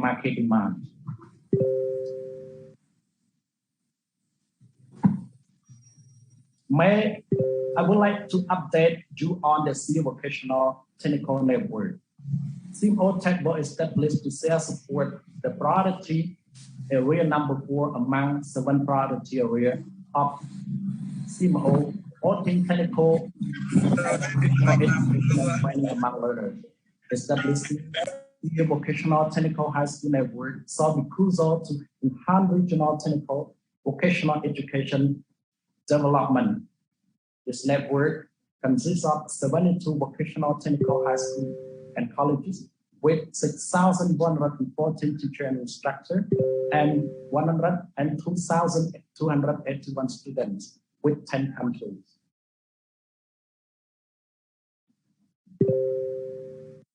market demand. I would like to update you on the Cier Vocational Technical Network. CMO-Tech was established to support the priority area number 4 among 7 priority areas of CMO, supporting technical education and training among learners. Establishing the Vocational Technical High School Network will be crucial to enhance regional technical vocational education development. This network consists of 72 vocational technical high schools and colleges with 6,114 teachers and instructors and 102,281 students with 10 countries.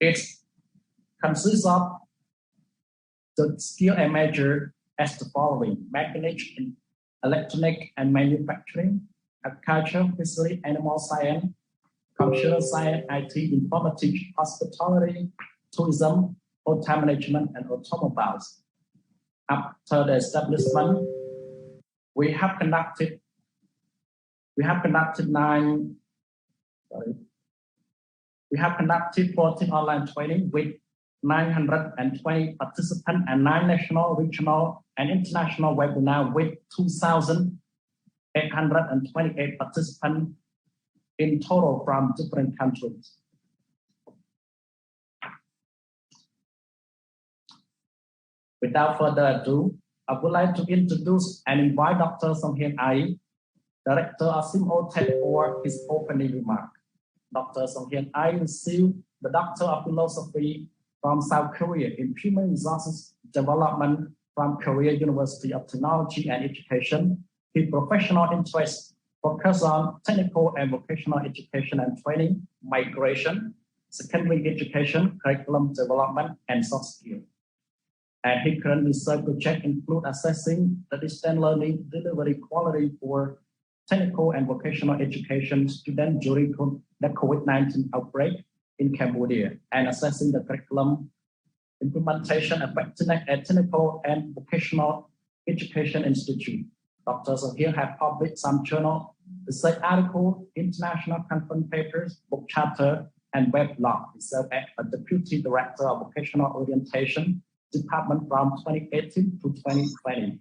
It consists of the skill and major as the following: mechanics, electronic and manufacturing, agriculture, fishery, animal science, computer science, IT, informatics, hospitality, tourism, hotel management, and automobiles. After the establishment, we have conducted 14 online training with 920 participants and 9 national, regional, and international webinars with 2,828 participants in total from different countries. Without further ado, I would like to introduce and invite Dr. Songhyun Ai, Director of CMO-Tech, for his opening remark. Dr. Songhyun Ai received the Doctor of Philosophy from South Korea in Human Resources Development from Korea University of Technology and Education. His professional interests focus on technical and vocational education and training, migration, secondary education, curriculum development, and soft skills. And his current research project include assessing the distance learning delivery quality for technical and vocational education students during the COVID-19 outbreak in Cambodia, and assessing the curriculum implementation effectiveness at technical and vocational education institute. Dr. Songhyun has published some journal research articles, international conference papers, book chapter, and web blog. He served as a Deputy Director of Vocational Orientation Department from 2018 to 2020.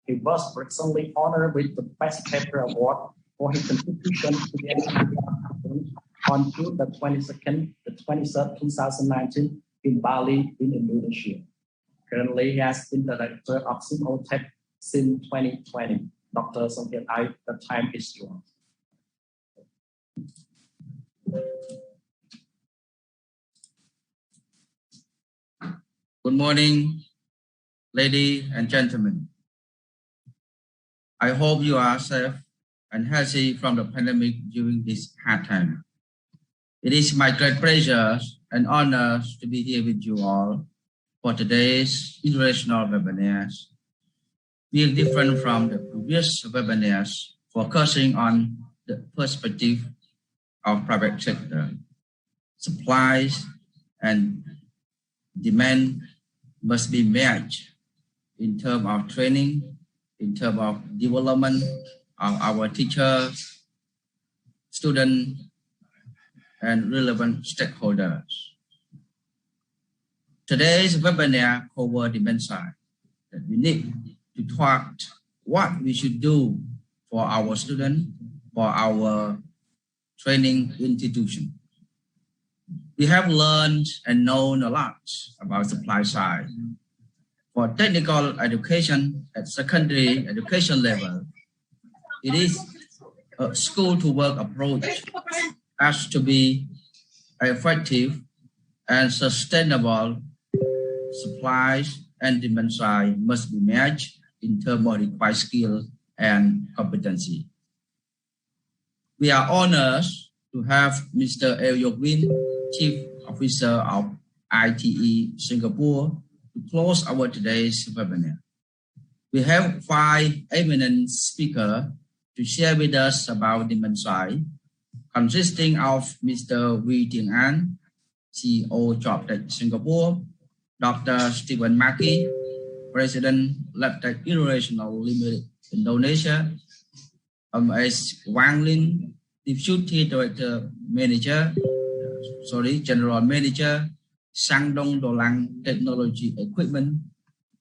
He was recently honored with the Best Paper Award for his contribution to the education conference on June the 22nd, the 23rd, 2019 in Bali, in Indonesia. Currently, he has been the Director of CMO-Tech since 2020. Dr. Songhyun Ai, the time is yours. Good morning, ladies and gentlemen. I hope you are safe and healthy from the pandemic during this hard time. It is my great pleasure and honor to be here with you all for today's international webinars. Being different from the previous webinars, focusing on the perspective of private sector, supplies and demand must be matched in terms of training, in terms of development of our teachers, students, and relevant stakeholders. Today's webinar covers demand side that we need to talk what we should do for our students, for our training institution. We have learned and known a lot about supply side. For technical education at secondary education level, it is a school-to-work approach has to be effective and sustainable. Supplies and demand side must be matched in terms of required skill and competency. We are honored to have Mr. Yok Win, Chief Officer of ITE Singapore, to close our today's webinar. We have 5 eminent speakers to share with us about demand side, consisting of Mr. Wee Tieng An, CEO Job Tech Singapore, Dr. Stephen Maki, President, Laptec International Limited, Indonesia, Ms. Wang Lin, Deputy General Manager, Shandong Dolang Technology Equipment,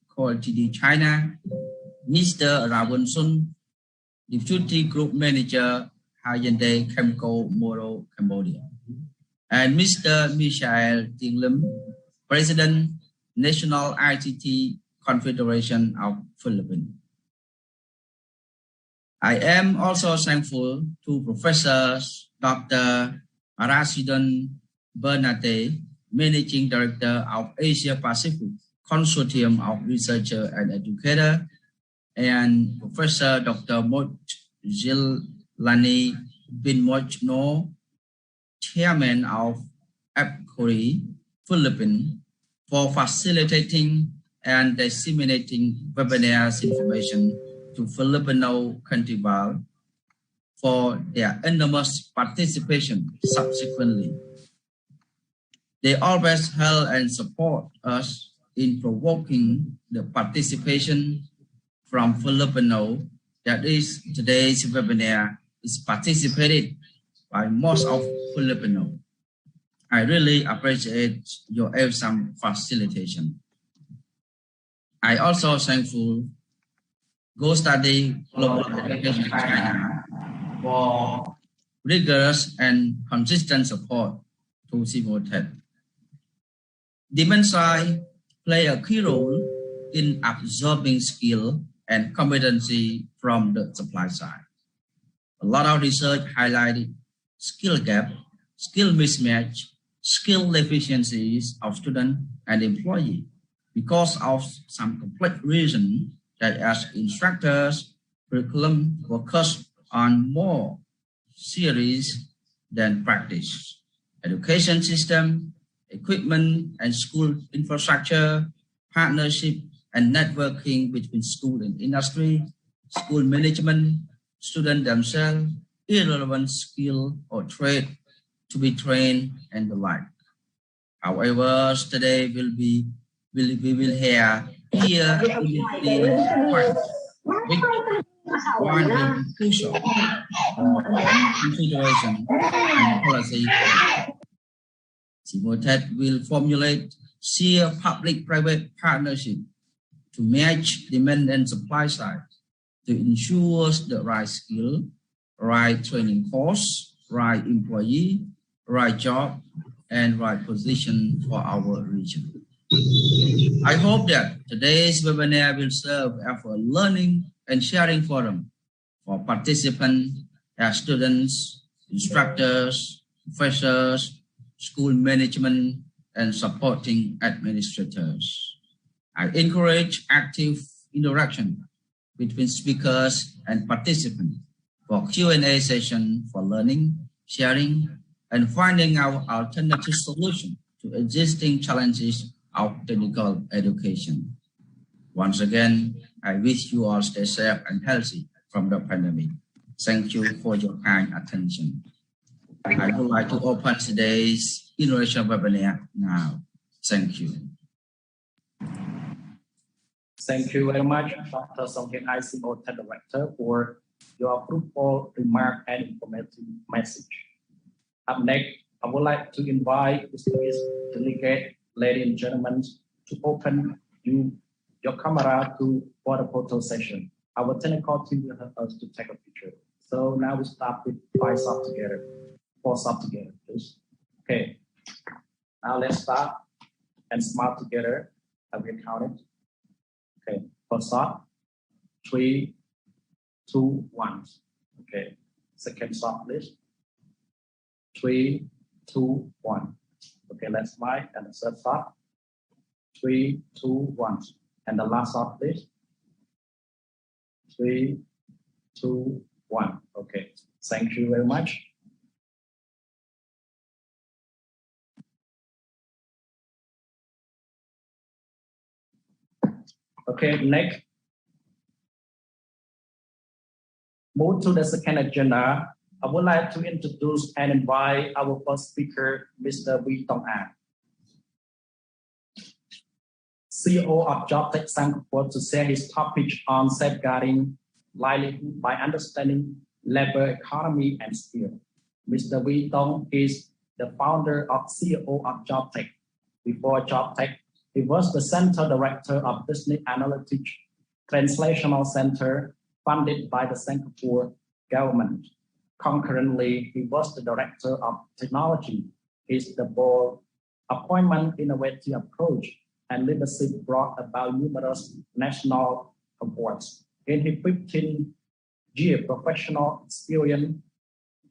Quality China, Mr. Rawan Sun, Deputy Group Manager, Hyundai Chemical Moro, Cambodia, and Mr. Michael Tinglim, President, National ICT Confederation of Philippines. I am also thankful to Professors Dr. Arasidon Bernate, Managing Director of Asia Pacific Consortium of Researchers and Educators, and Professor Dr. Mojilani Binmojno, Chairman of APCORI, Philippines, for facilitating and disseminating webinars information to Filipino contributors for their enormous participation subsequently. They always help and support us in provoking the participation from Filipino. That is, today's webinar is participated by most of Filipino. I really appreciate your awesome facilitation. I also thankful Go Study Global Education in China for rigorous and consistent support to Simultech. Demand side play a key role in absorbing skill and competency from the supply side. A lot of research highlighted skill gap, skill mismatch, skill deficiencies of students and employees because of some complex reasons that as instructors, curriculum focus on more theories than practice. Education system, equipment and school infrastructure, partnership and networking between school and industry, school management, students themselves, irrelevant skill or trade to be trained and the like. However, today we will hear here which one will be crucial for consideration and policy. Simultech will formulate Cier public-private partnership to match demand and supply side to ensure the right skill, right training course, right employee, right job, and right position for our region. I hope that today's webinar will serve as a learning and sharing forum for participants as students, instructors, professors, school management, and supporting administrators. I encourage active interaction between speakers and participants for Q&A session for learning, sharing, and finding out alternative solutions to existing challenges of technical education. Once again, I wish you all stay safe and healthy from the pandemic. Thank you for your kind attention. I would like to open today's innovation webinar now. Thank you. Thank you very much, Dr. Songkien ICO Director, for your fruitful remark and informative message. Up next, I would like to invite distinguished delegate, ladies and gentlemen, to open your camera for the photo session. Our technical team will help us to take a picture. So now we start with 5 shots together, 4 shots together, please. Okay, now let's start and smile together. I will count it. Okay, first shot, 3, 2, 1. Okay, second shot, please. 3, 2, 1. Okay, let's smile. And the third shot, 3, 2, 1. And the last shot, please. 3, 2, 1. Okay, thank you very much. Okay, next. Move to the second agenda. I would like to introduce and invite our first speaker, Mr. Wee Tong An. CEO of JobTech Singapore, to share his topic on safeguarding livelihood by understanding labor economy and skill. Mr. Wee Tong is the founder of CEO of JobTech. Before JobTech, he was the Center Director of Business Analytics Translational Center funded by the Singapore government. Concurrently, he was the Director of Technology. His bold appointment, innovative approach, and leadership brought about numerous national awards. In his 15-year professional experience,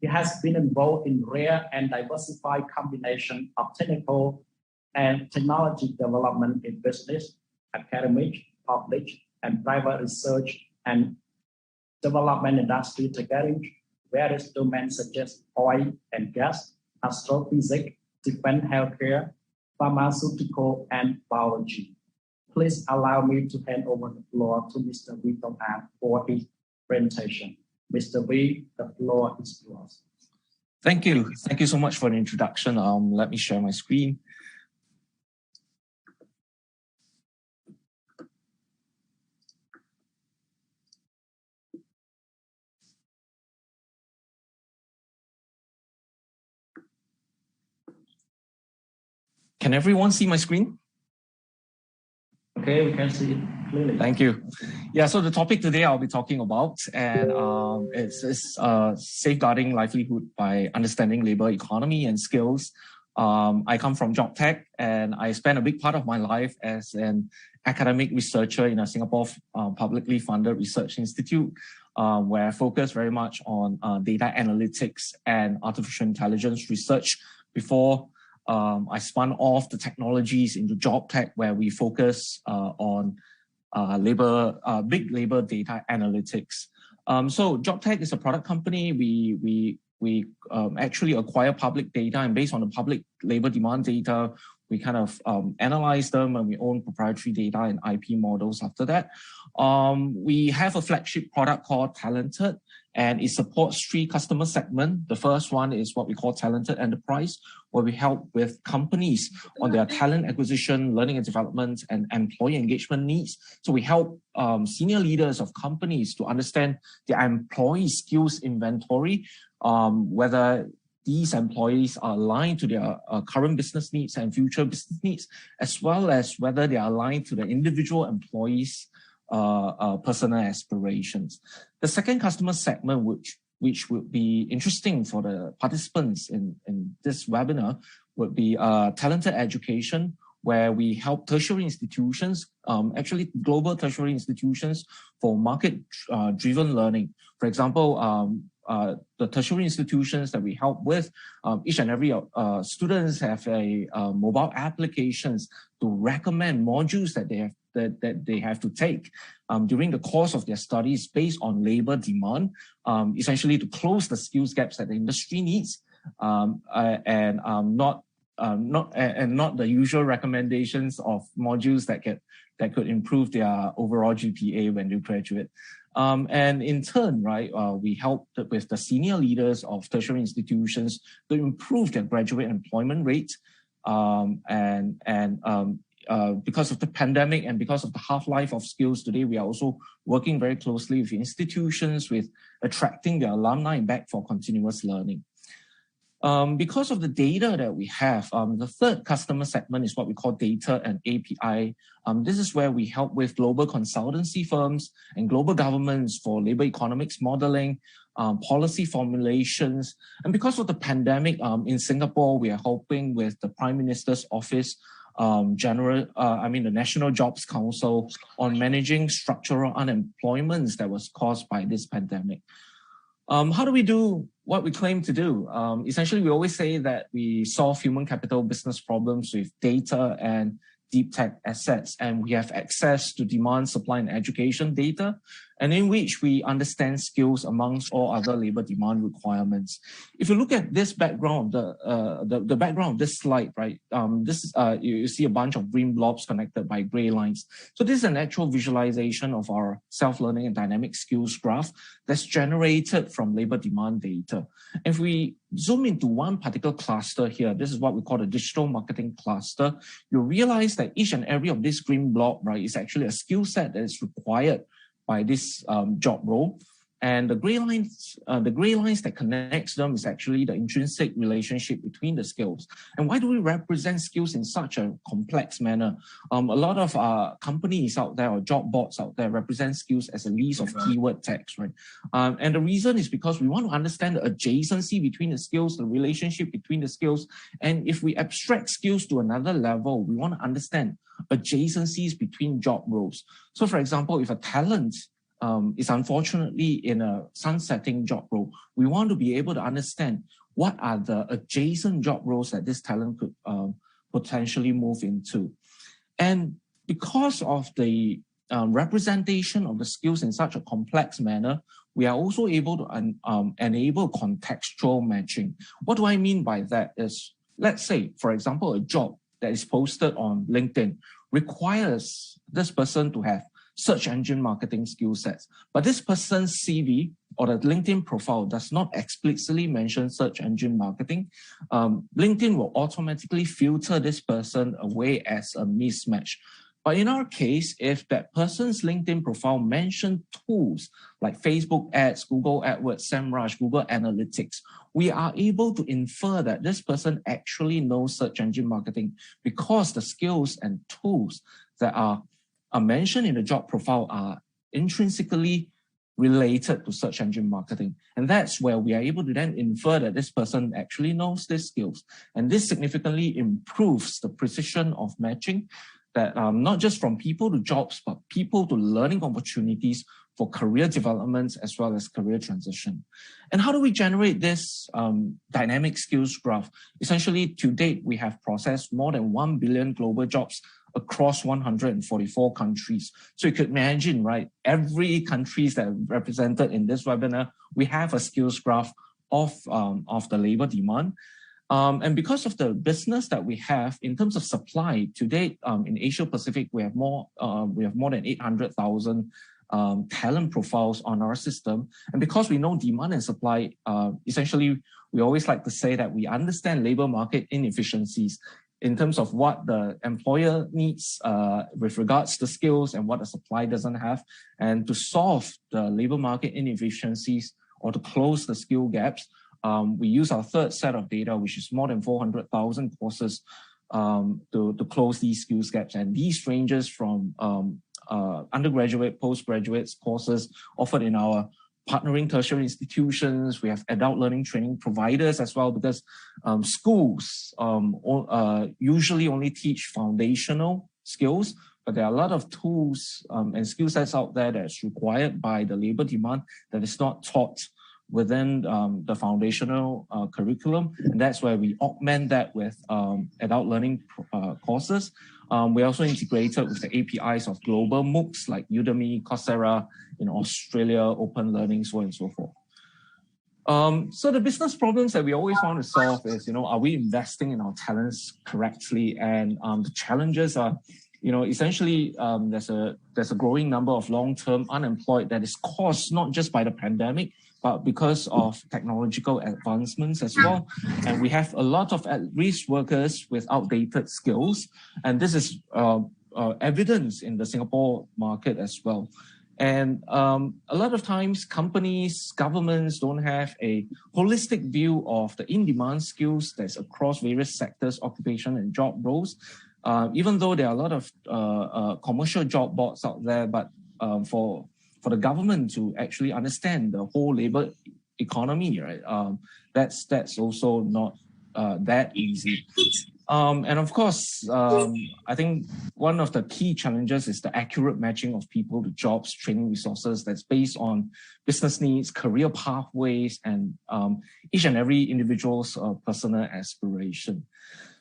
he has been involved in rare and diversified combination of technical and technology development in business, academic, public, and private research and development industry together various domains such as oil and gas, astrophysics, defense healthcare, pharmaceutical, and biology. Please allow me to hand over the floor to Mr. Wee Tong An for his presentation. Mr. Wee, the floor is yours. Thank you. Thank you so much for the introduction. Let me share my screen. Can everyone see my screen? Okay, we can see it clearly. Thank you. Yeah, so the topic today I'll be talking about, and it's safeguarding livelihood by understanding labor economy and skills. I come from JobTech, and I spent a big part of my life as an academic researcher in a Singapore publicly funded research institute, where I focus very much on data analytics and artificial intelligence research before I spun off the technologies into JobTech, where we focus on big labor data analytics. So JobTech is a product company. We actually acquire public data, and based on the public labor demand data, we kind of analyze them, and we own proprietary data and IP models after that. We have a flagship product called Talented, and it supports 3 customer segments. The first one is what we call Talented Enterprise, where we help with companies on their talent acquisition, learning and development, and employee engagement needs. So we help senior leaders of companies to understand their employee skills inventory, whether these employees are aligned to their current business needs and future business needs, as well as whether they are aligned to the individual employees' personal aspirations. The second customer segment, which would be interesting for the participants in this webinar, would be talented education, where we help tertiary institutions, actually global tertiary institutions, for market-driven learning. For example, the tertiary institutions that we help with, each and every students have a mobile applications to recommend modules that they have to take during the course of their studies based on labor demand, essentially to close the skills gaps that the industry needs, and not the usual recommendations of modules that could improve their overall GPA when they graduate. And in turn, right, we help with the senior leaders of tertiary institutions to improve their graduate employment rate. Because of the pandemic and because of the half-life of skills today, we are also working very closely with institutions with attracting their alumni back for continuous learning. Because of the data that we have, the third customer segment is what we call data and API. This is where we help with global consultancy firms and global governments for labor economics modeling, policy formulations. And because of the pandemic in Singapore, we are helping with the Prime Minister's Office, the National Jobs Council, on managing structural unemployment that was caused by this pandemic. How do we do what we claim to do? Essentially, we always say that we solve human capital business problems with data and deep tech assets, and we have access to demand, supply, and education data, and in which we understand skills amongst all other labor demand requirements. If you look at this background, the background of this slide, right, this is, you see a bunch of green blobs connected by gray lines. So this is an actual visualization of our self-learning and dynamic skills graph that's generated from labor demand data. If we zoom into one particular cluster here, this is what we call the digital marketing cluster, you'll realize that each and every of this green blob, right, is actually a skill set that is required by this job role. And the gray lines that connects them is actually the intrinsic relationship between the skills. And why do we represent skills in such a complex manner? A lot of companies out there or job boards out there represent skills as a list of keyword tags, right? And the reason is because we want to understand the adjacency between the skills, the relationship between the skills. And if we abstract skills to another level, we want to understand adjacencies between job roles. So for example, if a talent is unfortunately in a sunsetting job role, we want to be able to understand what are the adjacent job roles that this talent could potentially move into. And because of the representation of the skills in such a complex manner, we are also able to enable contextual matching. What do I mean by that is, let's say, for example, a job that is posted on LinkedIn requires this person to have search engine marketing skill sets, but this person's CV or the LinkedIn profile does not explicitly mention search engine marketing. LinkedIn will automatically filter this person away as a mismatch. But in our case, if that person's LinkedIn profile mentioned tools like Facebook ads, Google AdWords, SEMrush, Google Analytics, we are able to infer that this person actually knows search engine marketing because the skills and tools that are mentioned in the job profile are intrinsically related to search engine marketing. And that's where we are able to then infer that this person actually knows these skills. And this significantly improves the precision of matching, that not just from people to jobs, but people to learning opportunities for career development as well as career transition. And how do we generate this dynamic skills graph? Essentially, to date, we have processed more than 1 billion global jobs across 144 countries. So you could imagine, right, every countries that are represented in this webinar, we have a skills graph of the labor demand. And because of the business that we have in terms of supply, to date in Asia Pacific, we have more than 800,000 talent profiles on our system. And because we know demand and supply, essentially, we always like to say that we understand labor market inefficiencies in terms of what the employer needs with regards to skills and what the supply doesn't have. And to solve the labor market inefficiencies or to close the skill gaps, we use our third set of data, which is more than 400,000 courses to close these skills gaps. And these ranges from undergraduate, postgraduate courses offered in our partnering tertiary institutions. We have adult learning training providers as well, because schools usually only teach foundational skills, but there are a lot of tools and skill sets out there that's required by the labor demand that is not taught within the foundational curriculum. And that's where we augment that with adult learning courses. We also integrated with the APIs of global MOOCs like Udemy, Coursera in Australia, Open Learning, so on and so forth. So the business problems that we always want to solve is, are we investing in our talents correctly? And the challenges are, essentially there's a growing number of long-term unemployed that is caused not just by the pandemic, but because of technological advancements as well. And we have a lot of at-risk workers with outdated skills. And this is evidence in the Singapore market as well. And a lot of times companies, governments don't have a holistic view of the in-demand skills that's across various sectors, occupation and job roles. Even though there are a lot of commercial job boards out there, but for the government to actually understand the whole labor economy, right? That's also not that easy. And of course, I think one of the key challenges is the accurate matching of people to jobs, training resources that's based on business needs, career pathways, and each and every individual's personal aspiration.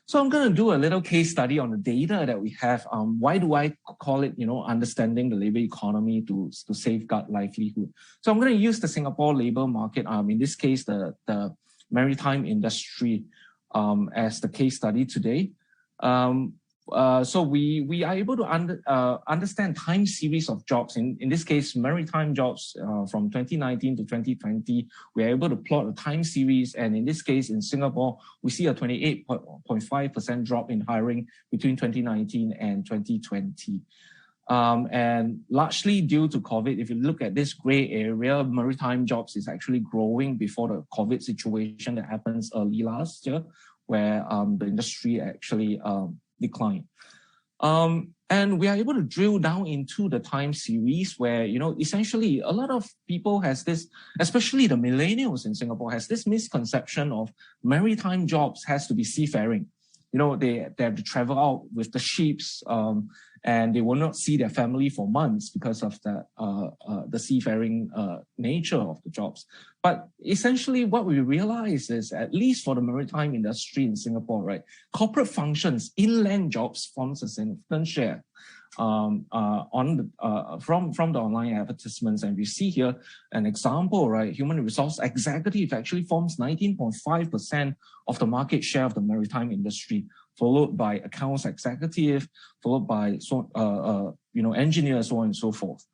So I'm going to do a little case study on the data that we have. Why do I call it, understanding the labor economy to safeguard livelihood? So I'm going to use the Singapore labor market, in this case, the maritime industry, as the case study today. So we are able to understand time series of jobs. In this case, maritime jobs from 2019 to 2020. We are able to plot a time series, and in this case, in Singapore, we see a 28.5% drop in hiring between 2019 and 2020. And largely due to COVID, if you look at this gray area, maritime jobs is actually growing before the COVID situation that happens early last year, where the industry actually decline. And we are able to drill down into the time series where, essentially a lot of people has this, especially the millennials in Singapore, has this misconception of maritime jobs has to be seafaring. They have to travel out with the ships, and they will not see their family for months because of the seafaring nature of the jobs. But essentially what we realize is, at least for the maritime industry in Singapore, right, corporate functions, inland jobs forms a significant share from the online advertisements. And we see here an example, right? Human resource executive actually forms 19.5% of the market share of the maritime industry, followed by accounts executive, followed by engineers, so on and so forth.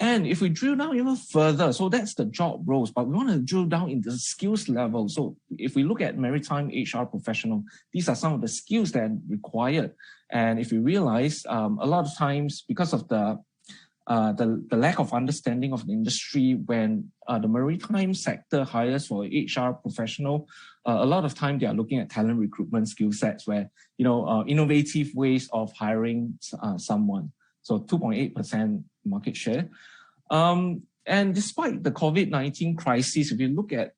And if we drill down even further, so that's the job roles, but we want to drill down into the skills level. So if we look at maritime HR professional, these are some of the skills that are required. And if you realize, a lot of times because of the lack of understanding of the industry, when the maritime sector hires for HR professional, a lot of time they are looking at talent recruitment skill sets where, innovative ways of hiring someone. So 2.8% market share. And despite the COVID-19 crisis, if you look at,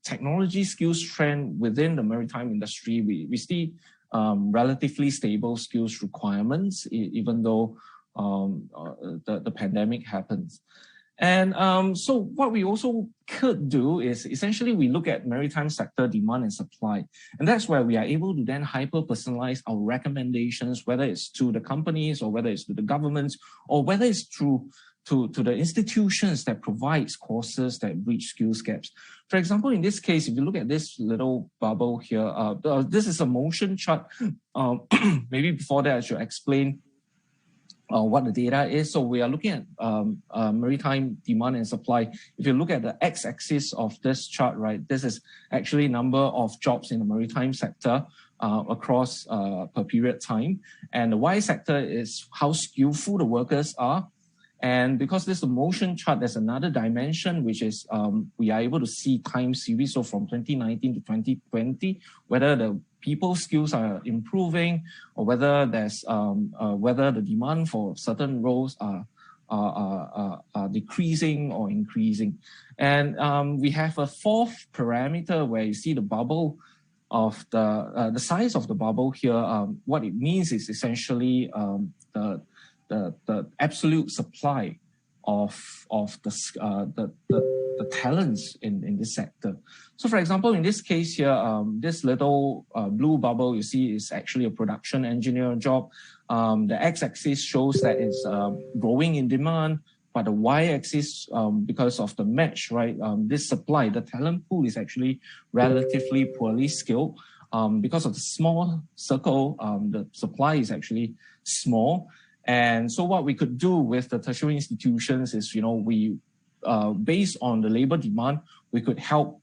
technology skills trend within the maritime industry, we see relatively stable skills requirements, even though the pandemic happens. And so what we also could do is essentially we look at maritime sector demand and supply. And that's where we are able to then hyper-personalize our recommendations, whether it's to the companies or whether it's to the governments or whether it's to the institutions that provides courses that breach skills gaps. For example, in this case, if you look at this little bubble here, this is a motion chart. Maybe before that, I should explain what the data is. So we are looking at maritime demand and supply. If you look at the x-axis of this chart, right, this is actually number of jobs in the maritime sector across per period time. And the y-sector is how skillful the workers are. And because this is a motion chart, there's another dimension, which is we are able to see time series. So from 2019 to 2020, whether the people's skills are improving or whether there's whether the demand for certain roles are decreasing or increasing. And we have a fourth parameter where you see the bubble of the size of the bubble here. What it means is essentially the absolute supply of the talents in this sector. So for example, in this case here, this little blue bubble you see is actually a production engineer job. The x-axis shows that it's growing in demand, but the y-axis, because of the match, right, this supply, the talent pool is actually relatively poorly skilled. Because of the small circle, the supply is actually small. And so what we could do with the tertiary institutions is, we, based on the labor demand, we could help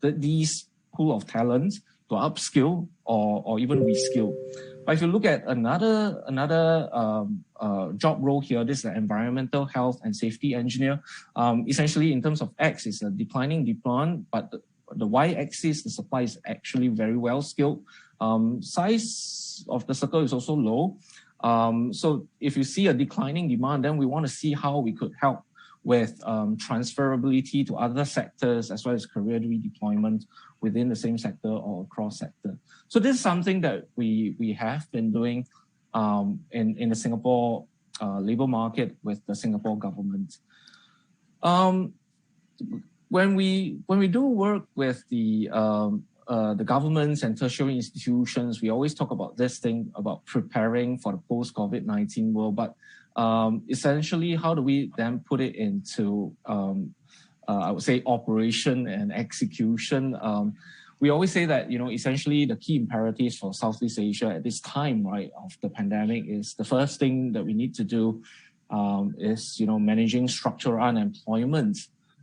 these pool of talents to upskill or even reskill. But if you look at another job role here, this is an environmental health and safety engineer. Essentially, in terms of X, it's a declining demand, but the y-axis, the supply is actually very well skilled. Size of the circle is also low. So if you see a declining demand, then we want to see how we could help with transferability to other sectors as well as career redeployment within the same sector or cross sector. So this is something that we have been doing in the Singapore labor market with the Singapore government. When we do work with the the governments and tertiary institutions, we always talk about this thing about preparing for the post-COVID-19 world, but essentially, how do we then put it into, I would say, operation and execution? We always say that, essentially the key imperatives for Southeast Asia at this time, right, of the pandemic is the first thing that we need to do is, managing structural unemployment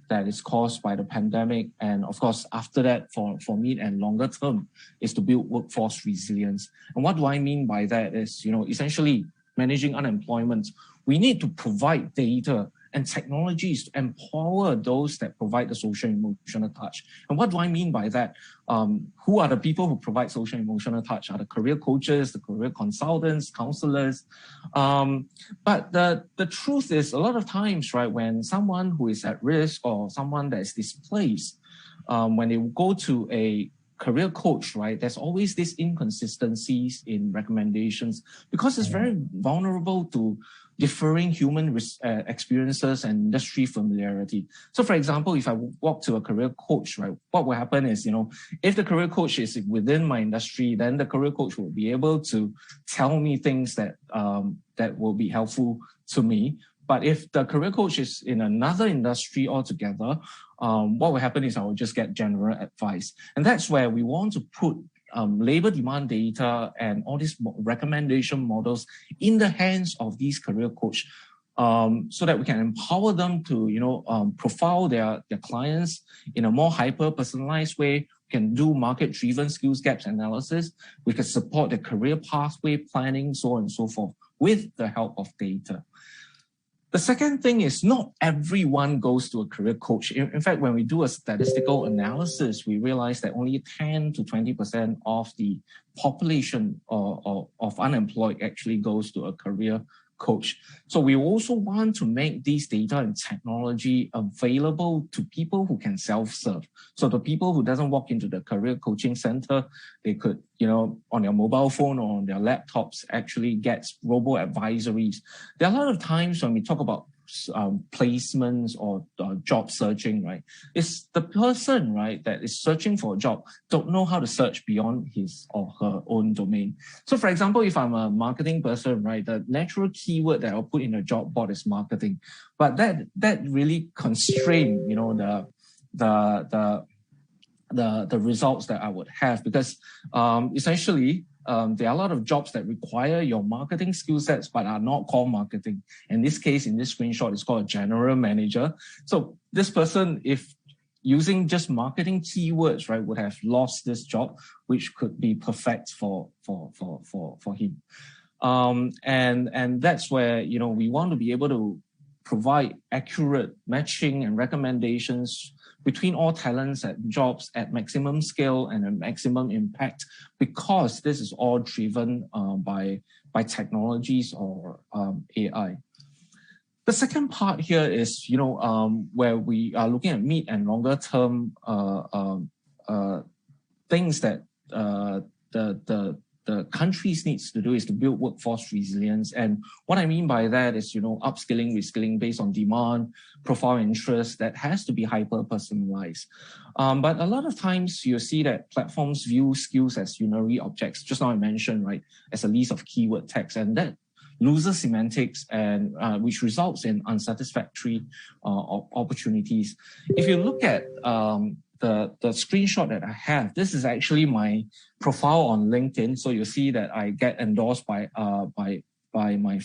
that is caused by the pandemic. And of course, after that, for mid and longer term, is to build workforce resilience. And what do I mean by that is, essentially managing unemployment, we need to provide data and technologies to empower those that provide the social emotional touch. And what do I mean by that? Who are the people who provide social emotional touch? Are the career coaches, the career consultants, counselors? But the truth is, a lot of times, right, when someone who is at risk or someone that is displaced, when they go to a career coach, right, there's always these inconsistencies in recommendations because it's very vulnerable to differing human experiences and industry familiarity. So for example, if I walk to a career coach, right, what will happen is, if the career coach is within my industry, then the career coach will be able to tell me things that that will be helpful to me. But if the career coach is in another industry altogether, what will happen is I will just get general advice. And that's where we want to put labor demand data and all these recommendation models in the hands of these career coach, so that we can empower them to, profile their clients in a more hyper-personalized way. We can do market-driven skills gaps analysis. We can support the career pathway planning, so on and so forth, with the help of data. The second thing is not everyone goes to a career coach. In fact, when we do a statistical analysis, we realize that only 10 to 20% of the population of unemployed actually goes to a career coach. So we also want to make these data and technology available to people who can self-serve. So the people who doesn't walk into the career coaching center, they could, on their mobile phone or on their laptops, actually get robo-advisories. There are a lot of times when we talk about placements or job searching, right? It's the person, right, that is searching for a job don't know how to search beyond his or her own domain. So for example, if I'm a marketing person, right, the natural keyword that I'll put in a job board is marketing. But that really constrain, the results that I would have, because essentially there are a lot of jobs that require your marketing skill sets but are not called marketing. In this case, in this screenshot, it's called a general manager. So this person, if using just marketing keywords, right, would have lost this job, which could be perfect for him. And that's where, we want to be able to provide accurate matching and recommendations between all talents at jobs at maximum scale and at maximum impact, because this is all driven by technologies or AI. The second part here is, where we are looking at mid and longer term things that the countries needs to do is to build workforce resilience. And what I mean by that is, upskilling, reskilling based on demand, profile interest that has to be hyper-personalized. But a lot of times you see that platforms view skills as unary objects. Just now I mentioned, right, as a list of keyword tags, and that loses semantics and which results in unsatisfactory opportunities. If you look at the screenshot that I have, this is actually my profile on LinkedIn. So you'll see that I get endorsed by my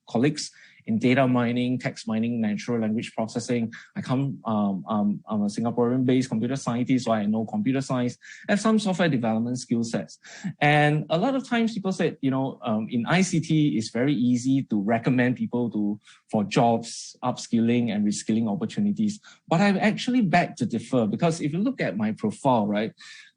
colleagues in data mining, text mining, natural language processing. I'm a Singaporean-based computer scientist, so I know computer science and some software development skill sets. And a lot of times people said, in ICT, it's very easy to recommend people for jobs, upskilling and reskilling opportunities. But I actually beg to differ, because if you look at my profile, right,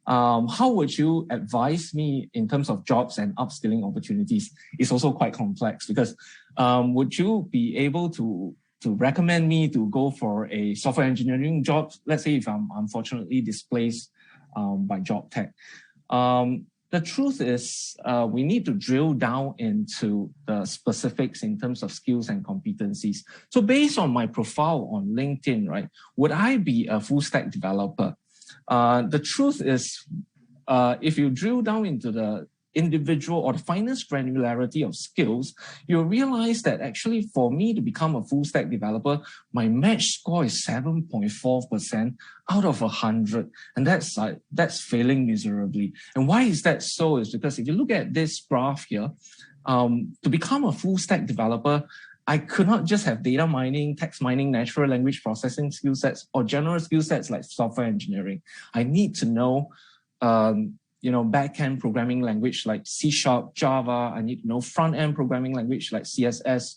how would you advise me in terms of jobs and upskilling opportunities? It's also quite complex, because would you be able to recommend me to go for a software engineering job? Let's say if I'm unfortunately displaced by job tech. The truth is we need to drill down into the specifics in terms of skills and competencies. So based on my profile on LinkedIn, right, would I be a full stack developer? The truth is, if you drill down into the individual or the finest granularity of skills, you'll realize that actually for me to become a full stack developer, my match score is 7.4% out of 100. And that's failing miserably. And why is that so? Is because if you look at this graph here, to become a full stack developer, I could not just have data mining, text mining, natural language processing skill sets, or general skill sets like software engineering. I need to know back-end programming language like C#, Java. I need to know front-end programming language like CSS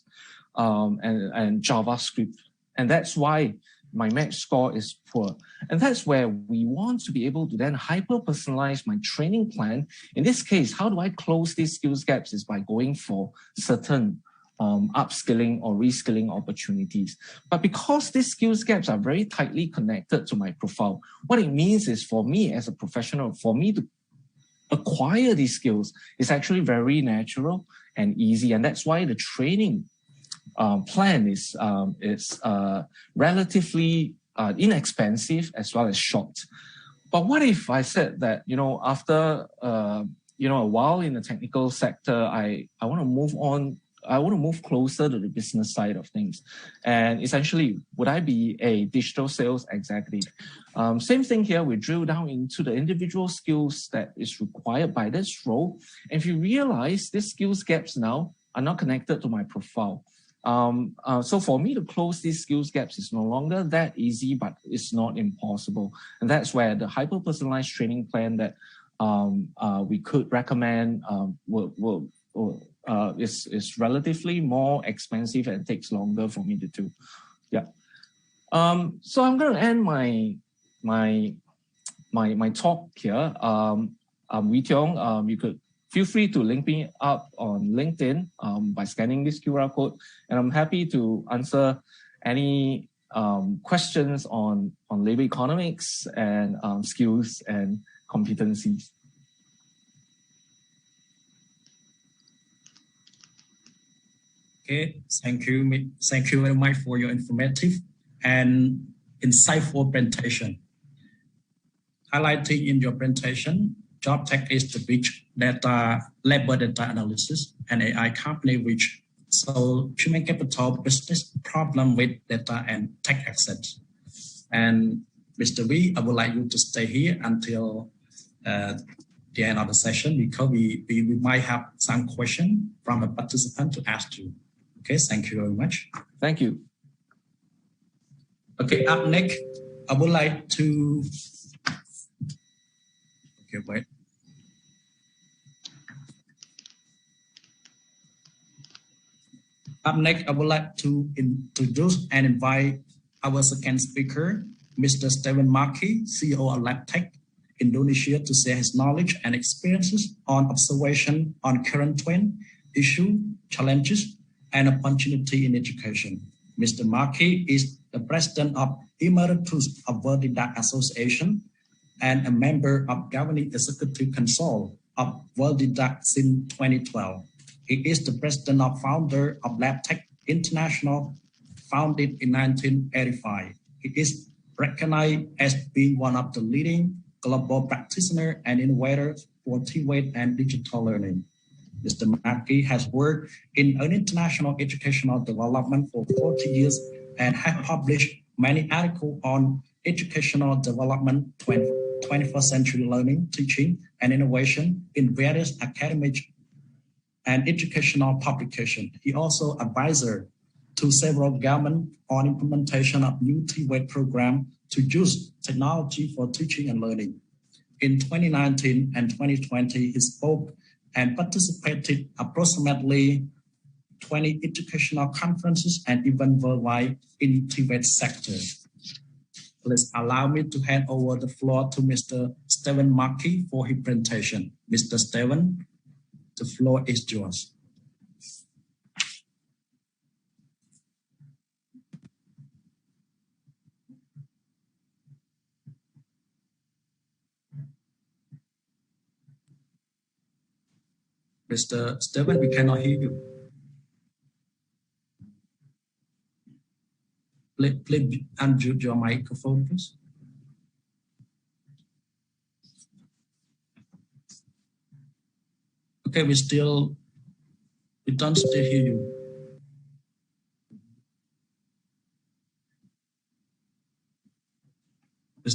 and JavaScript. And that's why my match score is poor. And that's where we want to be able to then hyper-personalize my training plan. In this case, how do I close these skills gaps is by going for certain upskilling or reskilling opportunities. But because these skills gaps are very tightly connected to my profile, what it means is for me as a professional, for me to acquire these skills is actually very natural and easy. And that's why the training plan is relatively inexpensive as well as short. But what if I said that, after a while in the technical sector, I want to move on. I want to move closer to the business side of things. And essentially, would I be a digital sales executive? Same thing here, we drill down into the individual skills that is required by this role. And if you realize these skills gaps now are not connected to my profile. So for me to close these skills gaps is no longer that easy, but it's not impossible. And that's where the hyper-personalized training plan that we could recommend is relatively more expensive and takes longer for me to do. Yeah. So I'm going to end my talk here. I'm Wee Tiong. You could feel free to link me up on LinkedIn by scanning this QR code, and I'm happy to answer any questions on labor economics and skills and competencies. Okay, thank you very much for your informative and insightful presentation. Highlighting in your presentation, JobTech is the big labor data analysis and AI company which solve human capital business problem with data and tech assets. And Mr. Wee, I would like you to stay here until the end of the session because we might have some question from a participant to ask you. Okay, thank you very much. Thank you. Okay, up next, I would like to. Okay, wait. Up next, I would like to introduce and invite our second speaker, Mr. Steven Markey, CEO of LabTech Indonesia, to share his knowledge and experiences on observation on current trend, issue, challenges, and opportunity in education. Mr. Markey is the president of Emeritus of World Data Association and a member of Governing Executive Council of World Data since 2012. He is the president and founder of LabTech International, founded in 1985. He is recognized as being one of the leading global practitioners and innovators for TWAIT and digital learning. Mr. Markey has worked in international educational development for 40 years and has published many articles on educational development, 21st century learning, teaching, and innovation in various academic and educational publications. He also advisor to several governments on implementation of new TWAIT program to use technology for teaching and learning. In 2019 and 2020, he spoke and participated approximately 20 educational conferences and events worldwide in TWAIT sector. Please allow me to hand over the floor to Mr. Steven Markey for his presentation. Mr. Steven, the floor is yours. Mr. Steven, we cannot hear you. Please unmute your microphone, please. Okay, we don't still hear you.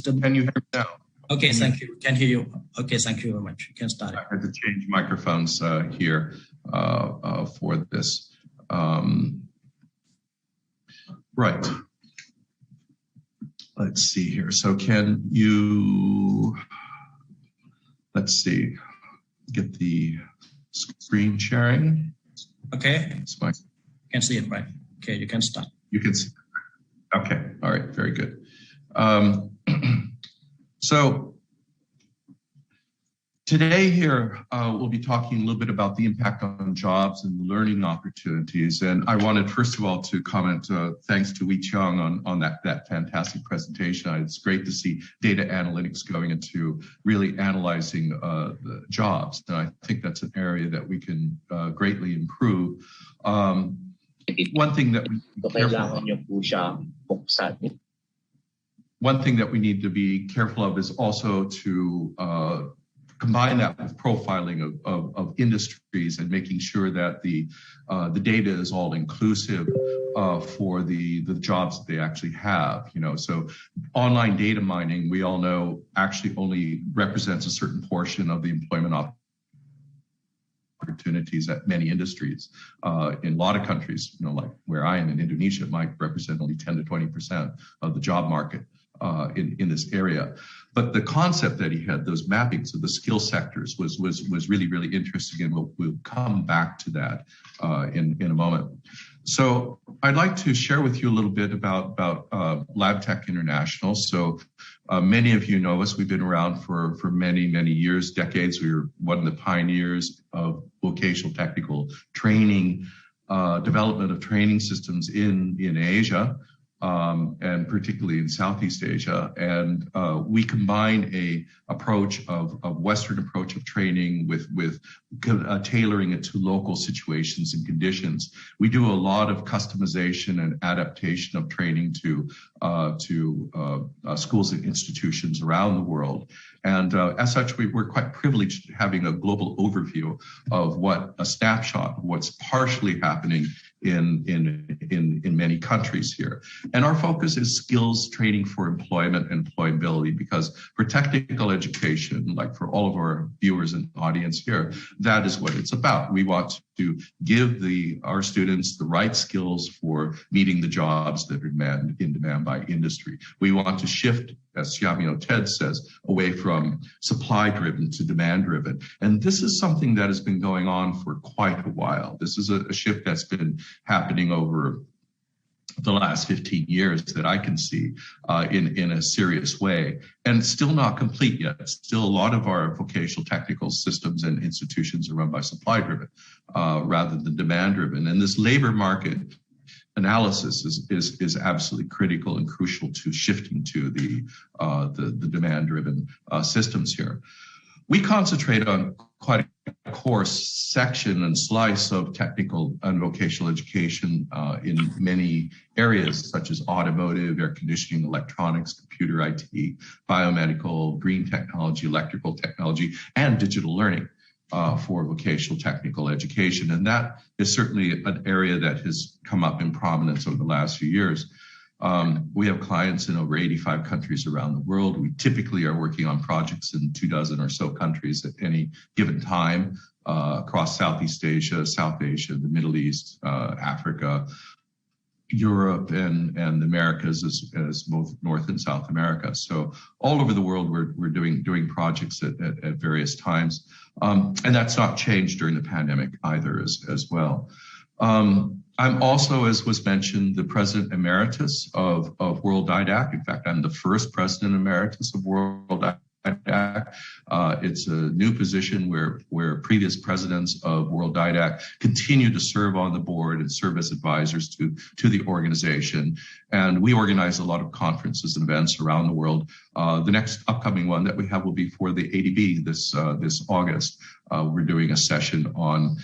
Can you hear me now? Okay, thank you. Can hear you. Okay, thank you very much. You can start. I had to change microphones here for this. Right. Let's see here. So can you, let's see, get the screen sharing? Okay. You can see it, right? Okay, you can start. You can see. Okay. All right. Very good. So today here, we'll be talking a little bit about the impact on jobs and learning opportunities. And I wanted, first of all, to comment, thanks to Wee Cheong on that fantastic presentation. It's great to see data analytics going into really analyzing the jobs. And I think that's an area that we can greatly improve. One thing that we need to be careful of is also to combine that with profiling of industries and making sure that the data is all inclusive for the jobs that they actually have. So online data mining, we all know, actually only represents a certain portion of the employment opportunities at many industries. In a lot of countries, like where I am in Indonesia, it might represent only 10 to 20% of the job market in this area. But the concept that he had, those mappings of the skill sectors, was really, really interesting, and we'll come back to that in a moment. So I'd like to share with you a little bit about LabTech International. So many of you know us. We've been around for many, many years, decades. We were one of the pioneers of vocational technical training, development of training systems in Asia. And particularly in Southeast Asia. And we combine a approach of Western approach of training with tailoring it to local situations and conditions. We do a lot of customization and adaptation of training to schools and institutions around the world. And as such, we're quite privileged having a global overview of a snapshot of what's partially happening in many countries here. And our focus is skills training for employment and employability, because for technical education, like for all of our viewers and audience here, that is what it's about. We want to give our students the right skills for meeting the jobs that are in demand by industry. We want to shift, as Xiaomio Ted says, away from supply-driven to demand-driven. And this is something that has been going on for quite a while. This is a shift that's been happening over the last 15 years that I can see in a serious way, and still not complete yet. Still, a lot of our vocational technical systems and institutions are run by supply-driven rather than demand-driven. And this labor market analysis is absolutely critical and crucial to shifting to the demand-driven systems here. We concentrate on quite a coarse section and slice of technical and vocational education in many areas, such as automotive, air conditioning, electronics, computer IT, biomedical, green technology, electrical technology, and digital learning for vocational technical education. And that is certainly an area that has come up in prominence over the last few years. We have clients in over 85 countries around the world. We typically are working on projects in 24 or so countries at any given time across Southeast Asia, South Asia, the Middle East, Africa, Europe, and the Americas, as both North and South America. So all over the world, we're doing projects at various times. And that's not changed during the pandemic either as well. I'm also, as was mentioned, the President Emeritus of World IDAC. In fact, I'm the first President Emeritus of World IDAC. It's a new position where previous presidents of World IDAC continue to serve on the board and serve as advisors to the organization. And we organize a lot of conferences and events around the world. The next upcoming one that we have will be for the ADB this August. We're doing a session on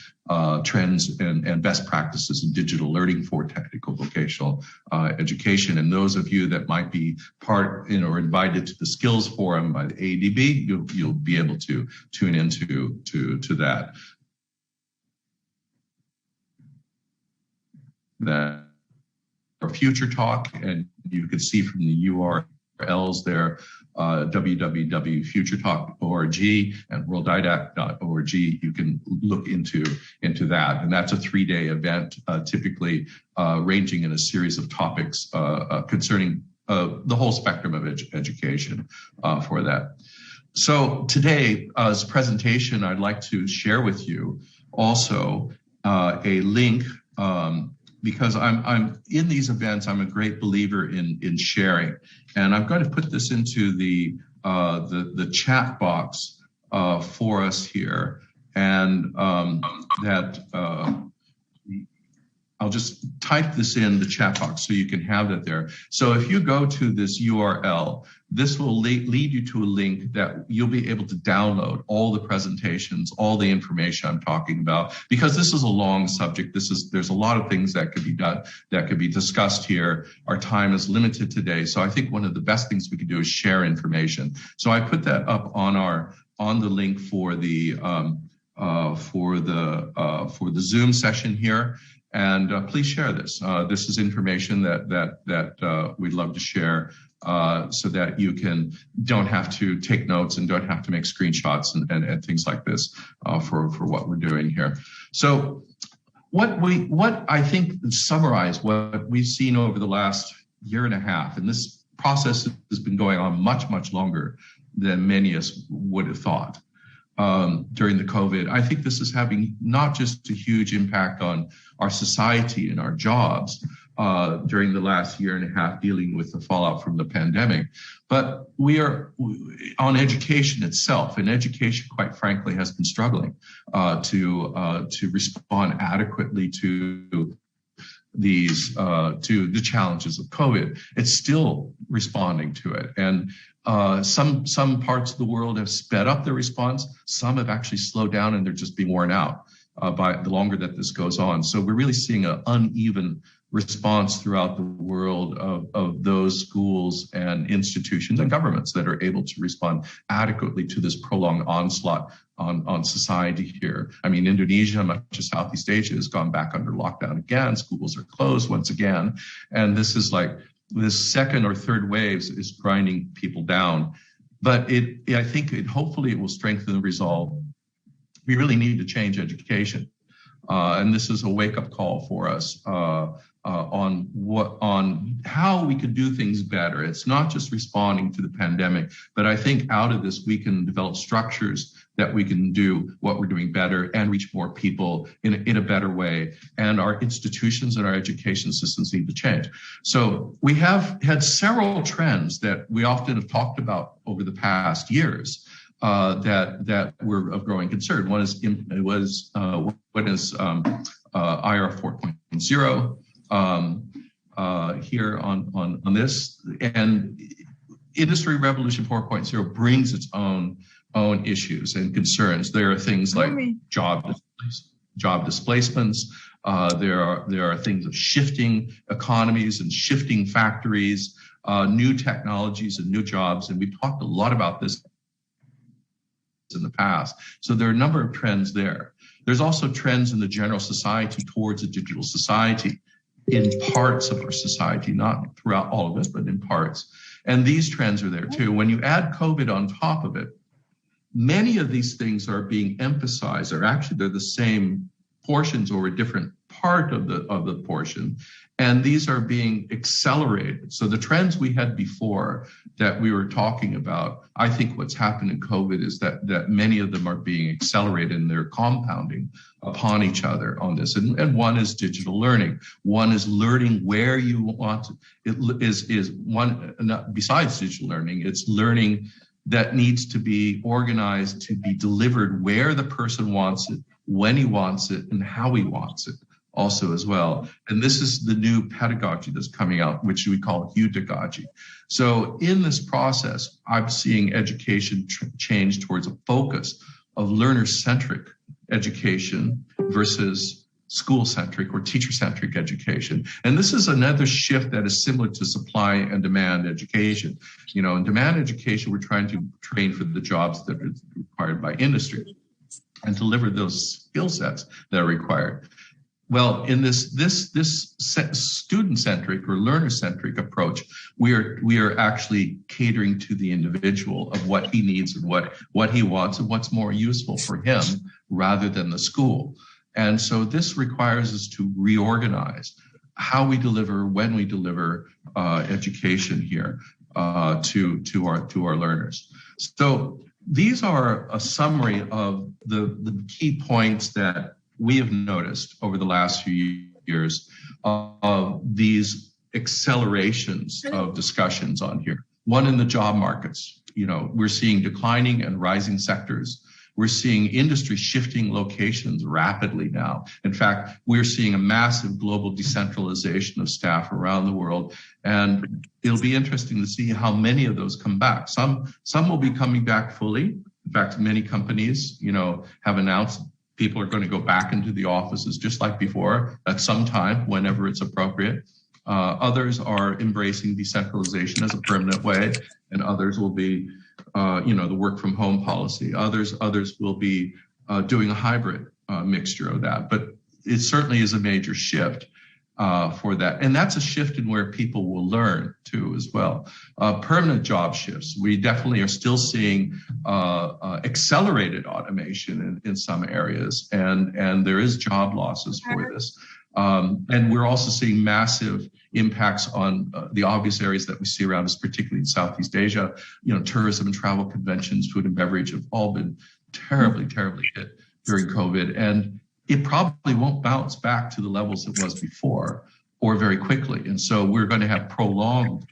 trends and best practices in digital learning for technical vocational education. And those of you that might be part or invited to the skills forum by the ADB, you'll be able to tune into that. that for future talk, and you can see from the URLs there, www.futuretalk.org and worlddidact.org. You can look into that, and that's a 3-day event, typically ranging in a series of topics concerning the whole spectrum of education for that. So today's presentation, I'd like to share with you also a link, because I'm in these events, I'm a great believer in sharing, and I'm going to put this into the chat box for us here, and I'll just type this in the chat box so you can have it there. So if you go to this URL, this will lead you to a link that you'll be able to download all the presentations, all the information I'm talking about, because this is a long subject. There's a lot of things that could be done, that could be discussed here. Our time is limited today. So I think one of the best things we could do is share information. So I put that up on the link for the Zoom session here. And please share this. This is information that we'd love to share, so that you don't have to take notes and don't have to make screenshots and things like this for what we're doing here. So what I think summarize what we've seen over the last year and a half, and this process has been going on much, much longer than many of us would have thought. During the COVID, I think this is having not just a huge impact on our society and our jobs during the last year and a half dealing with the fallout from the pandemic, but we are on education itself, and education, quite frankly, has been struggling to respond adequately to these to the challenges of COVID. It's still responding to it, and some parts of the world have sped up their response. Some have actually slowed down, and they're just being worn out by the longer that this goes on. So we're really seeing an uneven response throughout the world of those schools and institutions and governments that are able to respond adequately to this prolonged onslaught on society here. I mean, Indonesia, much of Southeast Asia, has gone back under lockdown again. Schools are closed once again. And this is like, this second or third waves is grinding people down. But I think hopefully it will strengthen the resolve. We really need to change education. And this is a wake-up call for us on how we could do things better. It's not just responding to the pandemic, but I think out of this we can develop structures that we can do what we're doing better and reach more people in a better way. And our institutions and our education systems need to change. So we have had several trends that we often have talked about over the past years that were of growing concern. One is IR 4.0 here on this, and Industry Revolution 4.0 brings its own issues and concerns. There are things like job displacements. There are things of shifting economies and shifting factories, new technologies and new jobs, and we've talked a lot about this in the past. So there are a number of trends there. There's also trends in the general society towards a digital society in parts of our society, not throughout all of it, but in parts. And these trends are there too. When you add COVID on top of it, many of these things are being emphasized, or actually they're the same portions or a different part of the portion, and these are being accelerated. So the trends we had before that we were talking about, I think what's happened in COVID is that many of them are being accelerated and they're compounding upon each other on this. And one is digital learning. One is learning where you want to. It is one, besides digital learning, it's learning that needs to be organized to be delivered where the person wants it, when he wants it, and how he wants it also as well. And this is the new pedagogy that's coming out, which we call Udagogy. So in this process, I'm seeing education change towards a focus of learner-centric education versus school-centric or teacher-centric education. And this is another shift that is similar to supply and demand education. You know, in demand education, we're trying to train for the jobs that are required by industry and deliver those skill sets that are required. Well, in this student-centric or learner-centric approach, we are actually catering to the individual of what he needs and what he wants and what's more useful for him rather than the school. And so this requires us to reorganize how we deliver, when we deliver education here to our learners. So these are a summary of the key points that we have noticed over the last few years of these accelerations of discussions on here. One, in the job markets, we're seeing declining and rising sectors. We're seeing industry shifting locations rapidly now. In fact, we're seeing a massive global decentralization of staff around the world. And it'll be interesting to see how many of those come back. Some will be coming back fully. In fact, many companies, have announced people are going to go back into the offices just like before at some time, whenever it's appropriate. Others are embracing decentralization as a permanent way, and others will be, the work from home policy. Others will be doing a hybrid mixture of that. But it certainly is a major shift for that. And that's a shift in where people will learn too as well. Permanent job shifts. We definitely are still seeing accelerated automation in some areas, and there is job losses for this. And we're also seeing massive impacts on the obvious areas that we see around us, particularly in Southeast Asia. Tourism and travel, conventions, food and beverage have all been terribly, terribly hit during COVID. And it probably won't bounce back to the levels it was before or very quickly. And so we're going to have prolonged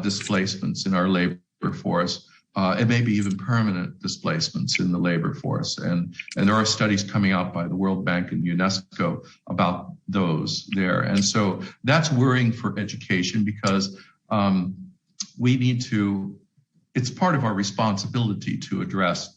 displacements in our labor force, and maybe even permanent displacements in the labor force. And there are studies coming out by the World Bank and UNESCO about those there. And so that's worrying for education, because we need to, it's part of our responsibility to address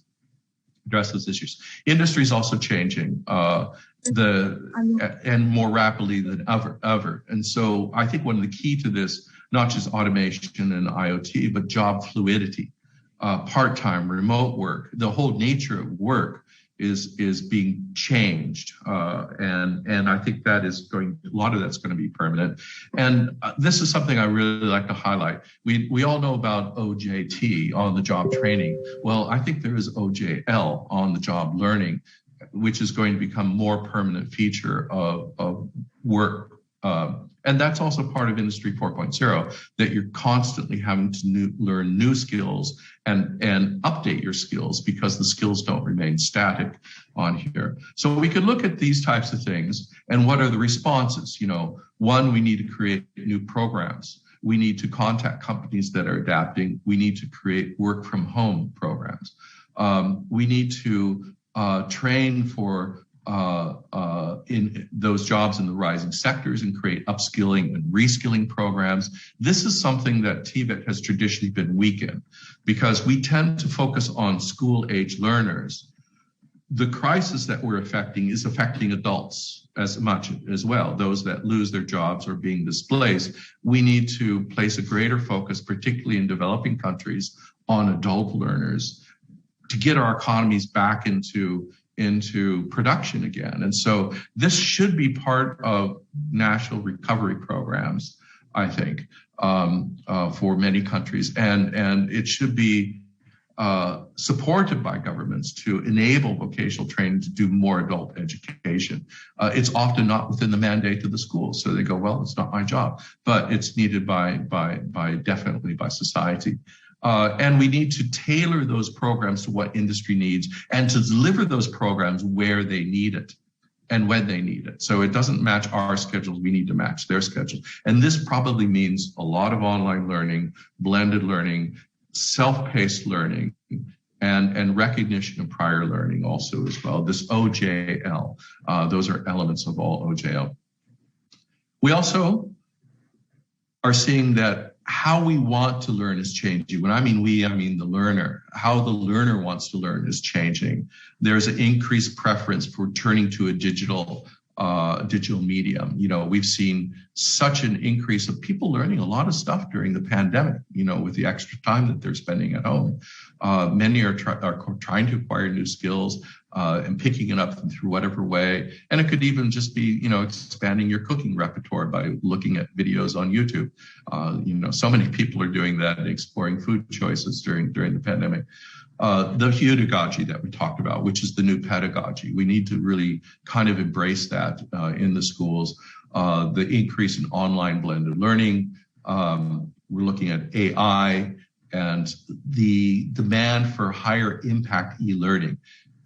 those issues. Industry is also changing and more rapidly than ever. And so I think one of the key to this, not just automation and IoT, but job fluidity, part-time, remote work, the whole nature of work is being changed. And I think that is a lot of that's going to be permanent. And this is something I really like to highlight. We all know about OJT, on the job training. Well, I think there is OJL, on the job learning, which is going to become more permanent feature of work. And that's also part of Industry 4.0, that you're constantly having to learn new skills and update your skills, because the skills don't remain static on here. So we could look at these types of things and what are the responses. One, we need to create new programs. We need to contact companies that are adapting. We need to create work from home programs. We need to train for in those jobs in the rising sectors and create upskilling and reskilling programs. This is something that TVET has traditionally been weak in, because we tend to focus on school-age learners. The crisis that we're affecting is affecting adults as much as well, those that lose their jobs or being displaced. We need to place a greater focus, particularly in developing countries, on adult learners to get our economies back into production again. And so this should be part of national recovery programs, I think, for many countries. And it should be supported by governments to enable vocational training to do more adult education. It's often not within the mandate of the schools. So they go, well, it's not my job, but it's needed definitely by society. And we need to tailor those programs to what industry needs, and to deliver those programs where they need it and when they need it. So it doesn't match our schedules. We need to match their schedule. And this probably means a lot of online learning, blended learning, self-paced learning, and recognition of prior learning also as well. This OJL, those are elements of all OJL. We also are seeing that how we want to learn is changing. When I mean we, I mean the learner. How the learner wants to learn is changing. There's an increased preference for turning to a digital medium. We've seen such an increase of people learning a lot of stuff during the pandemic, with the extra time that they're spending at home. Many are trying to acquire new skills. and picking it up through whatever way. And it could even just be, expanding your cooking repertoire by looking at videos on YouTube. So many people are doing that and exploring food choices during the pandemic. The pedagogy that we talked about, which is the new pedagogy. We need to really kind of embrace that in the schools. The increase in online blended learning. We're looking at AI and the demand for higher impact e-learning.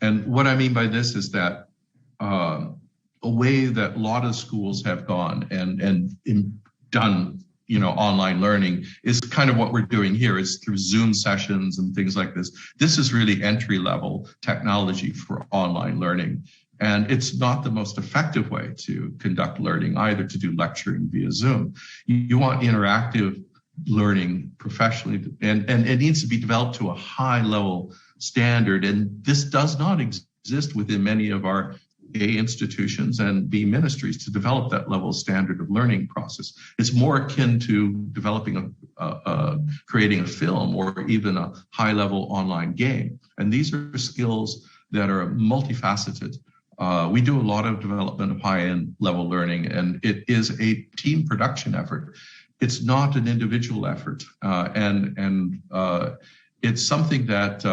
And what I mean by this is that a way that a lot of schools have gone and done online learning is kind of what we're doing here. It's through Zoom sessions and things like this. This is really entry-level technology for online learning. And it's not the most effective way to conduct learning either, to do lecturing via Zoom. You want interactive learning professionally, and it needs to be developed to a high level standard. And this does not exist within many of our A institutions and B ministries to develop that level of standard of learning process. It's more akin to developing creating a film or even a high level online game. And these are skills that are multifaceted. We do a lot of development of high-end level learning, and it is a team production effort. It's not an individual effort, and it's something that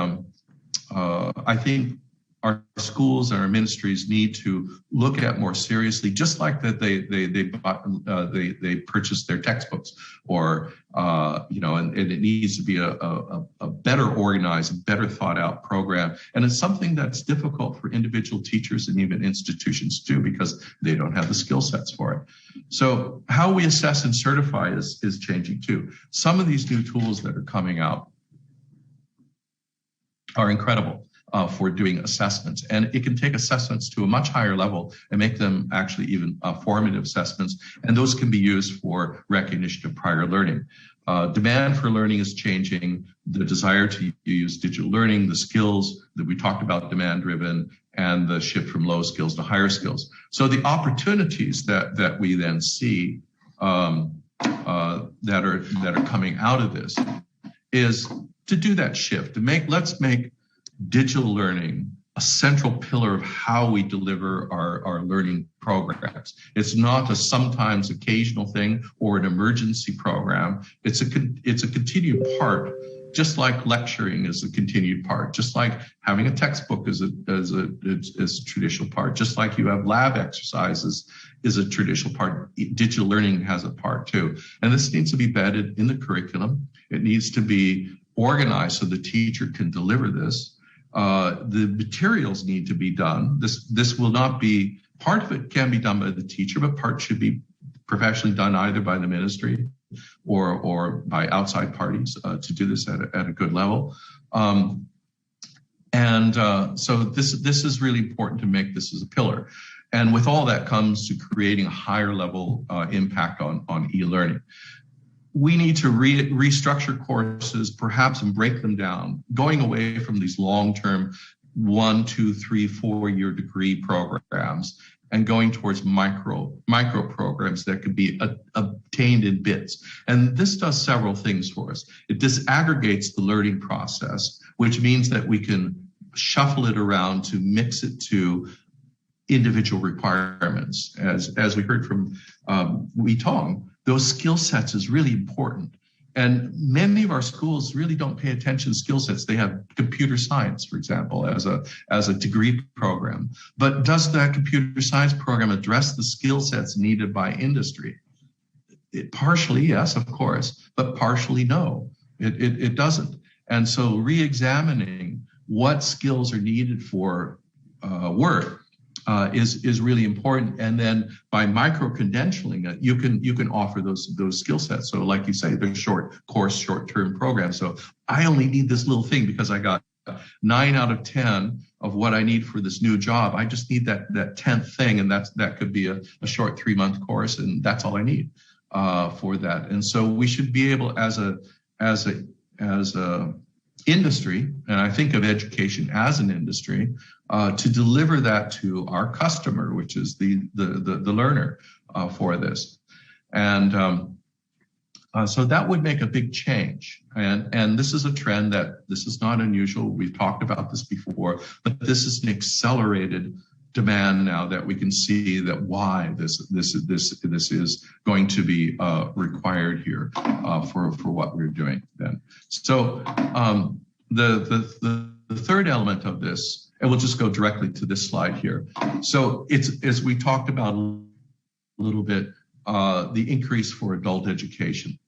I think our schools and our ministries need to look at more seriously, just like that they purchased their textbooks, or and it needs to be a better organized, better thought out program. And it's something that's difficult for individual teachers and even institutions to do because they don't have the skill sets for it. So how we assess and certify is changing too. Some of these new tools that are coming out are incredible for doing assessments. And it can take assessments to a much higher level and make them actually even formative assessments. And those can be used for recognition of prior learning. Demand for learning is changing. The desire to use digital learning, the skills that we talked about, demand-driven, and the shift from low skills to higher skills. So the opportunities that we then see that are coming out of this is to do that shift, let's make digital learning a central pillar of how we deliver our learning programs. It's not a sometimes occasional thing or an emergency program. It's a continued part, just like lecturing is a continued part, just like having a textbook is a traditional part, just like you have lab exercises is a traditional part. Digital learning has a part too. And this needs to be embedded in the curriculum. It needs to be organized so the teacher can deliver this. The materials need to be done. This will not be, part of it can be done by the teacher, but part should be professionally done either by the ministry or by outside parties to do this at a good level. So this is really important to make this as a pillar. And with all that comes to creating a higher level impact on e-learning. We need to restructure courses, perhaps, and break them down, going away from these long-term 1, 2, 3, 4-year degree programs and going towards micro programs that could be obtained in bits. And this does several things for us. It disaggregates the learning process, which means that we can shuffle it around to mix it to individual requirements. As we heard from Wee Tong, those skill sets is really important. And many of our schools really don't pay attention to skill sets. They have computer science, for example, as a degree program. But does that computer science program address the skill sets needed by industry? Partially, yes, of course, but partially, no, it doesn't. And so re-examining what skills are needed for work is really important. And then by micro-credentialing it, you can offer those skill sets. So like you say, they're short-term programs. So I only need this little thing because I got 9 out of 10 of what I need for this new job. I just need that 10th thing, and that could be a short 3-month course, and that's all I need for that. And so we should be able, as a industry, and I think of education as an industry, to deliver that to our customer, which is the learner for this. And So that would make a big change. And this is a trend this is not unusual. We've talked about this before, but this is an accelerated demand now that we can see that why this is going to be required here for what we're doing then. So the third element of this, and we'll just go directly to this slide here. So it's, as we talked about a little bit, the increase for adult education.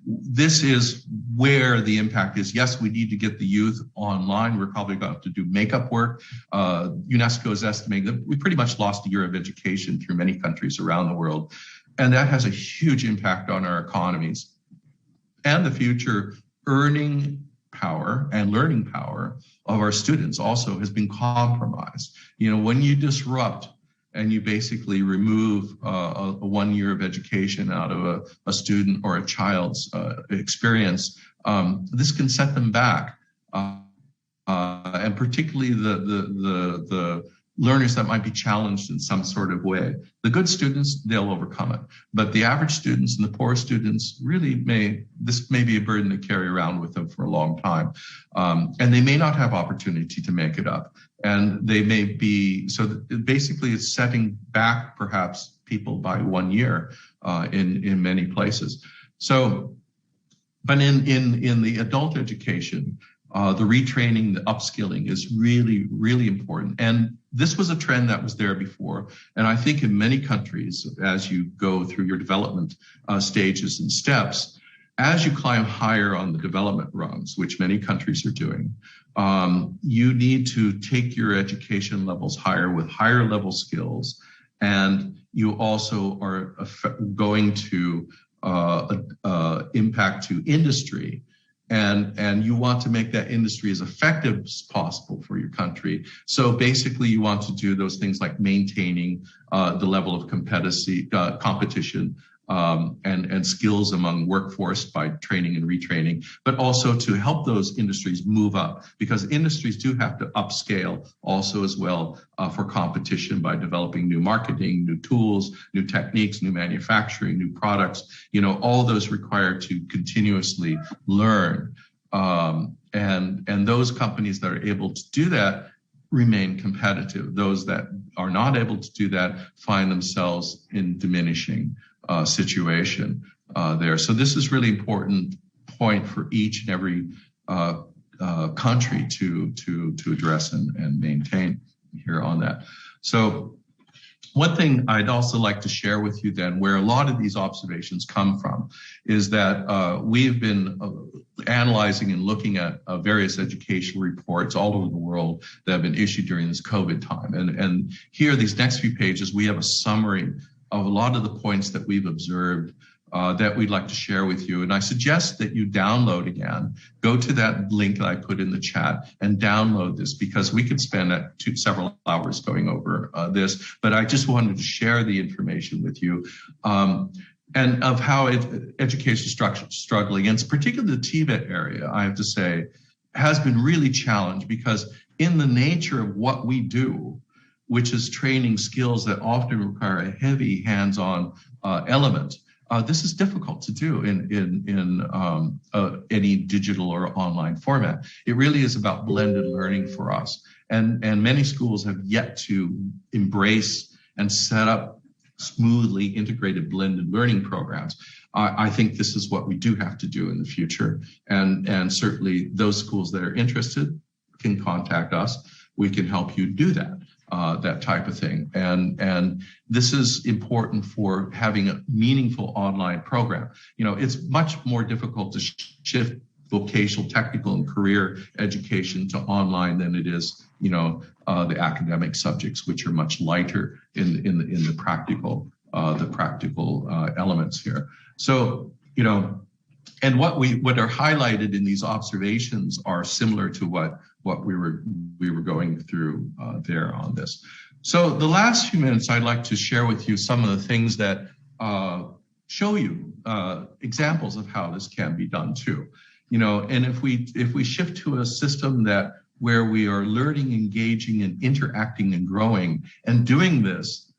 This is where the impact is. Yes, we need to get the youth online. We're probably going to have to do makeup work. UNESCO is estimating that we pretty much lost a year of education through many countries around the world. And that has a huge impact on our economies. And the future earning power and learning power of our students also has been compromised. You know, when you disrupt and you basically remove a 1 year of education out of a student or a child's experience, this can set them back. And particularly the learners that might be challenged in some sort of way. The good students, they'll overcome it. But the average students and the poor students really this may be a burden to carry around with them for a long time. And they may not have opportunity to make it up. And they may be, so basically it's setting back perhaps people by 1 year in many places. So, but in the adult education, the retraining, the upskilling is really, really important. And this was a trend that was there before. And I think in many countries, as you go through your development stages and steps, as you climb higher on the development rungs, which many countries are doing, you need to take your education levels higher with higher level skills. And you also are going to impact to industry. And you want to make that industry as effective as possible for your country. So basically you want to do those things like maintaining the level of competition and skills among workforce by training and retraining, but also to help those industries move up, because industries do have to upscale also as well for competition by developing new marketing, new tools, new techniques, new manufacturing, new products, you know, all those require to continuously learn. And those companies that are able to do that remain competitive. Those that are not able to do that find themselves in diminishing situation there. So this is really important point for each and every country to address and maintain here on that. So one thing I'd also like to share with you then, where a lot of these observations come from, is that we've been analyzing and looking at various educational reports all over the world that have been issued during this COVID time. And here, these next few pages, we have a summary of a lot of the points that we've observed that we'd like to share with you. And I suggest that you download again, go to that link that I put in the chat and download this, because we could spend several hours going over this, but I just wanted to share the information with you and of how education struggling, and particularly the TVET area, I have to say, has been really challenged, because in the nature of what we do, which is training skills that often require a heavy hands-on element. This is difficult to do in any digital or online format. It really is about blended learning for us. And many schools have yet to embrace and set up smoothly integrated blended learning programs. I think this is what we do have to do in the future. And certainly those schools that are interested can contact us. We can help you do that. That type of thing. And this is important for having a meaningful online program. You know, it's much more difficult to shift vocational, technical, and career education to online than it is, you know, the academic subjects, which are much lighter in the practical elements here. So, you know, and what are highlighted in these observations are similar to what we were going through there on this. So the last few minutes, I'd like to share with you some of the things that show you examples of how this can be done too. You know, and if we shift to a system where we are learning, engaging, and interacting and growing, and doing this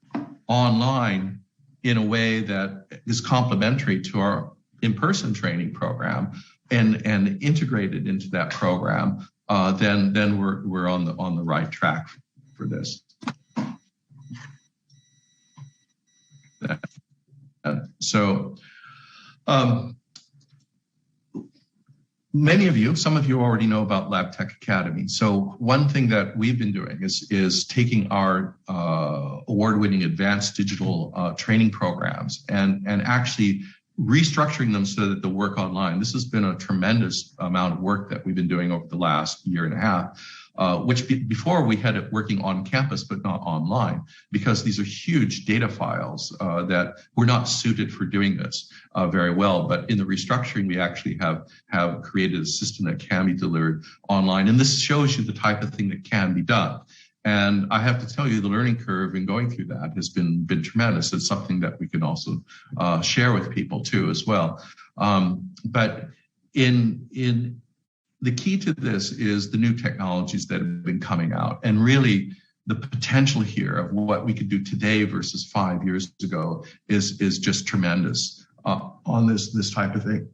online in a way that is complementary to our in-person training program and integrated into that program, then we're on the right track for this. So many of you, some of you already know about Lab Tech Academy. So one thing that we've been doing is taking our award-winning advanced digital training programs and actually restructuring them so that they work online. This has been a tremendous amount of work that we've been doing over the last year and a half, which before we had it working on campus but not online, because these are huge data files that were not suited for doing this very well. But in the restructuring, we actually have created a system that can be delivered online. And this shows you the type of thing that can be done. And I have to tell you, the learning curve in going through that has been tremendous. It's something that we can also share with people too as well. But in the key to this is the new technologies that have been coming out, and really the potential here of what we could do today versus 5 years ago is just tremendous on this type of thing.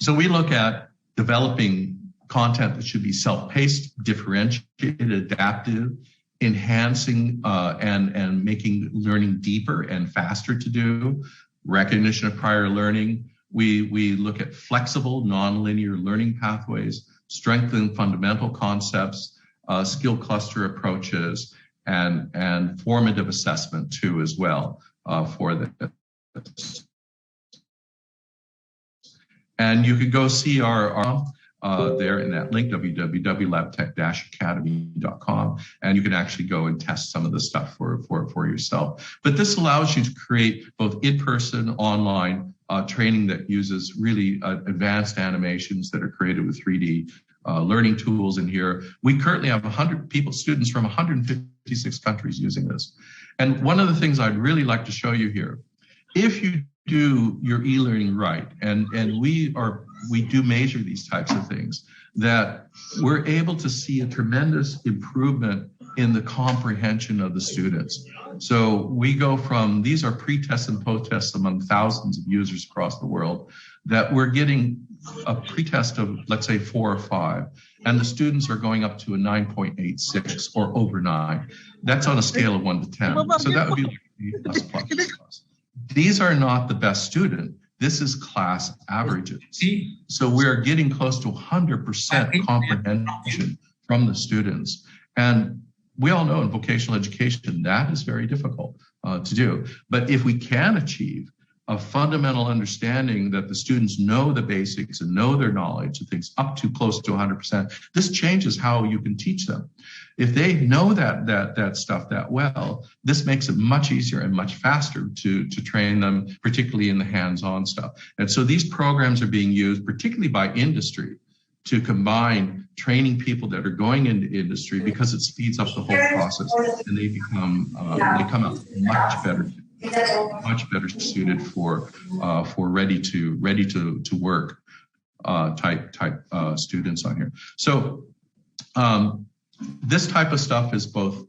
So we look at developing content that should be self-paced, differentiated, adaptive, enhancing and making learning deeper and faster to do, recognition of prior learning. We look at flexible, nonlinear learning pathways, strengthen fundamental concepts, skill cluster approaches, and formative assessment too as well for this. And you could go see our there in that link, www.labtech-academy.com, and you can actually go and test some of the stuff for yourself. But this allows you to create both in-person, online training that uses really advanced animations that are created with 3D learning tools in here. We currently have 100 students from 156 countries using this. And one of the things I'd really like to show you here, if you do your e-learning right, and we do measure these types of things, that we're able to see a tremendous improvement in the comprehension of the students. So we go from, these are pre-tests and post-tests among thousands of users across the world, that we're getting a pre-test of, let's say, 4 or 5, and the students are going up to a 9.86 or over 9. That's on a scale of 1 to 10. So that would be like plus. These are not the best student. This is class averages. So we're getting close to 100% comprehension from the students. And we all know in vocational education, that is very difficult to do. But if we can achieve a fundamental understanding that the students know the basics and know their knowledge and things up to close to 100%, this changes how you can teach them. If they know that stuff that well, this makes it much easier and much faster to train them, particularly in the hands-on stuff. And so these programs are being used, particularly by industry, to combine training people that are going into industry, because it speeds up the whole process, and they come out much better suited for ready to work type students on here. So this type of stuff is both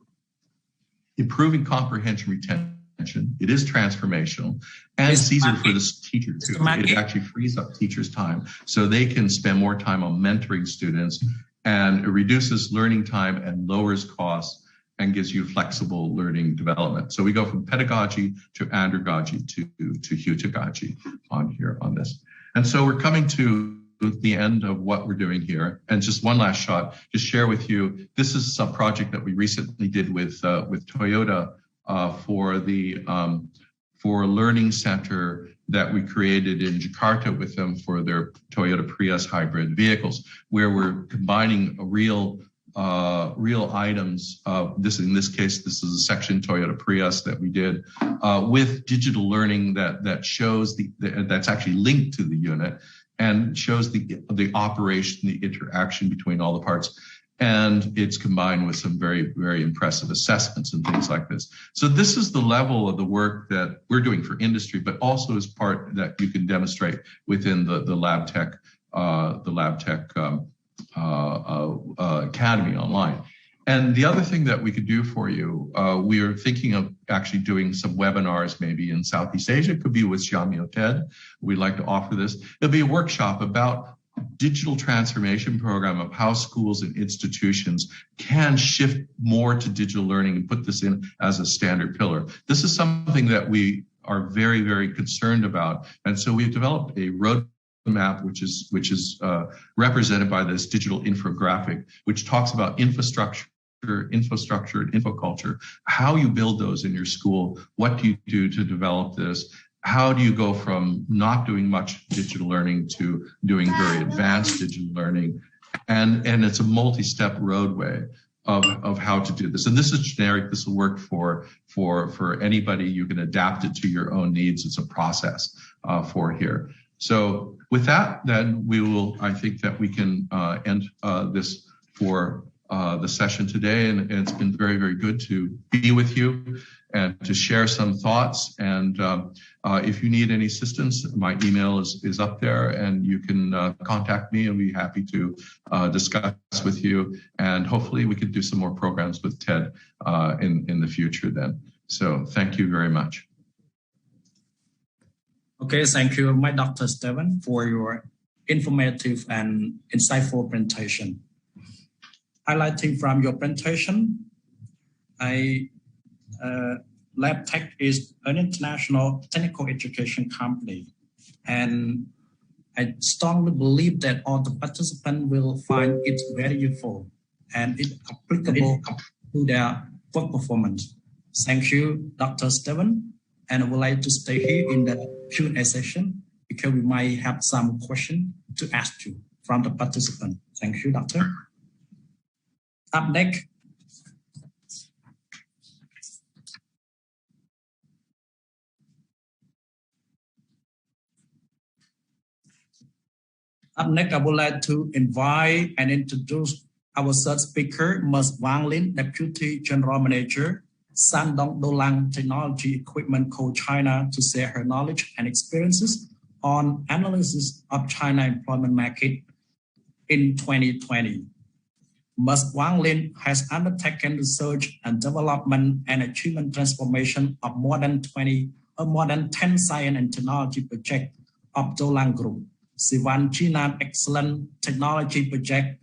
improving comprehension retention. It is transformational, and it's easier for the teacher too. It actually frees up teachers' time so they can spend more time on mentoring students, and it reduces learning time and lowers costs and gives you flexible learning development. So we go from pedagogy to andragogy to heutagogy on this. And so we're coming to the end of what we're doing here. And just one last shot, just share with you, this is a project that we recently did with Toyota for a learning center that we created in Jakarta with them for their Toyota Prius hybrid vehicles, where we're combining real items. In this case, this is a section Toyota Prius that we did with digital learning that shows that's actually linked to the unit and shows the operation, the interaction between all the parts. And it's combined with some very, very impressive assessments and things like this. So this is the level of the work that we're doing for industry, but also as part that you can demonstrate within the Lab Tech Academy online. And the other thing that we could do for you, we are thinking of actually doing some webinars maybe in Southeast Asia. It could be with Xiaomio TED. We'd like to offer this. It'll be a workshop about digital transformation program of how schools and institutions can shift more to digital learning and put this in as a standard pillar. This is something that we are very, very concerned about. And so we've developed a roadmap, which is represented by this digital infographic, which talks about infrastructure and infoculture, how you build those in your school, what do you do to develop this, how do you go from not doing much digital learning to doing very advanced digital learning, and it's a multi-step roadway of how to do this. And this is generic. This will work for anybody. You can adapt it to your own needs. It's a process for here. So with that, then I think that we can end this for the session today. And it's been very, very good to be with you and to share some thoughts. And if you need any assistance, my email is up there, and you can contact me. I'll be happy to discuss with you. And hopefully we could do some more programs with TED in the future then. So thank you very much. Okay, thank you, my Dr. Steven, for your informative and insightful presentation. Highlighting from your presentation, LabTech is an international technical education company, and I strongly believe that all the participants will find it very useful and it applicable to their work performance. Thank you, Dr. Steven, and I would like to stay here in the Q&A session because we might have some questions to ask you from the participant. Thank you, Doctor. Up next, I would like to invite and introduce our third speaker, Ms. Wang Lin, Deputy General Manager, Shandong Dolang Technology Equipment Co. China, to share her knowledge and experiences on analysis of China employment market in 2020. Ms. Wang Lin has undertaken research and development and achievement transformation of more than 10 science and technology projects of Dolang Group. She won Jinan Excellent Technology Project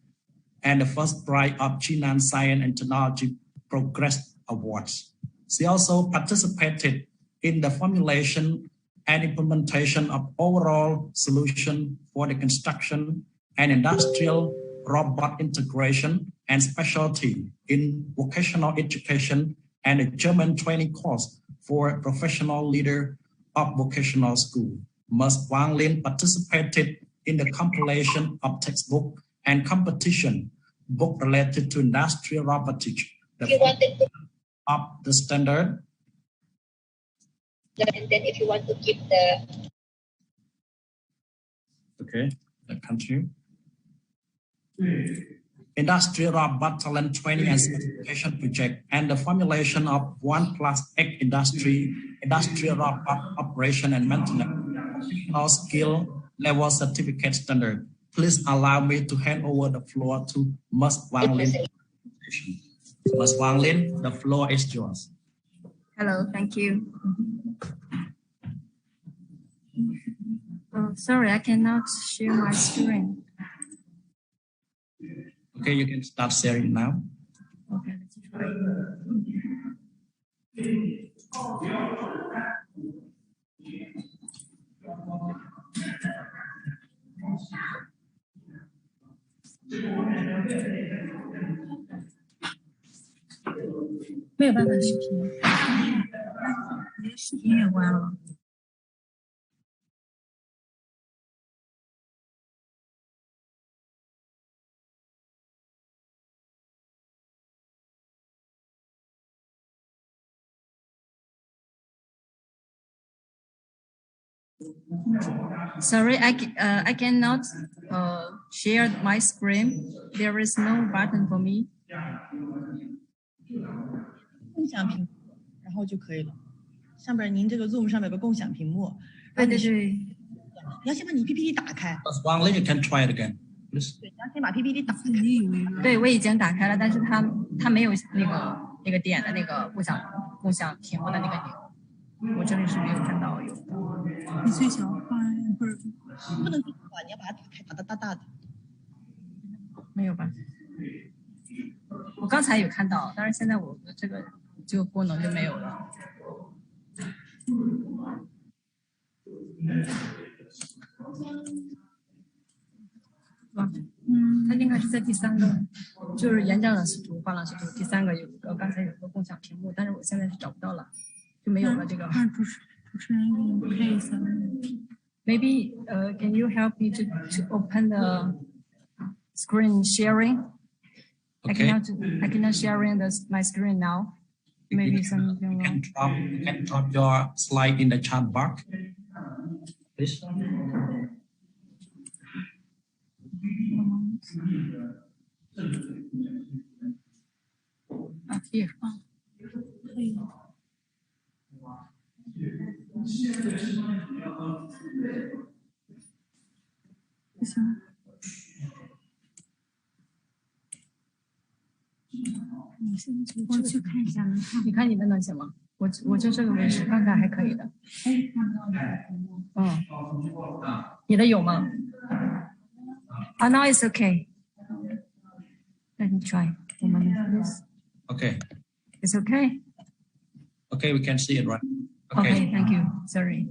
and the first prize of Jinan Science and Technology Progress Awards. She also participated in the formulation and implementation of overall solution for the construction and industrial robot integration and specialty in vocational education and a German training course for professional leader of vocational school. Ms. Wang Lin participated in the compilation of textbook and competition book related to industrial robotics, of the standard. And then if you want to keep the... Okay, let's continue. Industrial robot talent training and certification project and the formulation of 1+X industrial robot operation and maintenance professional skill level certificate standard. Please allow me to hand over the floor to Ms. Wang Lin. Ms. Wang Lin, the floor is yours. Hello, thank you. Oh, sorry, I cannot share my screen. Okay, you can start sharing now. Okay, let's try. 没有办法视频，你的视频也关了。Sorry, I cannot share my screen. There is no button for me. 共享屏幕，然后就可以了。上边您这个 Zoom 上面有个共享屏幕，对对对。你要先把你 PPT 打开。 Wang Lin, you can try it again. please. 对，你要先把 PPT 打开。对，我已经打开了，但是它没有那个点的那个共享屏幕的那个点，我这里是没有看到有的。你最小不是不能最小化，你要把它打开，打得大大的。没有吧？我刚才有看到，但是现在我的这个功能就没有了。它应该是在第3个，就是演讲的视图、画廊视图，第3个有一个，刚才有一个共享屏幕，但是我现在是找不到了，就没有了这个。主持人给你配一下。Maybe can you help me to open the screen sharing? Okay. I cannot sharing my screen now. Maybe something wrong. You can drop your slide in the chat box, please. Here. 可以。不行。我去看一下，你看你的能行吗？我就这个位置，刚才还可以的。你的有吗？Now it's okay. Let me try. Okay. It's okay. Okay, we can see it, right? Okay, thank you. Sorry.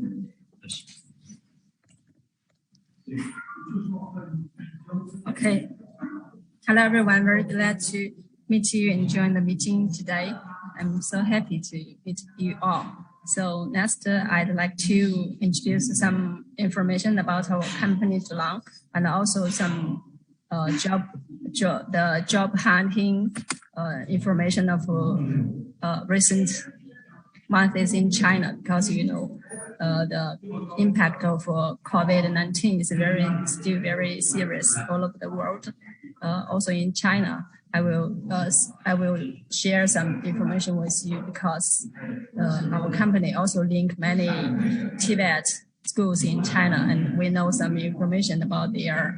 Okay. Hello, everyone. Very glad to meet you and join the meeting today. I'm so happy to meet you all. So next, I'd like to introduce some information about our company Tulang and also some job hunting information of recent months in China, because the impact of COVID-19 is still very serious all over the world. Also in China, I will share some information with you because our company also link many Tibet schools in China, and we know some information about their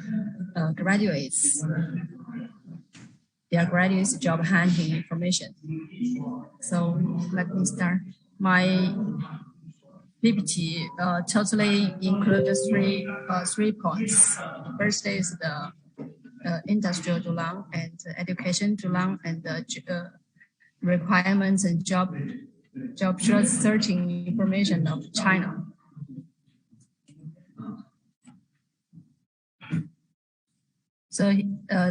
graduates job hunting information. So let me start. My PPT totally includes three points. First is the industrial Tulang and education Tulang and the requirements and job searching information of China. So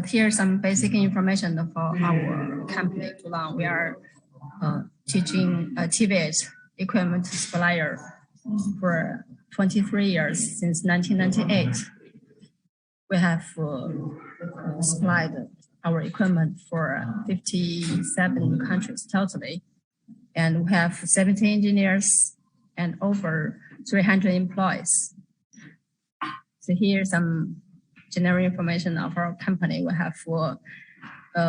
here's some basic information of our company Tulang. We are teaching Tibet equipment supplier for 23 years since 1998. We have supplied our equipment for 57 countries totally, and we have 70 engineers and over 300 employees. So here's some general information of our company. We have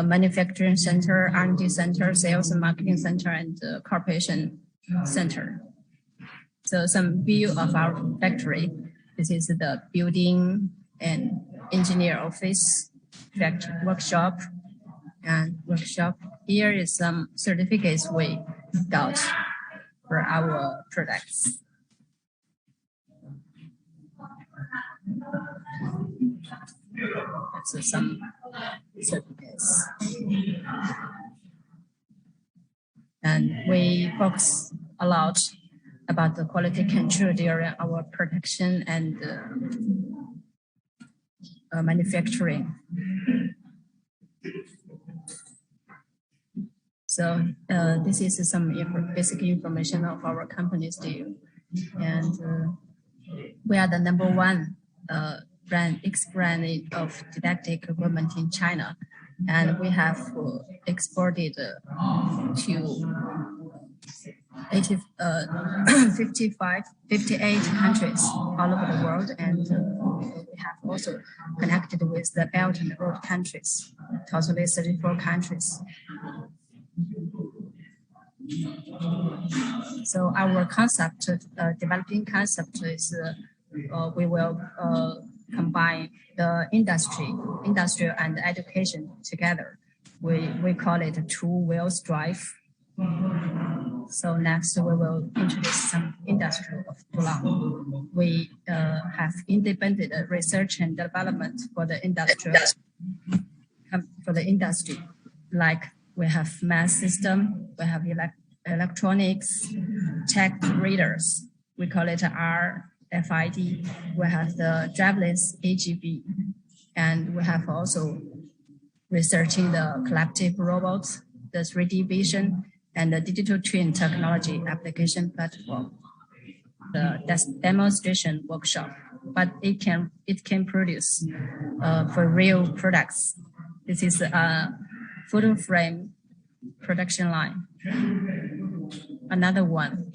manufacturing center, R&D center, sales and marketing center, and corporation center. So some view of our factory. This is the building and engineer office, factory, workshop. Here is some certificates we got for our products. So some certificates. And we focus a lot about the quality control during our production and manufacturing. So this is some basic information of our company's deal. And we are the #1 brand of didactic equipment in China. And we have exported to 58 countries all over the world. And we have also connected with the Belt and Road countries, totally 34 countries. So our concept, developing concept is we will combine the industrial and education together. We call it a two wheels drive. So next we will introduce some industry of Tulang. We have independent research and development for the industry. Like we have math system, we have electronics, tech readers. We call it RFID. We have the driverless AGV, and we have also researching the collective robots, the 3D vision, and the digital twin technology application platform. The demonstration workshop, but it can produce for real products. This is a photo frame production line. Another one,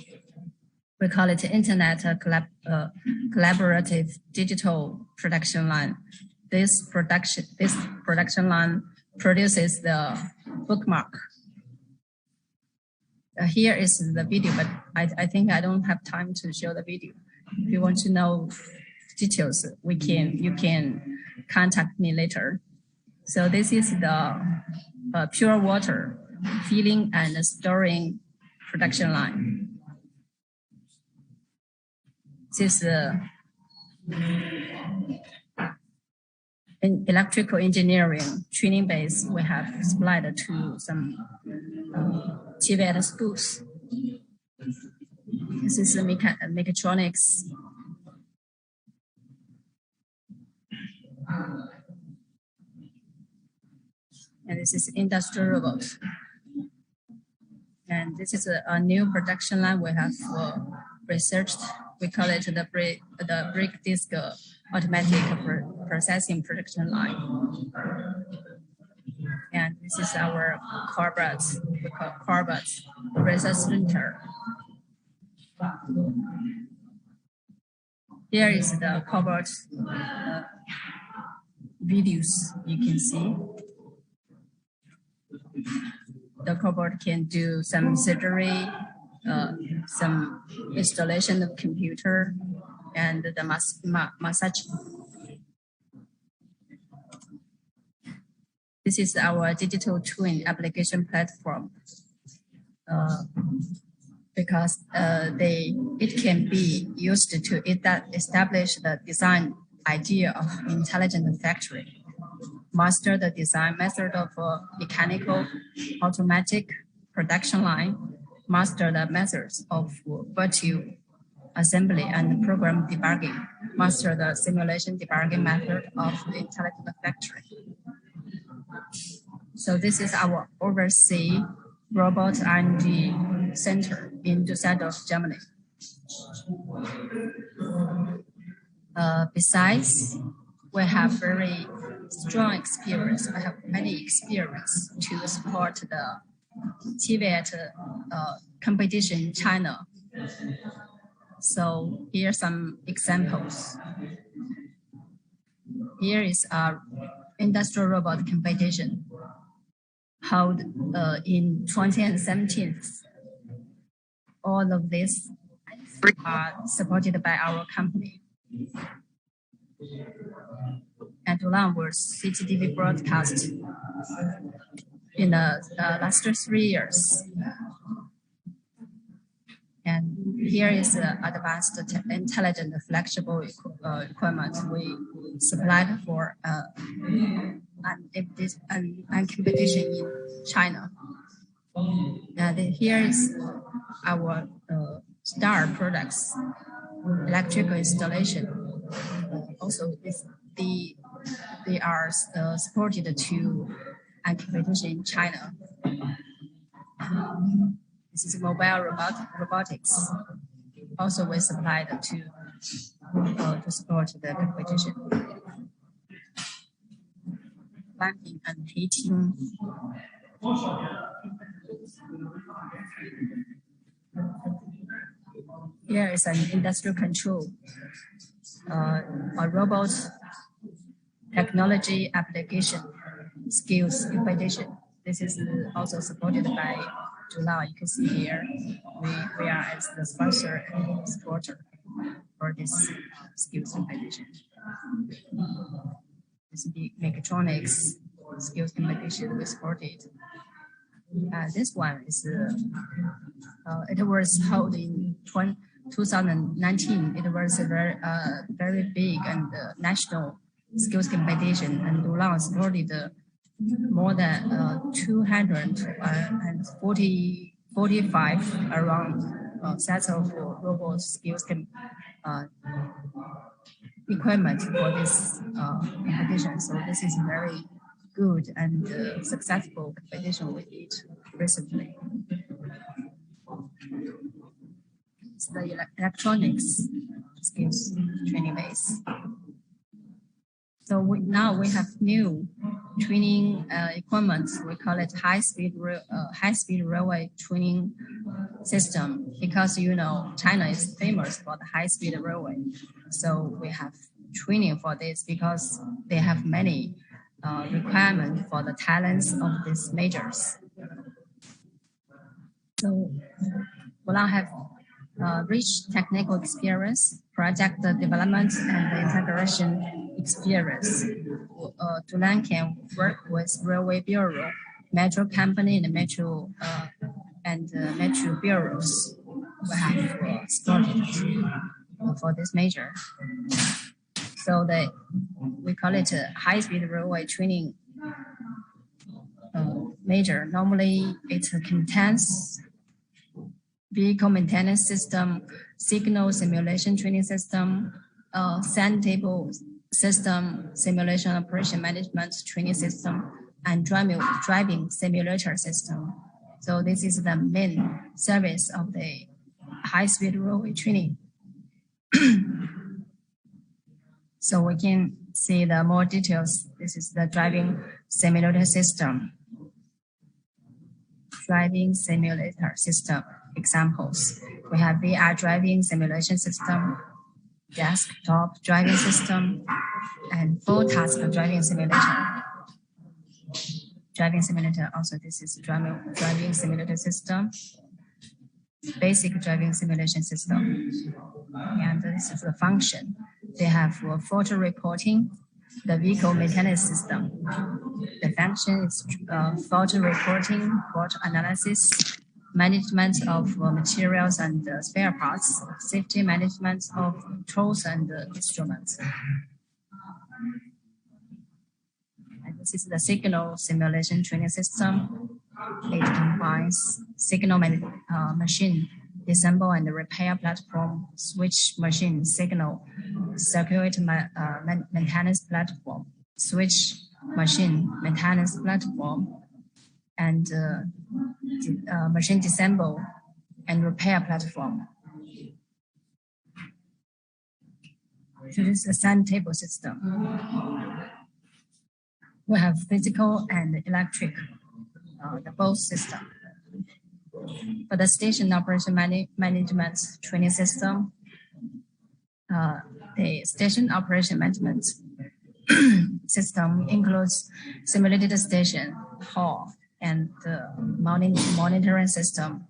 we call it Internet collaborative digital production line. This production line produces the bookmark. Here is the video, but I think I don't have time to show the video. If you want to know details, you can contact me later. So this is the pure water filling and storing production line. This is in electrical engineering training base. We have supplied to some Tibet schools. This is mechatronics. And this is industrial robots. And this is a new production line we have researched. We call it the brick disc automatic processing production line. And this is our Corbett, we call Corbett research center. Here is the Corbett videos you can see. The Corbett can do some surgery, some installation of computer, and the massage. This is our digital twin application platform. Because it can be used to establish the design idea of intelligent factory, master the design method of mechanical automatic production line, master the methods of virtual assembly and program debugging, master the simulation debugging method of the intelligent factory. So this is our overseas robot R&D center in Düsseldorf, Germany. Besides, we have very strong experience. We have many experience to support the Tibet competition in China. So here are some examples. Here is our industrial robot competition held in 2017. All of this are supported by our company. And Tulang was CCTV broadcast in the last 3 years. And here is advanced intelligent flexible equipment we supplied for and competition in China. And here is our star products, electrical installation. Also, they are supported to and competition in China. This is mobile robotics. Also, we supplied to support the competition. Plumbing and heating. Here is an industrial control, a robot technology application skills competition. This is also supported by Tulang. You can see here, we are as the sponsor and supporter for this skills competition. This mechatronics skills competition we supported. This one is it was held in 2019. It was a very big and national skills competition, and Dulang supported more than 245 around sets of robot skills equipment for this competition. So this is very good and successful competition we did recently. It's the electronics skills training base. So now we have new training equipment. We call it high-speed railway training system, because China is famous for the high-speed railway. So we have training for this because they have many requirements for the talents of these majors. So Dulang have rich technical experience, project development, and integration experience. Dulang can work with Railway Bureau, Metro Company, and Metro bureaus. We have started for this major. So we call it a high-speed railway training major. Normally, it contains vehicle maintenance system, signal simulation training system, sand table system, simulation operation management training system, and driving simulator system. So this is the main service of the high-speed railway training. So we can see the more details. This is the driving simulator system. Driving simulator system examples. We have VR driving simulation system, desktop driving system, and full task driving simulator. Driving simulator, also this is driving simulator system, basic driving simulation system. And this is the function. They have photo reporting, the vehicle maintenance system. The function is photo reporting, photo analysis, management of materials and spare parts, safety management of tools and instruments. And this is the signal simulation training system. It combines signal machine, disassemble and repair platform, switch machine, signal, circuit maintenance platform, switch machine maintenance platform, and machine disassemble and repair platform. So this is a sand table system. We have physical and electric, the both system. For the station operation management training system, the station operation management system includes simulated station, hall, and monitoring system.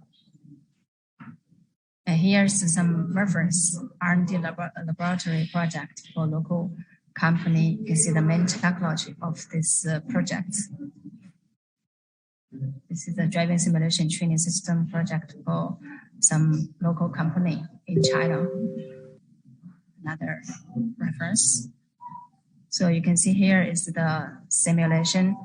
And here's some reference R&D laboratory project for local company. You can see the main technology of this project. This is the driving simulation training system project for some local company in China. Another reference. So you can see here is the simulation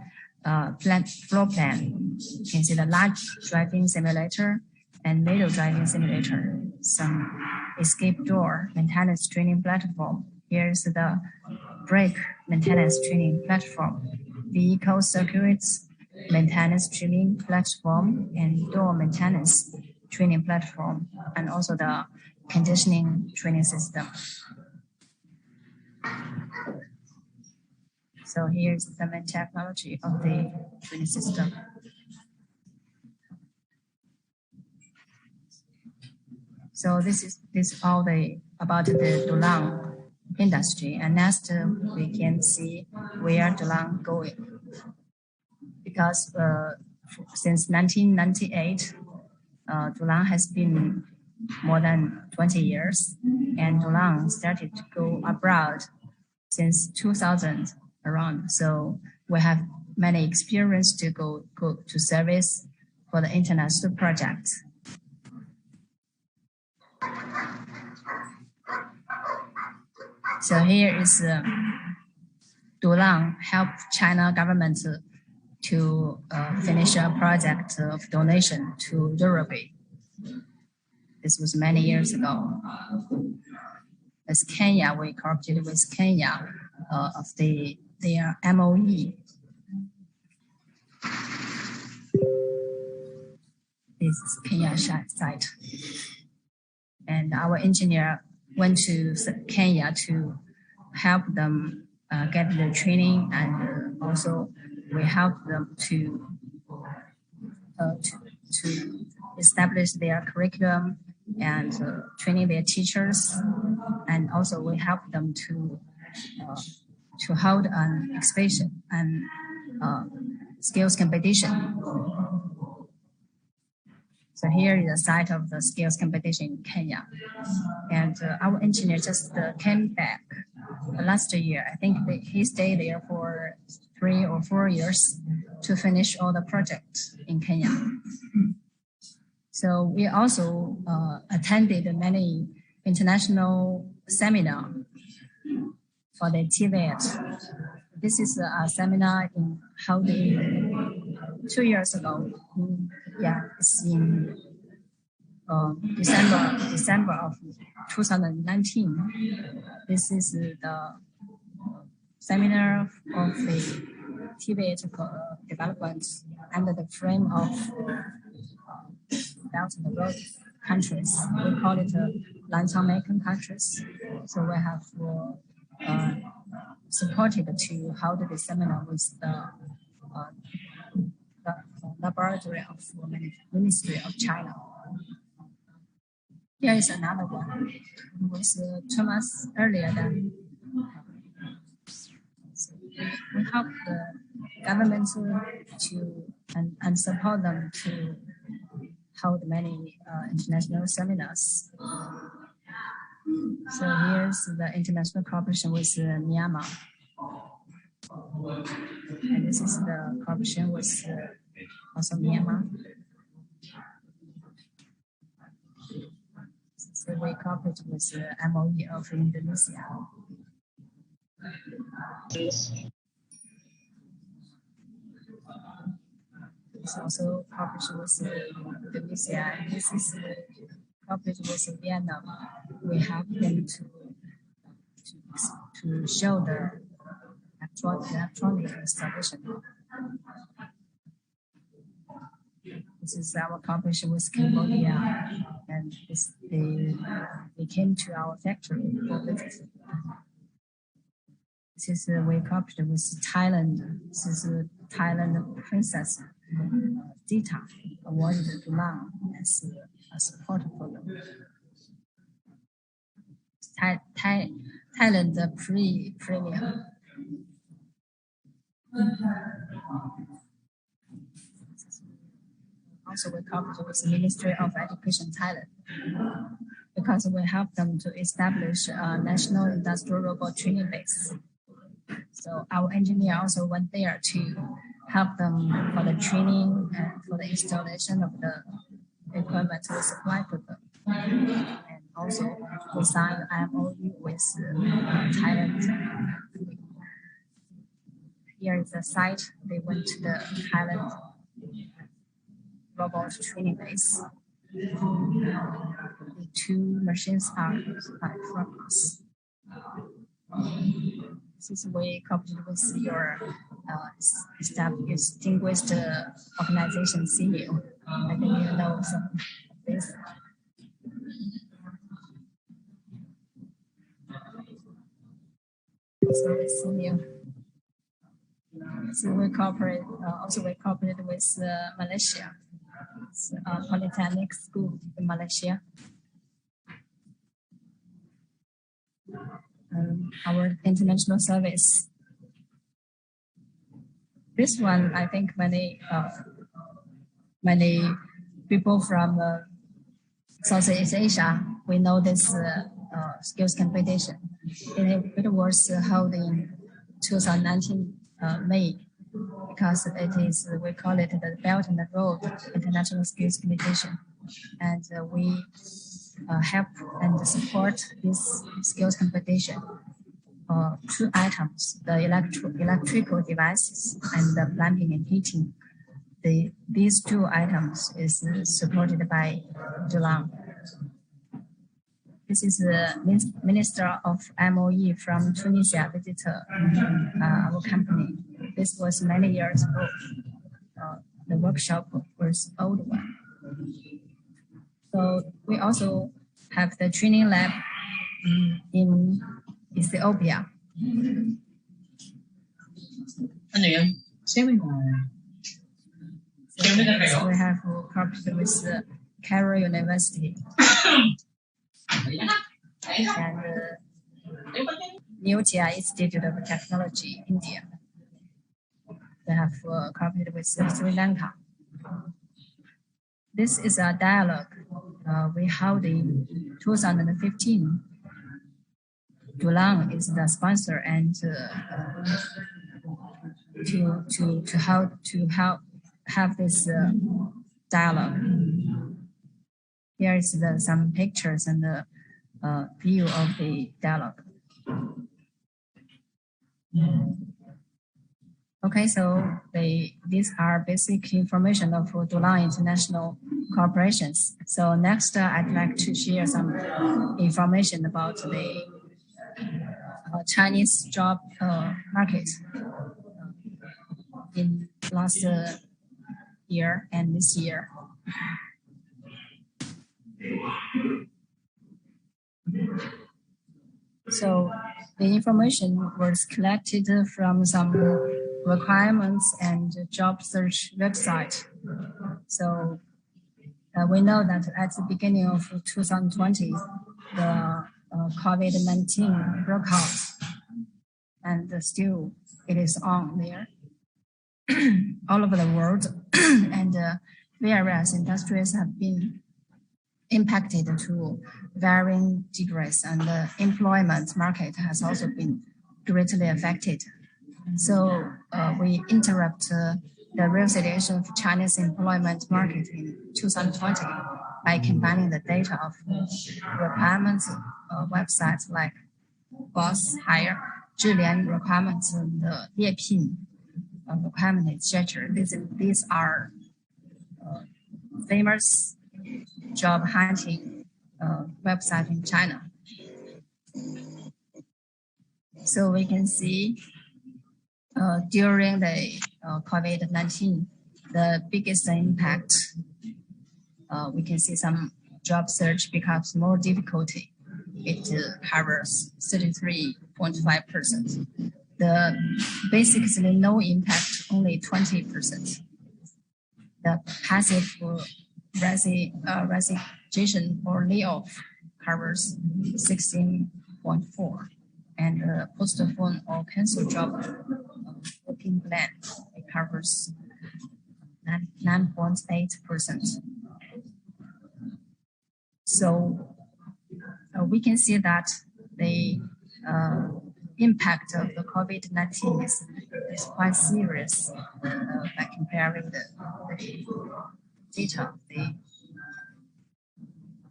floor plan. You can see the large driving simulator and middle driving simulator, some escape door maintenance training platform. Here's the brake maintenance training platform, vehicle circuits maintenance training platform, and door maintenance training platform, and also the conditioning training system. So here's the main technology of the training system. So this is all about the Dulang industry, and next we can see where Dulang going. Because since 1998, Dulang has been more than 20 years, and Dulang started to go abroad since 2000 around. So we have many experience to go to service for the international projects. So here is Dulang helped China government to finish a project of donation to Uruguay. This was many years ago. As Kenya, we cooperated with Kenya of their MOE. This is Kenya site. And our engineer went to Kenya to help them get the training, and also we helped them to establish their curriculum and training their teachers, and also we helped them to hold an exhibition and skills competition. So here is the site of the skills competition in Kenya. And our engineer just came back last year. I think he stayed there for 3 or 4 years to finish all the projects in Kenya. So we also attended many international seminars for the TVET. This is a seminar held 2 years ago. It's in December of 2019. This is the seminar of the TVET development under the frame of Belt and Road countries. We call it Lancang countries. So we have supported to hold the seminar with the laboratory of Ministry of China. Here is another one. It was Thomas earlier than. So we help the government to and support them to hold many international seminars. So here's the international cooperation with Myanmar. And this is the cooperation with also Myanmar. So we cooperate with MOE of Indonesia. It's also cooperation with Indonesia. This is cooperation with Vietnam. We help them to show the electronic installation. This is our cooperation with Cambodia, and they came to our factory for visit. This is we cooperated with Thailand. This is Thailand Princess Dita awarded to Lang as a support for them. Thailand Premier. Also, we cooperate with the Ministry of Education Thailand because we help them to establish a national industrial robot training base. So our engineer also went there to help them for the training and for the installation of the equipment we supply to them. And also we signed MOU with Thailand. Here is the site. They went to the Thailand robot training base. The 2 machines are from us. This is we cooperated with your distinguished organization, Cier. I think you know some of this. So it's Cier. So we cooperate. Also, we cooperated with Malaysia. Polytechnic School in Malaysia. Our international service. This one, I think many people from Southeast Asia, we know this skills competition. It was held in 2019 May, because it is, we call it the Belt and Road International Skills Competition. And we help and support this skills competition. Two items, the electrical devices and the plumbing and heating. These two items is supported by DULANG. This is the Minister of MOE from Tunisia visited our company. This was many years ago. The workshop was old one. So we also have the training lab in Ethiopia. So we have cooperated with Cairo University and New Cier Institute of Technology, India. They have cooperated with Sri Lanka. This is a dialogue we held in 2015. DULANG is the sponsor, and to help have this dialogue. Here is some pictures and the view of the dialogue. Okay, so these are basic information of DULANG International Corporations. So next, I'd like to share some information about the Chinese job market in last year and this year. So the information was collected from some requirements and job search website. So we know that at the beginning of 2020, the COVID-19 broke out, and still it is on there all over the world, and various industries have been impacted to varying degrees, and the employment market has also been greatly affected. So we interrupt the real situation of Chinese employment market in 2020 by combining the data of requirements websites like Boss, Hire, Zhilian requirements, and the Liepin requirement, etc. These are famous job hunting website in China. So we can see during the COVID-19, the biggest impact, we can see some job search becomes more difficulty. It covers 33.5%. The basically no impact, only 20%. The passive resignation or layoff covers 16.4%, and postpone or cancel job working plan, it covers 9.8%. So we can see that the impact of the COVID-19 is quite serious by comparing the data of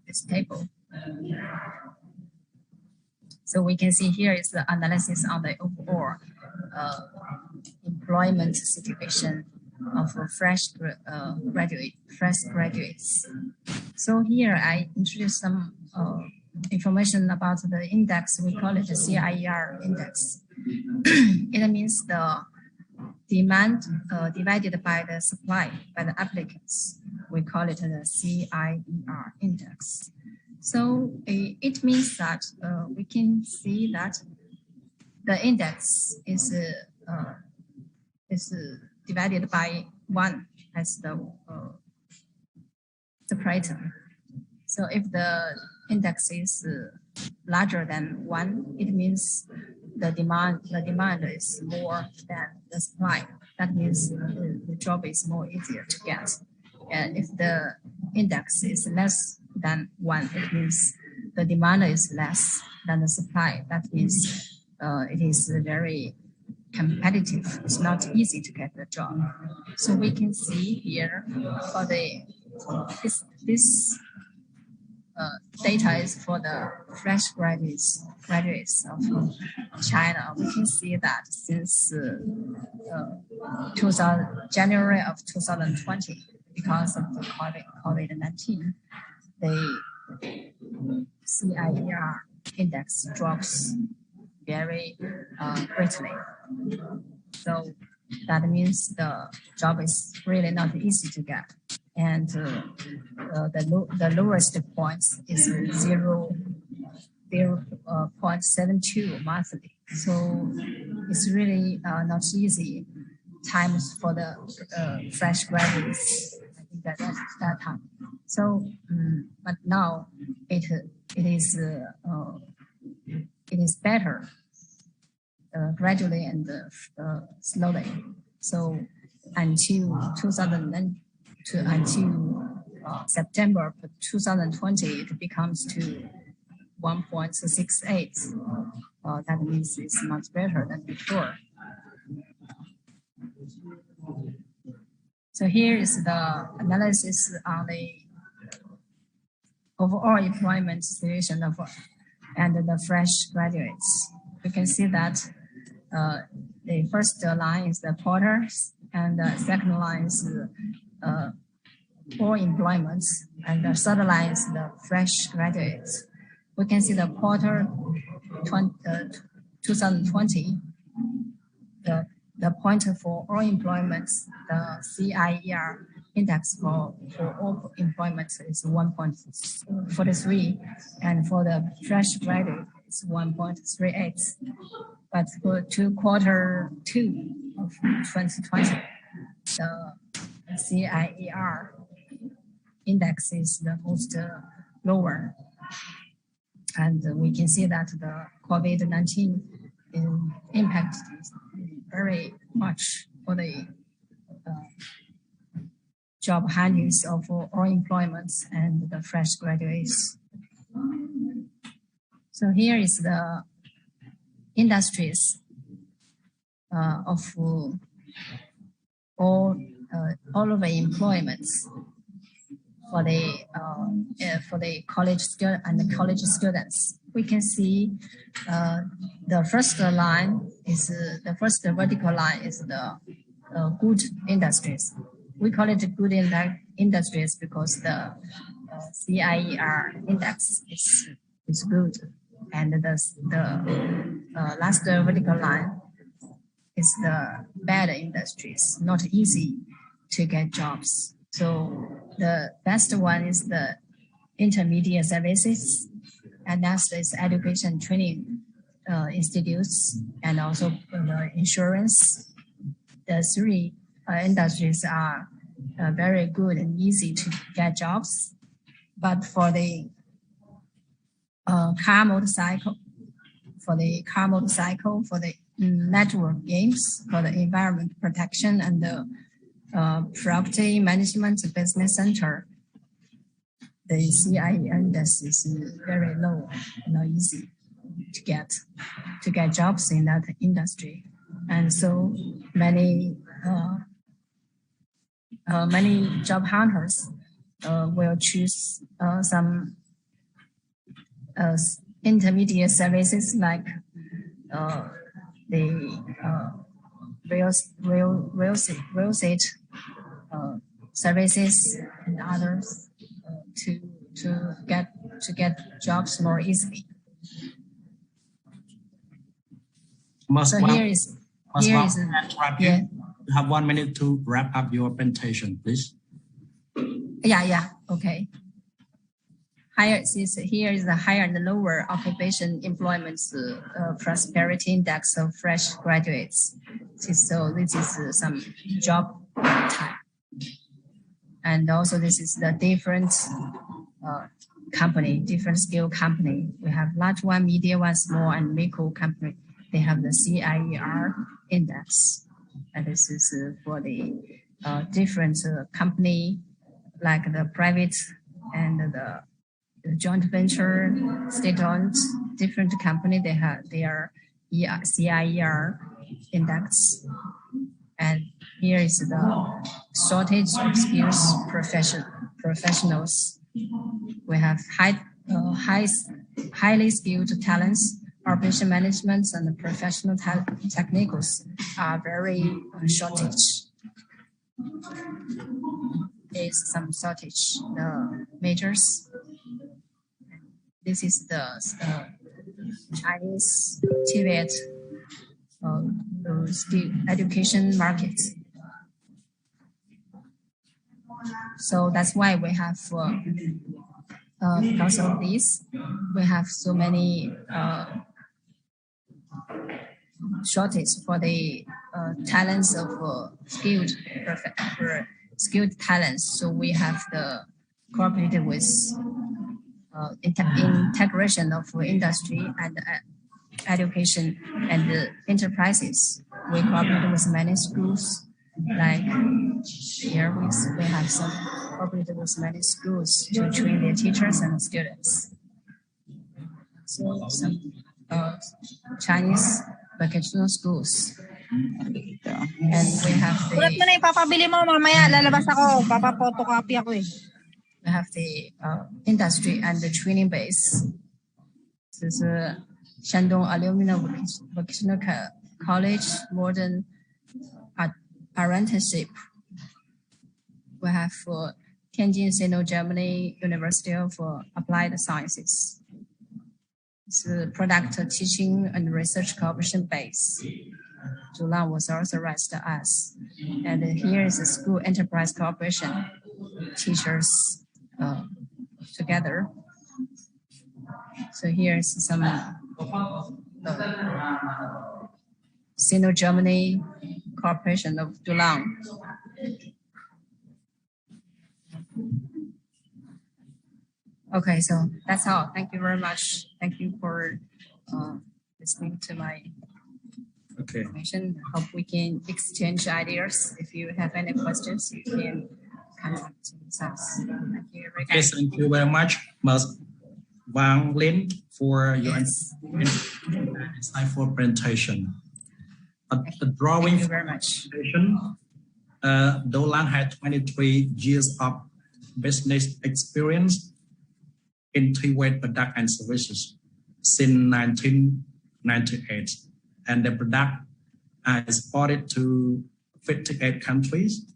this table. So we can see here is the analysis on the overall employment situation of fresh graduates. So here I introduce some information about the index. We call it the Cier Index. It means the demand divided by the supply by the applicants. We call it the Cier Index. So it means that we can see that the index is divided by 1 as the separator. So if the index is larger than 1, it means the demand is more than the supply. That means the job is more easier to get. And if the index is less than 1, it means the demand is less than the supply. That means it is very competitive. It's not easy to get the job. So we can see here for the this data is for the fresh graduates of China. We can see that since January of 2020, because of the COVID-19, the CIER index drops very greatly. So that means the job is really not easy to get. And the lowest point is 0.72 monthly. So it's really not easy times for the fresh graduates. I think that's that time. So, but now it is better gradually and slowly. So until September 2020, it becomes to 1.68. That means it's much better than before. So here is the analysis on the overall employment situation of and the fresh graduates. We can see that the first line is the porters, and the second line is all employment, and the third line is the fresh graduates. We can see the quarter 2020, the pointer for all employment, the CIER index for all employment is 1.43, and for the fresh graduate it's 1.38. But for quarter 2 of 2020, the CIER index is the most lower. And we can see that the COVID-19 impacted very much for the job handings of all employment and the fresh graduates. So here is the industries of all of the employments for the college student and the college students. We can see the first line is the first vertical line is the good industries. We call it good industries because the CIER index is good, and the last vertical line is the bad industries, not easy to get jobs. So the best one is the intermediate services, and that's is education training institutes, and also the insurance. The three industries are very good and easy to get jobs. But for the car motorcycle, for the network games, for the environment protection, and the property management business center, the CIE index is very low, not easy to get jobs in that industry. And so many job hunters will choose some intermediate services like the real estate services and others to get jobs more easily. So here is yeah. You have 1 minute to wrap up your presentation, please. Yeah. Okay. Here is the higher and lower occupation employment prosperity index of fresh graduates. So this is some job type. And also this is the different company, different scale company. We have large one, medium one, small, and micro company. They have the CIER index. And this is for the different company, like the private and the joint venture, state-owned, different company. They are Cier Index, and here is the shortage of skills professionals. We have highly skilled talents. Operation management and professional technicals are very shortage. Is some shortage the measures. This is the Chinese Tibet education market. So that's why we have because of this, we have so many shortage for the talents of skilled talents. So we have the cooperated with integration of industry and education and the enterprises. We cooperate with many schools. Like here we have some cooperated with many schools to train their teachers and students. So some Chinese vocational schools. And we have the we have the industry and the training base. This is Shandong Alumni Vocational College Modern Apprenticeship. We have Tianjin Sino-Germany University of Applied Sciences. It's a product teaching and research cooperation base. Zhulang was authorized us. And here is a school enterprise cooperation. Teachers together. So here is some Sino-Germany cooperation of Zhulang. Okay, so that's all. Thank you very much. Thank you for listening to my information. Hope we can exchange ideas. If you have any questions, you can contact us. Thank you. Okay, thank you very much, Ms. Wang Lin, for your insightful presentation. The drawing. Thank you very much. Dolan had 23 years of business experience in Tibet product and services since 1998, and the product are exported to 58 countries.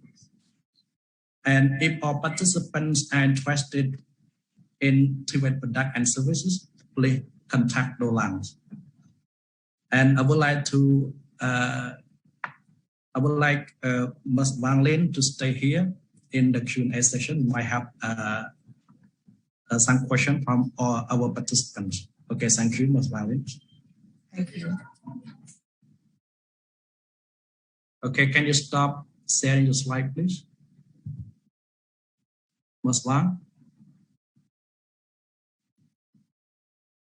And if our participants are interested in Tibet product and services, please contact Dolan. And I would like Ms. Wang Lin to stay here in the Q&A session. We might have some questions from our participants. Okay, thank you, Ms. Wang Lin. Thank you. Okay, can you stop sharing your slide, please? Ms. Wang?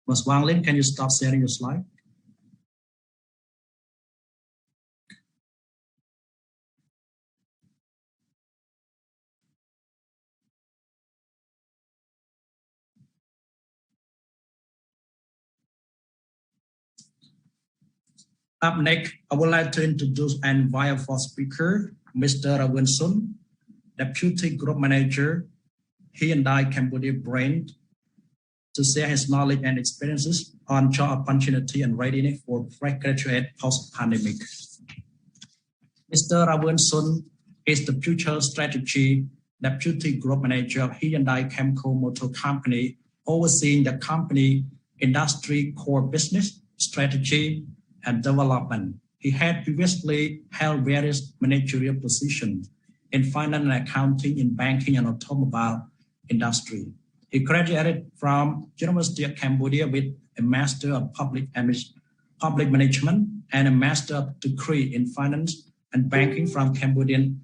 Ms. Wang Lin, can you stop sharing your slide? Up next, I would like to introduce and invite for speaker, Mr. Ravin Sun, Deputy Group Manager, Hyundai Cambodia brand, to share his knowledge and experiences on job opportunity and readiness for fresh graduate post-pandemic. Mr. Ravin Sun is the Future Strategy Deputy Group Manager of Hyundai Camco Motor Company, overseeing the company industry core business, strategy, and development. He had previously held various managerial positions in finance and accounting, in banking and automobile industry. He graduated from University of Cambodia with a Master of Public Management and a Master of Degree in Finance and Banking from Cambodian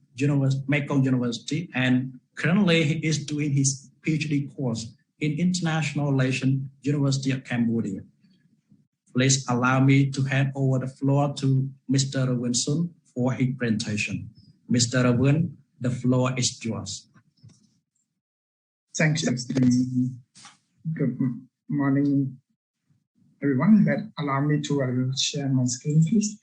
Mekong University. And currently he is doing his PhD course in International Relations, University of Cambodia. Please allow me to hand over the floor to Mr. Ravin Sun for his presentation. Mr. Ravin, the floor is yours. Thanks, Mr. Good morning, everyone. Allow me to share my screen, please.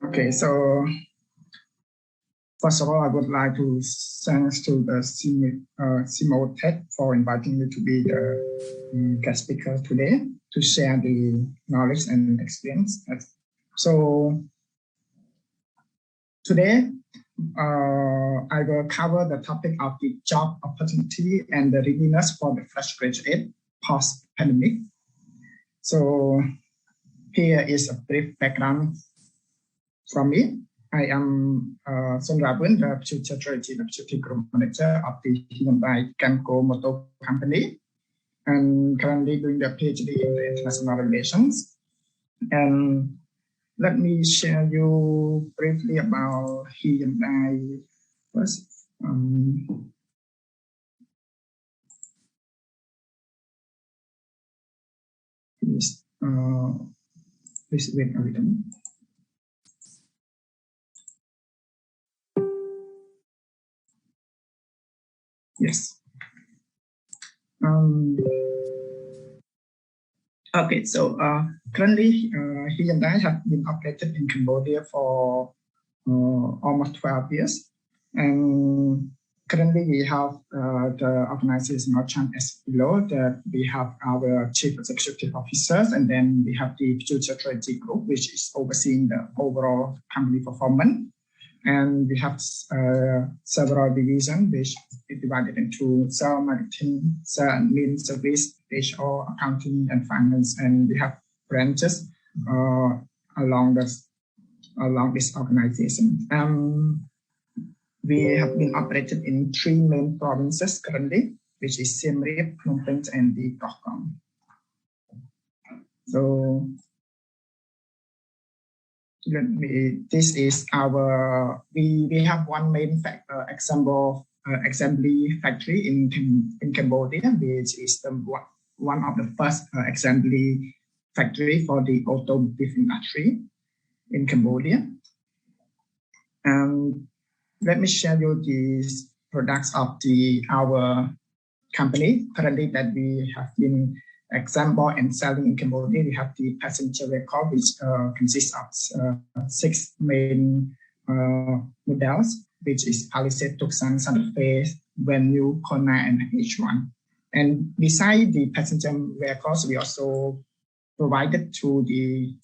Okay, so first of all, I would like to thanks to the Tech for inviting me to be the guest speaker today to share the knowledge and experience. So today, I will cover the topic of the job opportunity and the readiness for the fresh graduate post-pandemic. So here is a brief background from me. I am Son Rabun, the Future Strategy Deputy Group Manager of the Hyundai Camco Motor Company, and currently doing the PhD in the International Relations. And let me share you briefly about Hyundai first. Please wait a little. Yes. Okay, so currently Hyundai have been operated in Cambodia for almost 12 years. And currently we have the organizational chart as below, that we have our chief executive officers, and then we have the future strategy group, which is overseeing the overall company performance. And we have several divisions, which is divided into sales, marketing, sales, admin, service, HR, accounting, and finance. And we have branches along this organization. We have been operated in 3 main provinces currently, which is Siem Reap, Phnom Penh, and the Krakow. So this is our, we have one main assembly factory in Cambodia, which is one of the first assembly factory for the automotive industry in Cambodia. And let me share you these products of our company currently that we have been assembled and selling in Cambodia. We have the passenger vehicle, which consists of 6 main models, which is Palisade, Tucson, Santa Fe, Venue, Kona, and H1. And beside the passenger vehicles, we also provided to the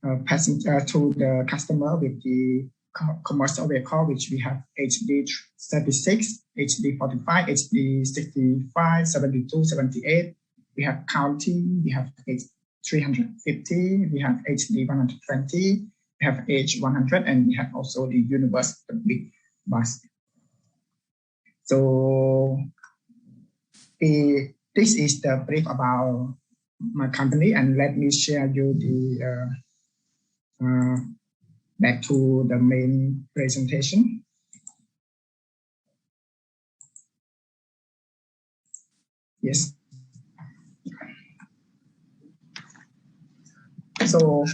to the customer with the commercial vehicle, which we have HD 36, HD 45, HD 65, 72, 78. We have County, we have H350, we have HD 120, we have H100, and we have also the Universe, the big bus. So this is the brief about my company, and let me share you the back to the main presentation. Yes. So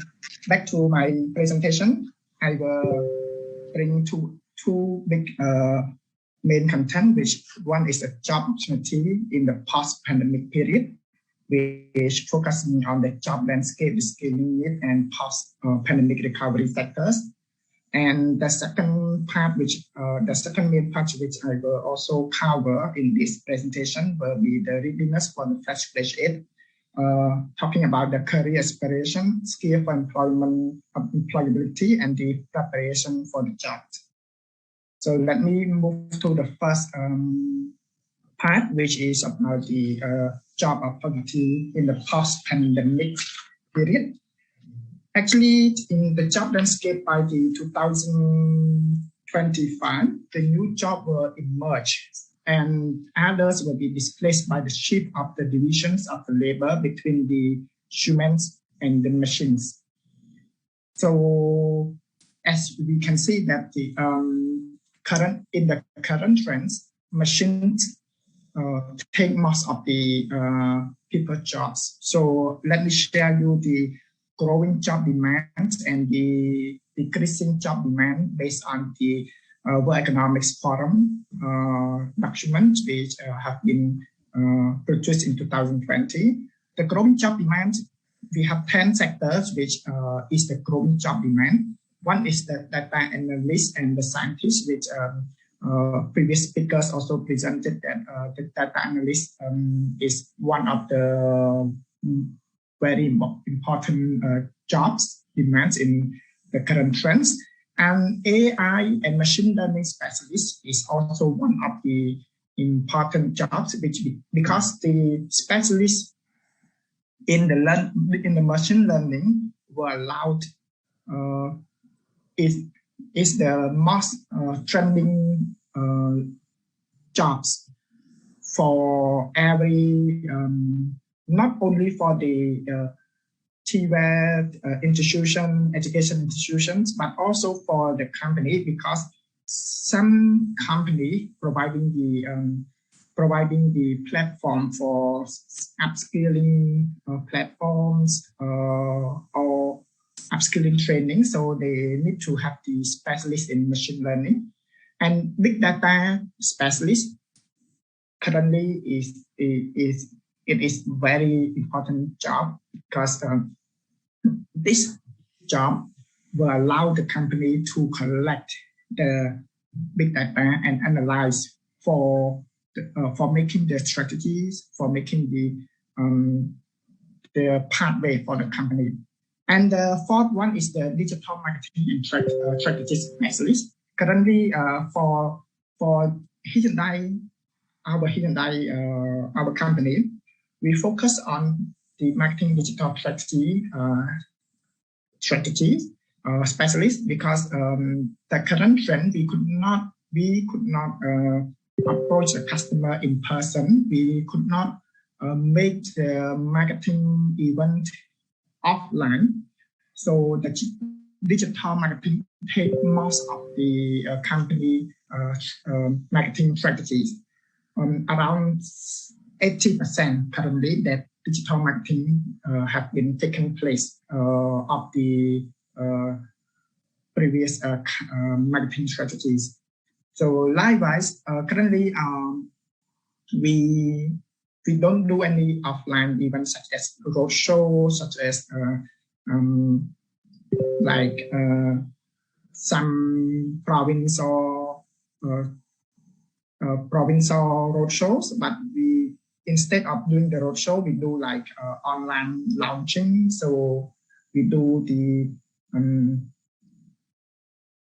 back to my presentation, I will bring two big main content, which one is a job opportunity in the post-pandemic period, which focusing on the job landscape, the skilling need, and post-pandemic recovery sectors. And the second part, the second main part, which I will also cover in this presentation, will be the readiness for the fresh graduate, talking about the career aspiration, skill for employment, employability, and the preparation for the job. So let me move to the first part, which is about the job opportunity in the post-pandemic period. Actually, in the job landscape by the 2025, the new job will emerge and others will be displaced by the shift of the divisions of the labor between the humans and the machines. So as we can see that the current trends, machines take most of the people's jobs. So let me share you the growing job demand and the decreasing job demand based on the World Economics Forum document, which have been produced in 2020. The growing job demand, we have 10 sectors, which is the growing job demand. One is the data analyst and the scientist, which previous speakers also presented that the data analyst is one of the very important jobs demands in the current trends. And AI and machine learning specialist is also one of the important jobs, which because the specialists in the machine learning were allowed is the most trending jobs for every not only for the Tier institution, education institutions, but also for the company, because some company providing the platform for upskilling platforms or upskilling training. So they need to have the specialist in machine learning, and big data specialist currently is very important job, because this job will allow the company to collect the big data and analyze for making the strategies, for making the pathway for the company. And the fourth one is the digital marketing and strategy specialist. Currently, for Hyundai, our company, we focus on the marketing digital strategy specialist, because the current trend, we could not approach the customer in person. We could not make the marketing event offline. So the digital marketing take most of the company marketing strategies. Around 80% currently that digital marketing have been taking place of the previous marketing strategies. So likewise, currently we don't do any offline events such as roadshow, such as some provincial roadshows, but we, instead of doing the roadshow, we do like online launching. So we do the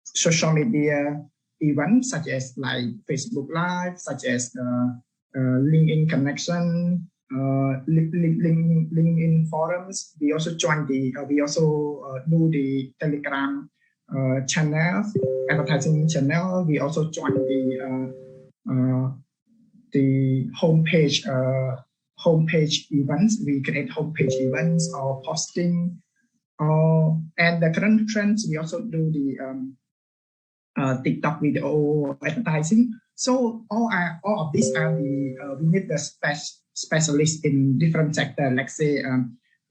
social media events such as like Facebook Live, such as LinkedIn connection, LinkedIn forums. We also join we also do the Telegram channel, advertising channel. We also join the homepage events. We create homepage events or posting. And the current trends, we also do the TikTok video advertising. So all of these are the we need the specialists in different sectors. Like say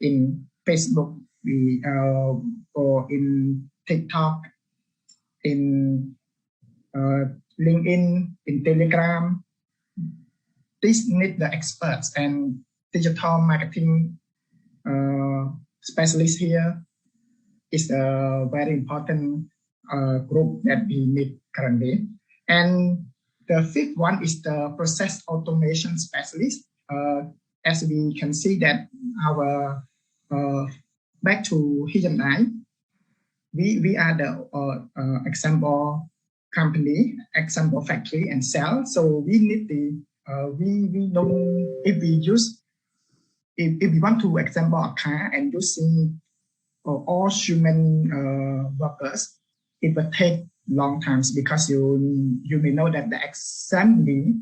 in Facebook, or in TikTok, in LinkedIn, in Telegram. These need the experts, and digital marketing specialists here is a very important group that we need currently. And the fifth one is the process automation specialist. As we can see that our back to Hyundai, we are the example company, example factory and cell. So we need the we don't, if we want to assemble a car and using all human workers, it will take long times, because you may know that the assembly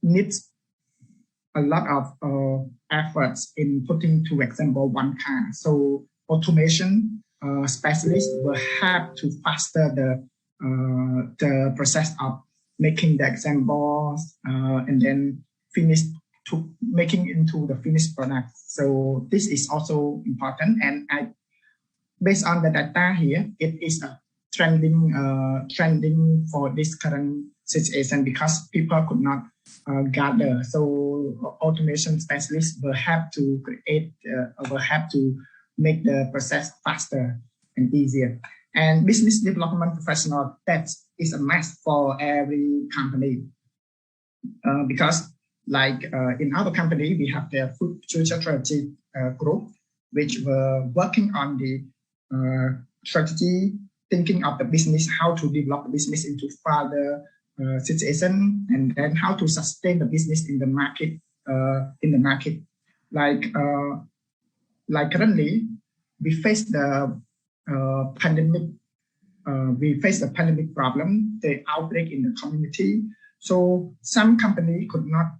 needs a lot of efforts in putting to assemble one car. So automation specialists will have to faster the process of making the examples and then finish to making into the finished product. So this is also important, and based on the data here, it is a trending for this current situation because people could not gather. So automation specialists will have to make the process faster and easier. And business development professional, that is a must for every company because like in our company, we have the future strategy group, which were working on the strategy, thinking of the business, how to develop the business into further situation, and then how to sustain the business in the market. Like currently, we face the pandemic. We face the pandemic problem, the outbreak in the community. So some company could not,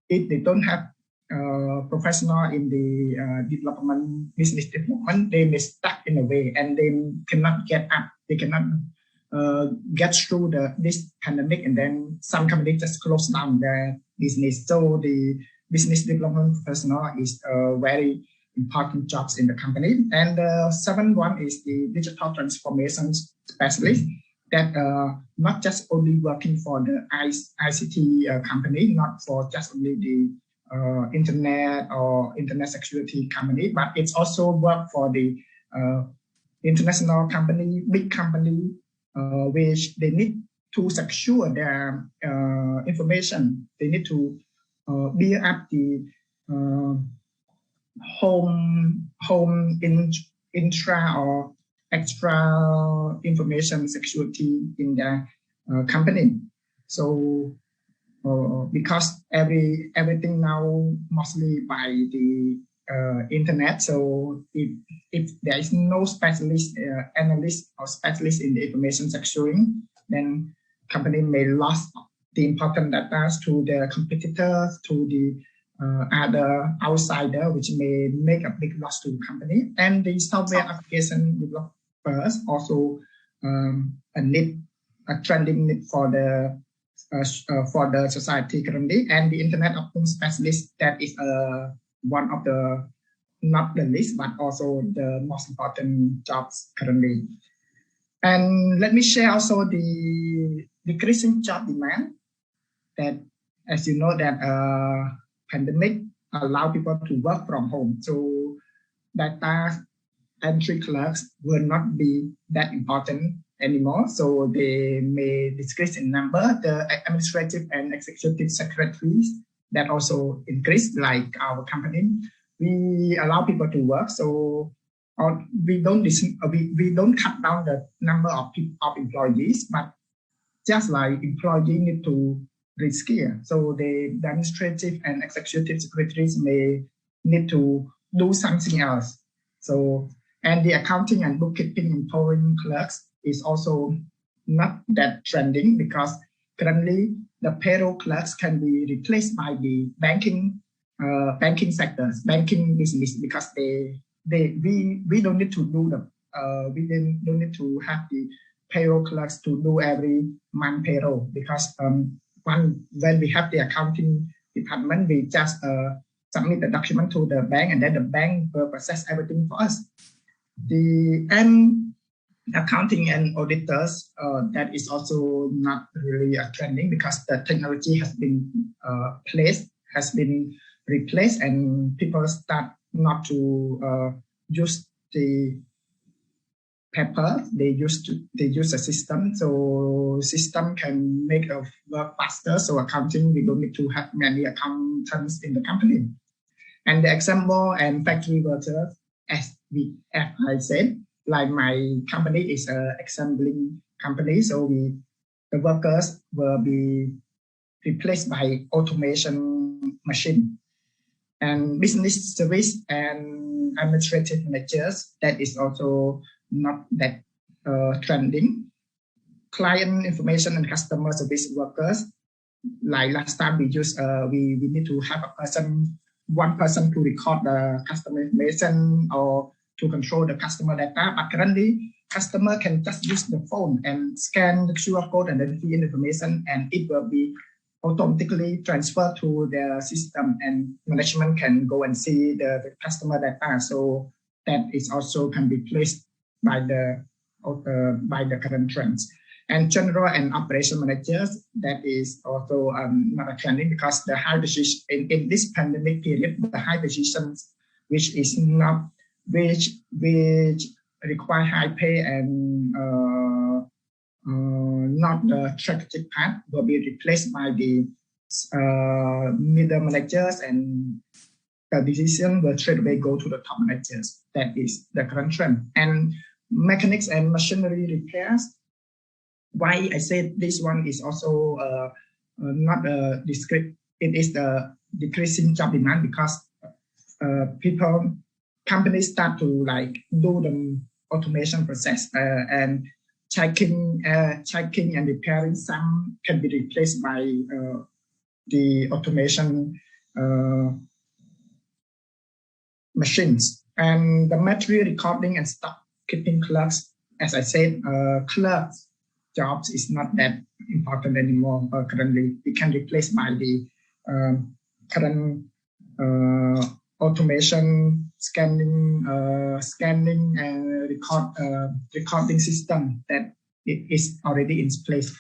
if they don't have professional in the business development, they may stuck in a way and they cannot get up. They cannot get through this pandemic, and then some companies just close down their business. So the business development professional is a very important jobs in the company. And the seventh one is the digital transformation specialist that not just only working for the ICT company, not for just only the internet or internet security company, but it's also work for the international company, big company, which they need to secure their information. They need to build up the home intra or extra information security in their company. So because everything now mostly by the internet, so if there is no specialist analyst or specialist in the information securing, then company may lose the important data to the competitors, to the other outsider, which may make a big loss to the company. And the software application developers also a trending need for the society currently. And the Internet of Things specialist, that is one of the, not the least, but also the most important jobs currently. And let me share also the decreasing job demand, that as you know that pandemic allow people to work from home. So data entry clerks will not be that important anymore. So they may decrease in number. The administrative and executive secretaries, that also increase, like our company. We allow people to work, so we don't cut down the number of employees, but just like employees need to reskill. So the administrative and executive secretaries may need to do something else. So, and the accounting and bookkeeping and tolling clerks is also not that trending, because currently the payroll clerks can be replaced by the banking sectors, banking business, because we don't need to do we don't need to have the payroll clerks to do every month payroll, because when we have the accounting department, we just submit the document to the bank, and then the bank will process everything for us. And accounting and auditors, that is also not really a trending, because the technology has been replaced, and people start not to use the paper. They use a system, so system can make a work faster. So accounting, we don't need to have many accountants in the company. And the example and factory workers, as I said, like my company is a assembling company, so the workers will be replaced by automation machine. And business service and administrative managers, that is also not that trending. Client information and customer service workers, like last time we use we need to have one person to record the customer information, or to control the customer data. But currently, customer can just use the phone and scan the QR code and then fill in information, and it will be automatically transferred to the system, and management can go and see the customer data. So that is also can be placed by the current trends. And general and operation managers, that is also not a trending, because the high position in this pandemic period, the high positions which require high pay and not the strategic part will be replaced by the middle managers, and the decision will straight away go to the top managers. That is the current trend. And mechanics and machinery repairs, why I said this one is also not a discrete, it is the decreasing job demand, because companies start to like do the automation process and checking and repairing. Some can be replaced by the automation machines. And the material recording and stock keeping clerks, as I said, clerks jobs is not that important anymore currently. It can replace by the current automation scanning and recording system that it is already in place.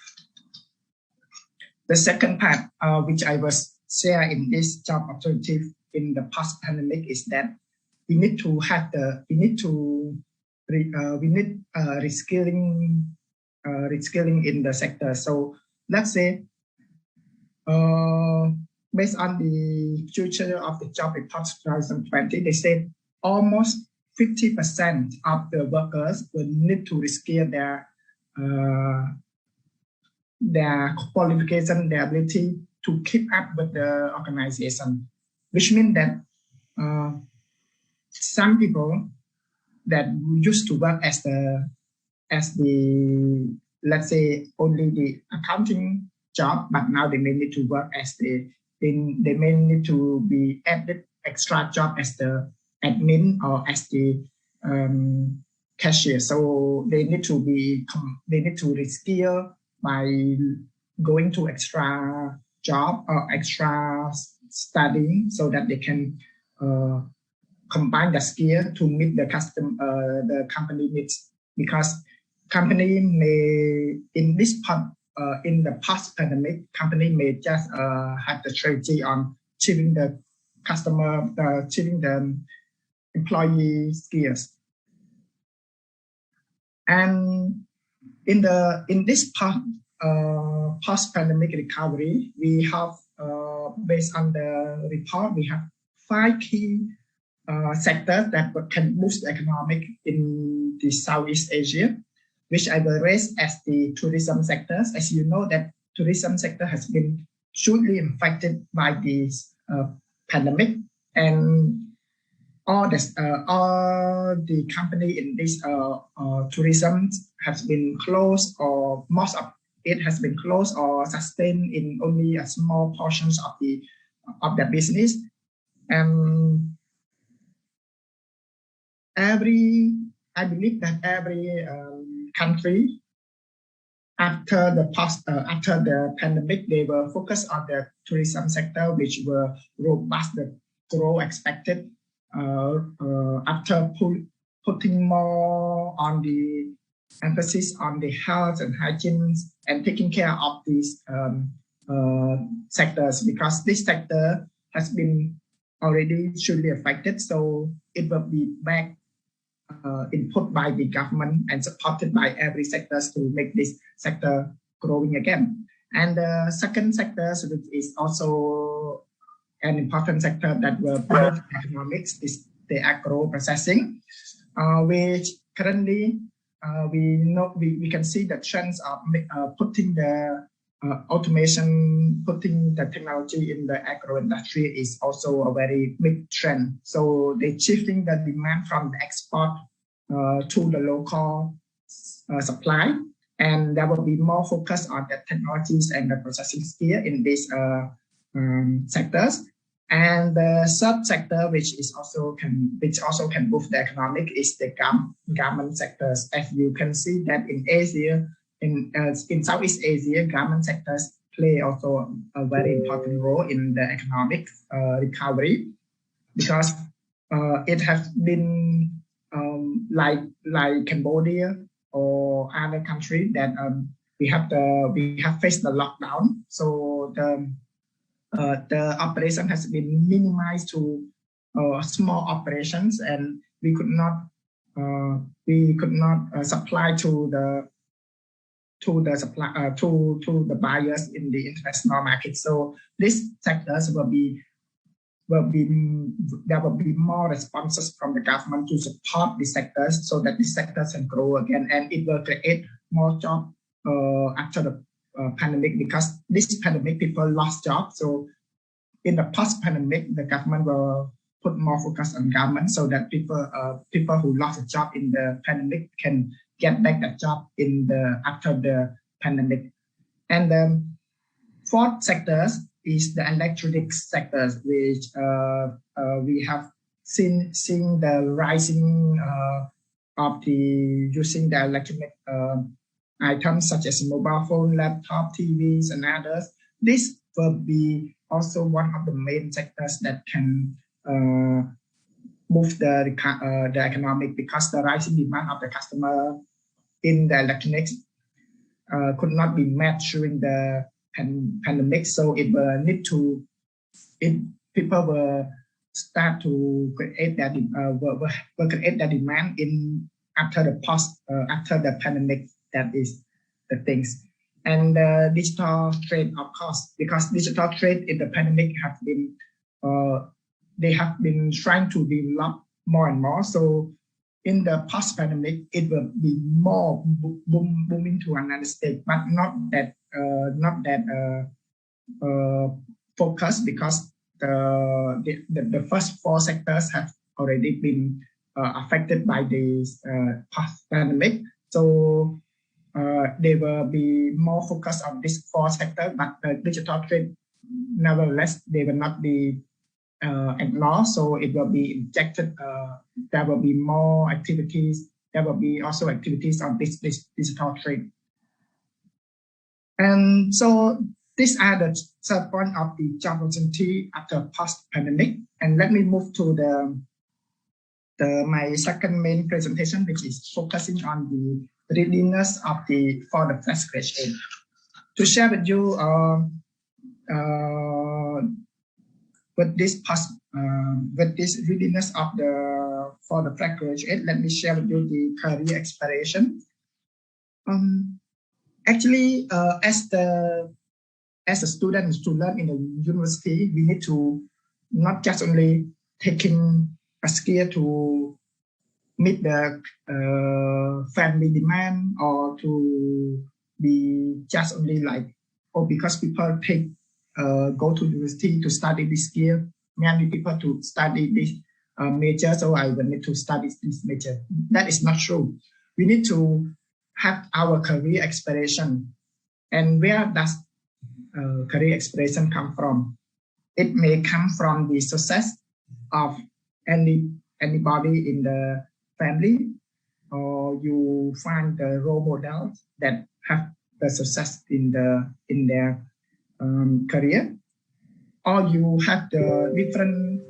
The second part, which I was share in this job objective in the past pandemic, is that we need reskilling in the sector. So let's say based on the future of the job report 2020, they said almost 50% of the workers will need to reskill their qualification, their ability to keep up with the organization, which means that some people that used to work as the let's say only the accounting job, but now they may need to work as they may need to be added extra job as the admin or as the cashier. So they need to reskill by going to extra job or extra studying, so that they can combine the skill to meet the company needs. Because company may in the past pandemic, company may just have the strategy on achieving the employee skills. And in this post pandemic recovery, we have based on the report, we have 5 key sectors that can boost the economic in the Southeast Asia, which I will raise as the tourism sectors. As you know, that tourism sector has been hugely impacted by this pandemic, and all the company in this tourism has been closed, or most of it has been closed or sustained in only a small portions of the business. And I believe that every country after the pandemic, they will focus on the tourism sector, which will robust the growth expected after putting more on the emphasis on the health and hygiene and taking care of these sectors, because this sector has been already hugely affected. So it will be back input by the government and supported by every sectors to make this sector growing again. And the second sector, so that is also an important sector that will promote economics, is the agro processing, which currently we can see the trends of putting the automation, putting the technology in the agro industry is also a very big trend. So they're shifting the demand from the export to the local supply, and there will be more focus on the technologies and the processing skill in these sectors. And the third sector, which also can boost the economic, is the garment sectors. As you can see that in Asia, in Southeast Asia, garment sectors play also a very important role in the economic recovery, because it has been like Cambodia or other country that we have faced the lockdown, so the operation has been minimized to small operations, and we could not supply to the buyers in the international market. So these sectors there will be more responses from the government to support these sectors, so that these sectors can grow again, and it will create more jobs after the pandemic, because this pandemic people lost jobs. So in the post-pandemic, the government will put more focus on government, so that people who lost a job in the pandemic can get back that job after the pandemic. And the fourth sectors is the electronic sectors, which we have seen the rising of the using the electronic items such as mobile phone, laptop, TVs, and others. This will be also one of the main sectors that can move the economic, because the rising demand of the customer in the electronics could not be met during the pandemic. So it will people will start to create that will create that demand after the pandemic. That is the things. And digital trade, of course, because digital trade in the pandemic they have been trying to develop more and more. So in the post-pandemic, it will be more booming to another stage, but not that focused, because the first four sectors have already been affected by this post-pandemic. So they will be more focused on this four sectors, but the digital trade, nevertheless, they will not be ignored. So it will be injected. There will be more activities. There will be also activities on this digital trade. And so these are the third point of the job opportunity after post-pandemic. And let me move to my second main presentation, which is focusing on the readiness for the fresh graduate. To share with you with this readiness for the fresh graduate, let me share with you the career aspiration. Actually, as a student to learn in the university, we need to not just only taking a skill to meet the family demand, or to be just only like, because people go to university to study this skill, many people to study this major, so I will need to study this major. That is not true. We need to have our career aspiration. And where does career aspiration come from? It may come from the success of anybody in the family, or you find the role models that have the success in their career, or you have the different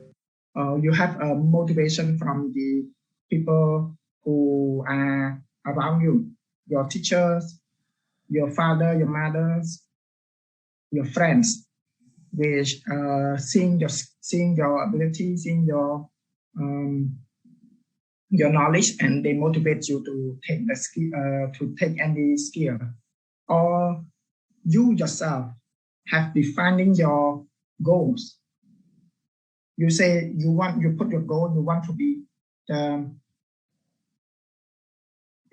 you have a motivation from the people who are around you, your teachers, your father, your mothers, your friends, which seeing your ability, seeing your knowledge, and they motivate you to take the skill, to take any skill. Or you yourself have defining your goals. You say you put your goal, you want to be the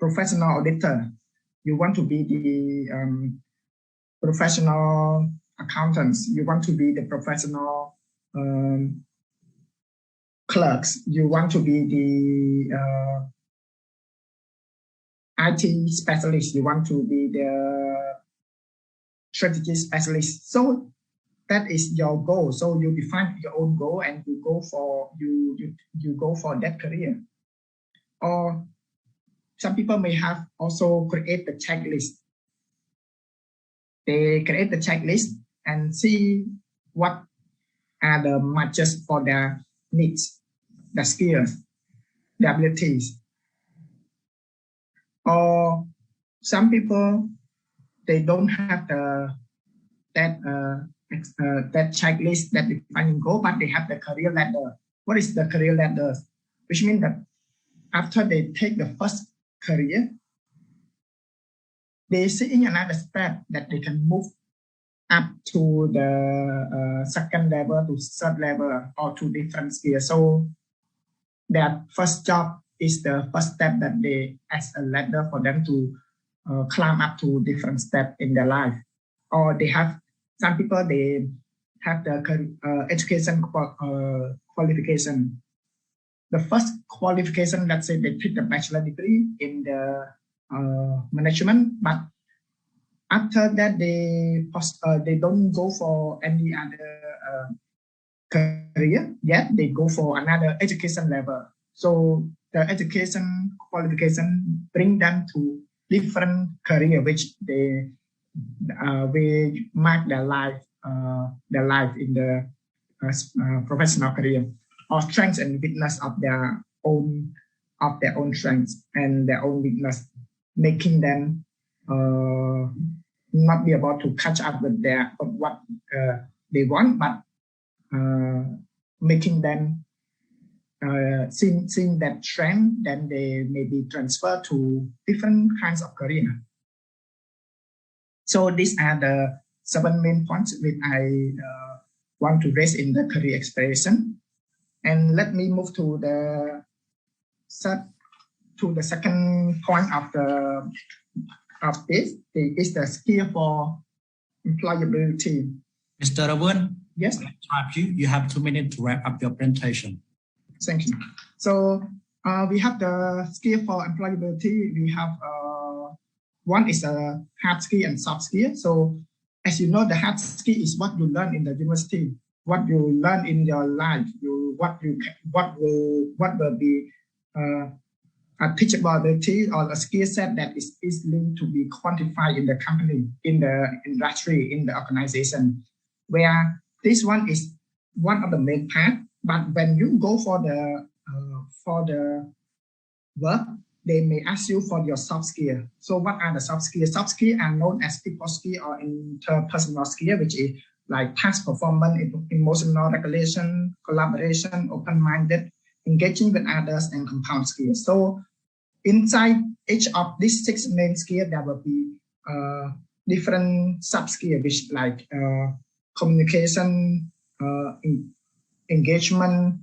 professional auditor, you want to be the professional accountants, you want to be the professional clerks, you want to be the IT specialist, you want to be the strategy specialist. So that is your goal. So you define your own goal and you go for you go for that career. Or some people may have also create the checklist. They create the checklist and see what are the matches for their needs, the skills, the abilities. Or some people, they don't have that checklist that defining goal, but they have the career ladder. What is the career ladder? Which means that after they take the first career, they see in another step that they can move up to the second level, to third level, or to different skills. So that first job is the first step that they as a ladder for them to climb up to different steps in their life. Or they have some people, they have the education qualification. The first qualification, let's say they take the bachelor degree in the management, but after that they don't go for any other career yet. They go for another education level. So the education qualification bring them to different career, which they will mark their life in the professional career, or strengths and weakness of their own strengths and their own weakness, making them not be able to catch up with what they want, but making them seeing that trend, then they may be transferred to different kinds of career. So these are the 7 main points which I want to raise in the career exploration. And let me move to the second point of this is the skill for employability. Mr. Ravan, yes, you have 2 minutes to wrap up your presentation. Thank you. So we have the skill for employability. We have one is a hard skill and soft skill. So as you know, the hard skill is what you learn in the university, what you learn in your life, what will be a teachable ability or a skill set that is easily to be quantified in the company, in the industry, in the organization, where this one is one of the main part. But when you go for the work, they may ask you for your soft skill. So what are the soft skills? Soft skills are known as people skill or interpersonal skill, which is like task performance, emotional regulation, collaboration, open-minded, engaging with others, and compound skills. So inside each of these 6 main skills, there will be different sub-skills, which like communication, engagement,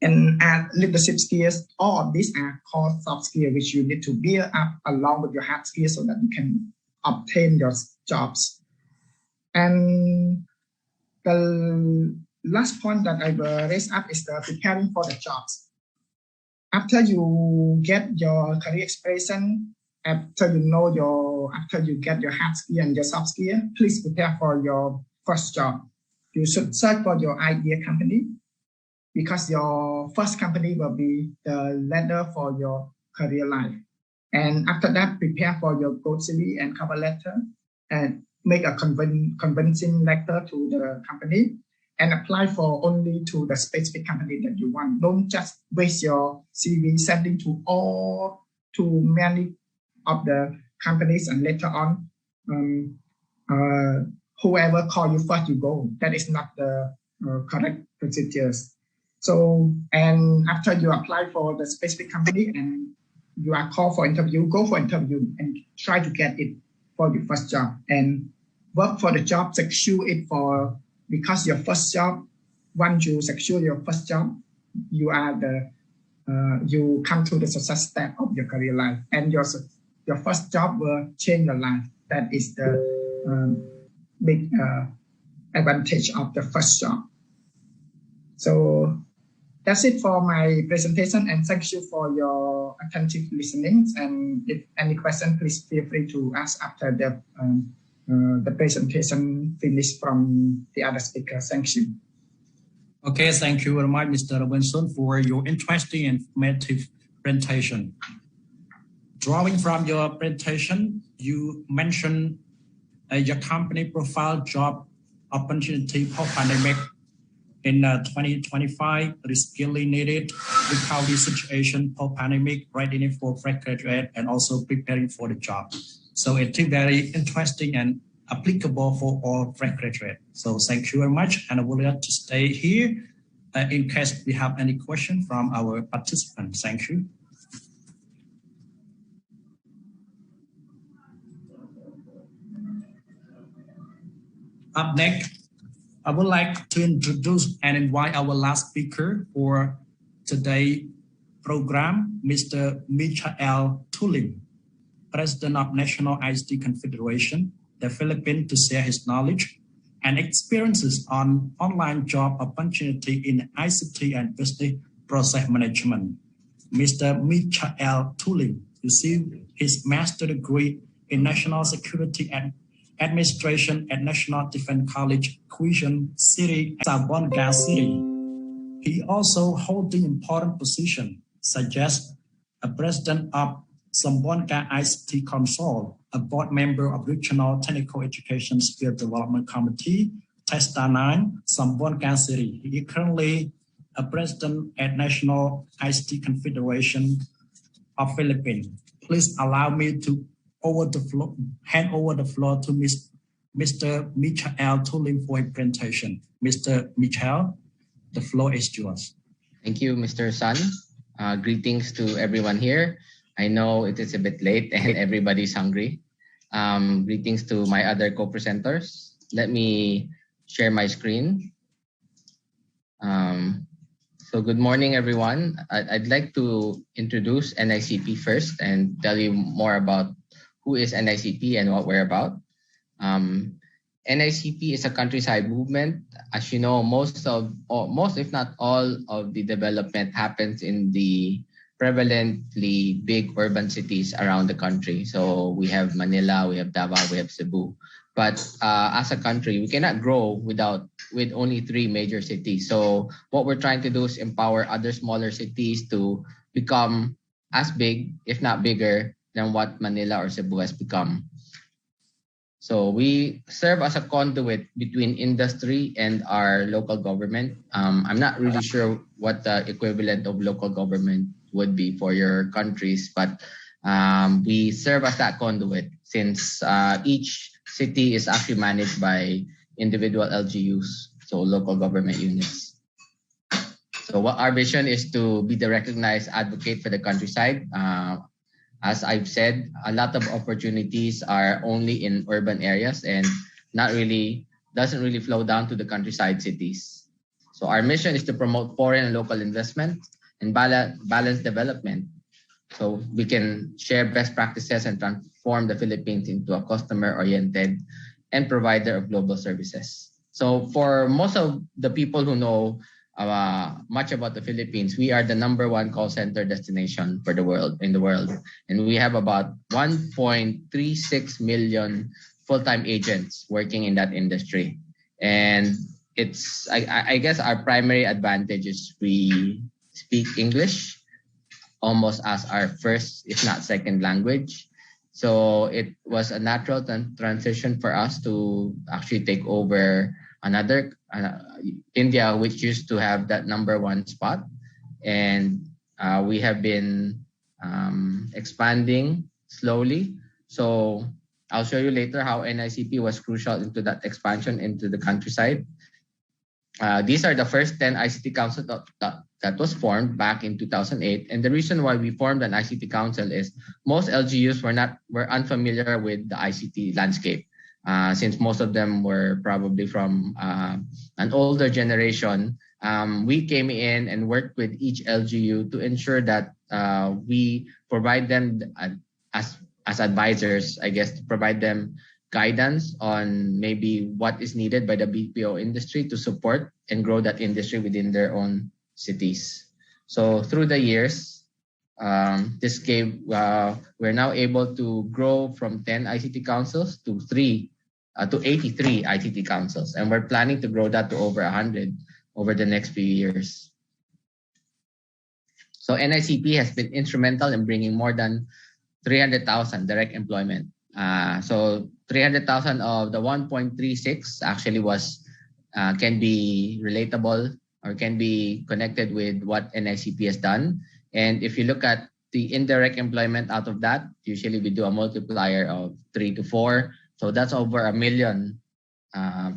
and leadership skills. All of these are called soft skills, which you need to build up along with your hard skills so that you can obtain your jobs. And the last point that I will raise up is the preparing for the jobs. After you get your career expression, after you get your hard skill and your soft skill, please prepare for your first job. You should search for your ideal company, because your first company will be the ladder for your career life. And after that, prepare for your goal CV and cover letter, and make a convincing letter to the company, and apply for only to the specific company that you want. Don't just waste your CV sending to many of the companies, and later on, whoever call you first, you go. That is not the correct procedures. So, and after you apply for the specific company and you are called for interview, go for interview and try to get it for the first job, and work for the job, secure it because your first job, once you secure your first job, you come to the success step of your career life, and your first job will change your life. That is the big advantage of the first job. So that's it for my presentation, and thank you for your attentive listening. And if any question, please feel free to ask after the The presentation finished from the other speaker. Thank you. Okay, thank you very much, Mr. Robinson, for your interesting and informative presentation. Drawing from your presentation, you mentioned your company profile job opportunity post-pandemic in 2025, reskilling needed, recovery situation post-pandemic, readiness for fresh graduate, and also preparing for the job. So it's very interesting and applicable for all fresh graduates. So thank you very much, and I would like to stay here in case we have any question from our participants. Thank you. Up next, I would like to introduce and invite our last speaker for today's program, Mr. Michael Tulim, President of National ICT Confederation, the Philippines, to share his knowledge and experiences on online job opportunity in ICT and business process management. Mr. Michael Tulim received his master's degree in National Security and Administration at National Defense College, Quezon City, Zamboanga City. He also holds the important position, such as a president of Zamboanga ICT Council, a board member of Regional Technical Education Skill Development Committee, Testa 9, Zamboanga City. He is currently a president at National ICT Confederation of Philippines. Please allow me to hand over the floor to Mr. Michael Tulim for a presentation. Mr. Michael, the floor is yours. Thank you, Mr. Sun. Greetings to everyone here. I know it is a bit late and everybody's hungry. Greetings to my other co-presenters. Let me share my screen. So good morning, everyone. I'd like to introduce NICP first and tell you more about who is NICP and what we're about. NICP is a countryside movement. As you know, most if not all of the development happens in the prevalently big urban cities around the country. So we have Manila, we have Davao, we have Cebu. But as a country, we cannot grow with only 3 major cities. So what we're trying to do is empower other smaller cities to become as big, if not bigger, than what Manila or Cebu has become. So we serve as a conduit between industry and our local government. I'm not really sure what the equivalent of local government would be for your countries, but we serve as that conduit since each city is actually managed by individual LGUs, so local government units. So what our vision is to be the recognized advocate for the countryside. As I've said, a lot of opportunities are only in urban areas and doesn't really flow down to the countryside cities. So our mission is to promote foreign and local investment and balance development, so we can share best practices and transform the Philippines into a customer-oriented and provider of global services. So for most of the people who know much about the Philippines, we are the #1 call center destination for in the world, and we have about 1.36 million full-time agents working in that industry. And it's I guess our primary advantage is we speak English almost as our first, if not second language. So it was a natural transition for us to actually take over another India, which used to have that #1 spot, and we have been expanding slowly. So I'll show you later how NICP was crucial into that expansion into the countryside. These are the first 10 ICT councils that was formed back in 2008, and the reason why we formed an ICT council is most LGUs were unfamiliar with the ICT landscape. Since most of them were probably from an older generation, we came in and worked with each LGU to ensure that we provide them as advisors, I guess, to provide them guidance on maybe what is needed by the BPO industry to support and grow that industry within their own cities. So through the years, we're now able to grow from 10 ICT councils to 3 to 83 ITT councils, and we're planning to grow that to over 100 over the next few years. So NICP has been instrumental in bringing more than 300,000 direct employment. So 300,000 of the 1.36 actually can be relatable or can be connected with what NICP has done. And if you look at the indirect employment out of that, usually we do a multiplier of 3 to 4. So that's over 1 million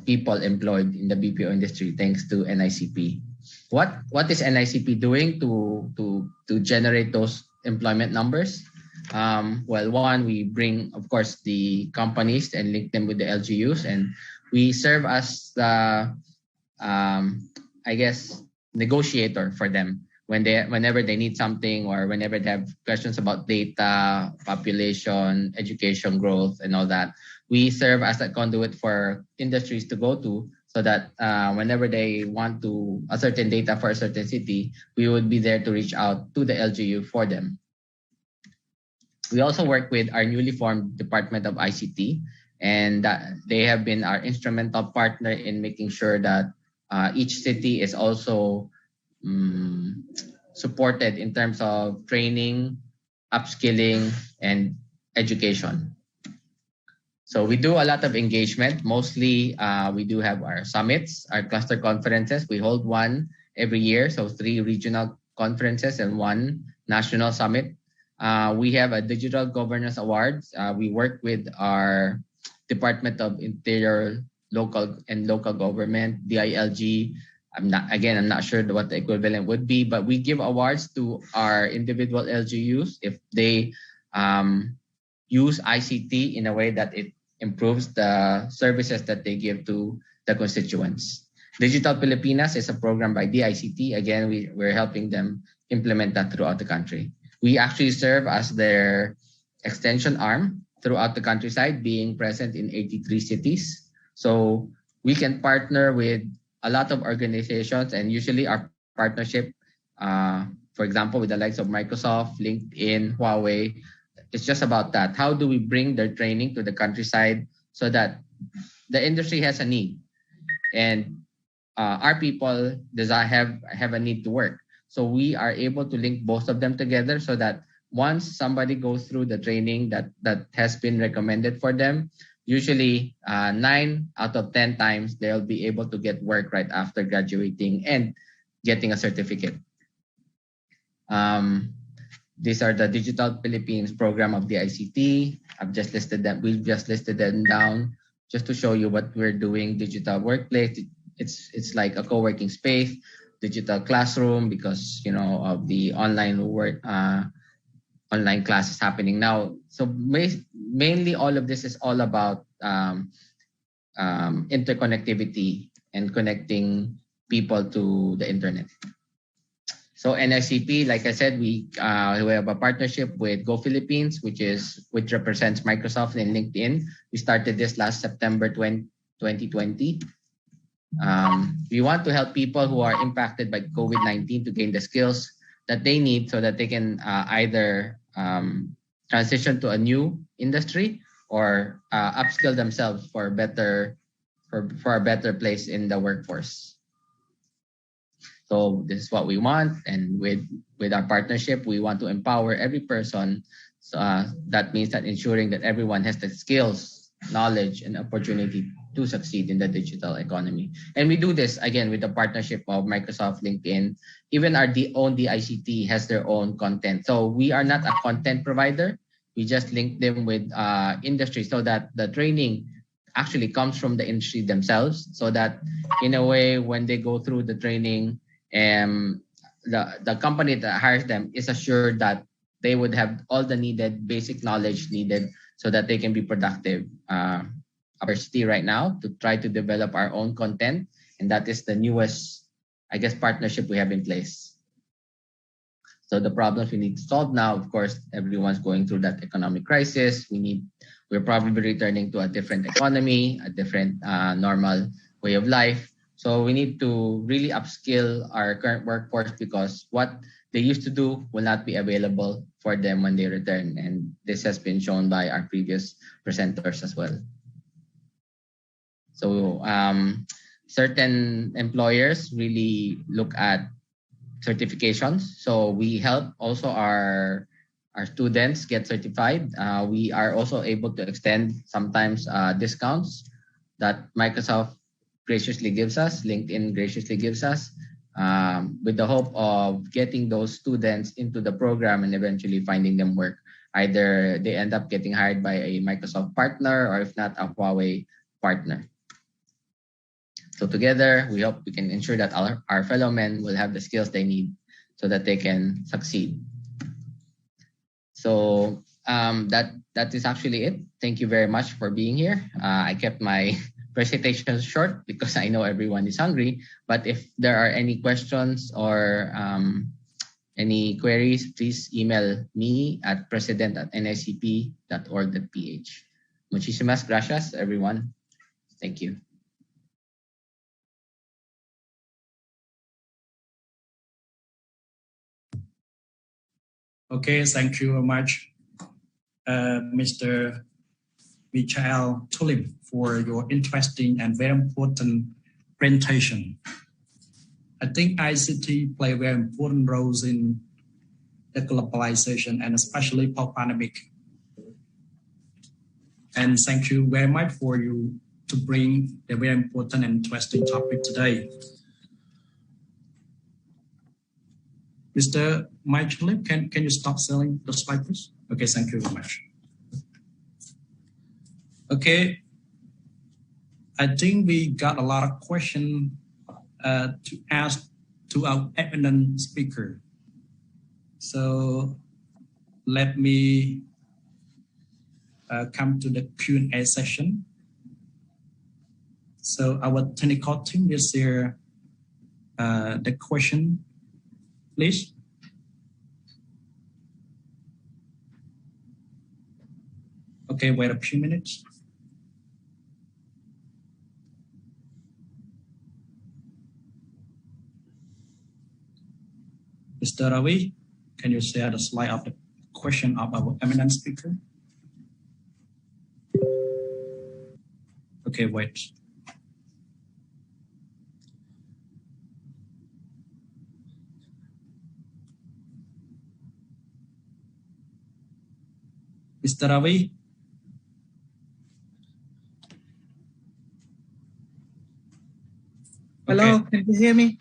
people employed in the BPO industry thanks to NICP. What is NICP doing to generate those employment numbers? Well, one, we bring, of course, the companies and link them with the LGUs, and we serve as the, I guess, negotiator for them whenever they need something or whenever they have questions about data, population, education growth, and all that. We serve as a conduit for industries to go to, so that whenever they want a certain data for a certain city, we would be there to reach out to the LGU for them. We also work with our newly formed Department of ICT, and they have been our instrumental partner in making sure that each city is also supported in terms of training, upskilling, and education. So we do a lot of engagement. Mostly, we do have our summits, our cluster conferences. We hold one every year, so 3 regional conferences and 1 national summit. We have a Digital Governance Awards. We work with our Department of Interior, Local Government, DILG. I'm not sure what the equivalent would be, but we give awards to our individual LGUs if they use ICT in a way that it improves the services that they give to the constituents. Digital Pilipinas is a program by DICT. Again, we're helping them implement that throughout the country. We actually serve as their extension arm throughout the countryside, being present in 83 cities. So we can partner with a lot of organizations, and usually our partnership, for example, with the likes of Microsoft, LinkedIn, Huawei, it's just about that. How do we bring their training to the countryside so that the industry has a need, and our people have a need to work. So we are able to link both of them together so that once somebody goes through the training that has been recommended for them, usually 9 out of 10 times they'll be able to get work right after graduating and getting a certificate. These are the Digital Philippines program of the ICT. I've just listed them. We've just listed them down just to show you what we're doing. Digital workplace. It's like a co-working space. Digital classroom, because of the online work, online classes happening now. So mainly all of this is all about interconnectivity and connecting people to the internet. So NICP, like I said, we have a partnership with Go Philippines, which represents Microsoft and LinkedIn. We started this last September 2020. We want to help people who are impacted by COVID-19 to gain the skills that they need so that they can either transition to a new industry or upskill themselves for a better place in the workforce. So this is what we want, and with our partnership, we want to empower every person. So that means that ensuring that everyone has the skills, knowledge, and opportunity to succeed in the digital economy. And we do this again with the partnership of Microsoft, LinkedIn. Even our own DICT has their own content. So we are not a content provider. We just link them with industry so that the training actually comes from the industry themselves, so that in a way, when they go through the training, the company that hires them is assured that they would have all the needed basic knowledge needed so that they can be productive. Our city right now to try to develop our own content, and that is the newest, I guess, partnership we have in place. So the problems we need to solve now, of course, everyone's going through that economic crisis. We're probably returning to a different economy, a different normal way of life. So we need to really upskill our current workforce, because what they used to do will not be available for them when they return. And this has been shown by our previous presenters as well. So certain employers really look at certifications. So we help also our students get certified. We are also able to extend sometimes discounts that Microsoft graciously gives us, LinkedIn graciously gives us, with the hope of getting those students into the program and eventually finding them work. Either they end up getting hired by a Microsoft partner, or if not, a Huawei partner. So together, we hope we can ensure that our fellow men will have the skills they need so that they can succeed. So that is actually it. Thank you very much for being here. I kept my presentation short because I know everyone is hungry, but if there are any questions or any queries, please email me at president@nicp.org.ph. Muchísimas gracias, everyone. Thank you. Okay, thank you very much, Mr. Michael Tulip, for your interesting and very important presentation. I think ICT play very important roles in the globalization and especially post-pandemic. And thank you very much for you to bring the very important and interesting topic today. Mr. Michael, can you stop selling the slide, please? Okay, thank you very much. Okay, I think we got a lot of questions to ask to our eminent speaker. So let me come to the Q&A session. So our technical team will share the question, please. Okay, wait a few minutes. Mr. Ravi, can you share the slide of the question of our eminent speaker? Okay, wait. Mr. Ravi? Hello, okay. Can you hear me?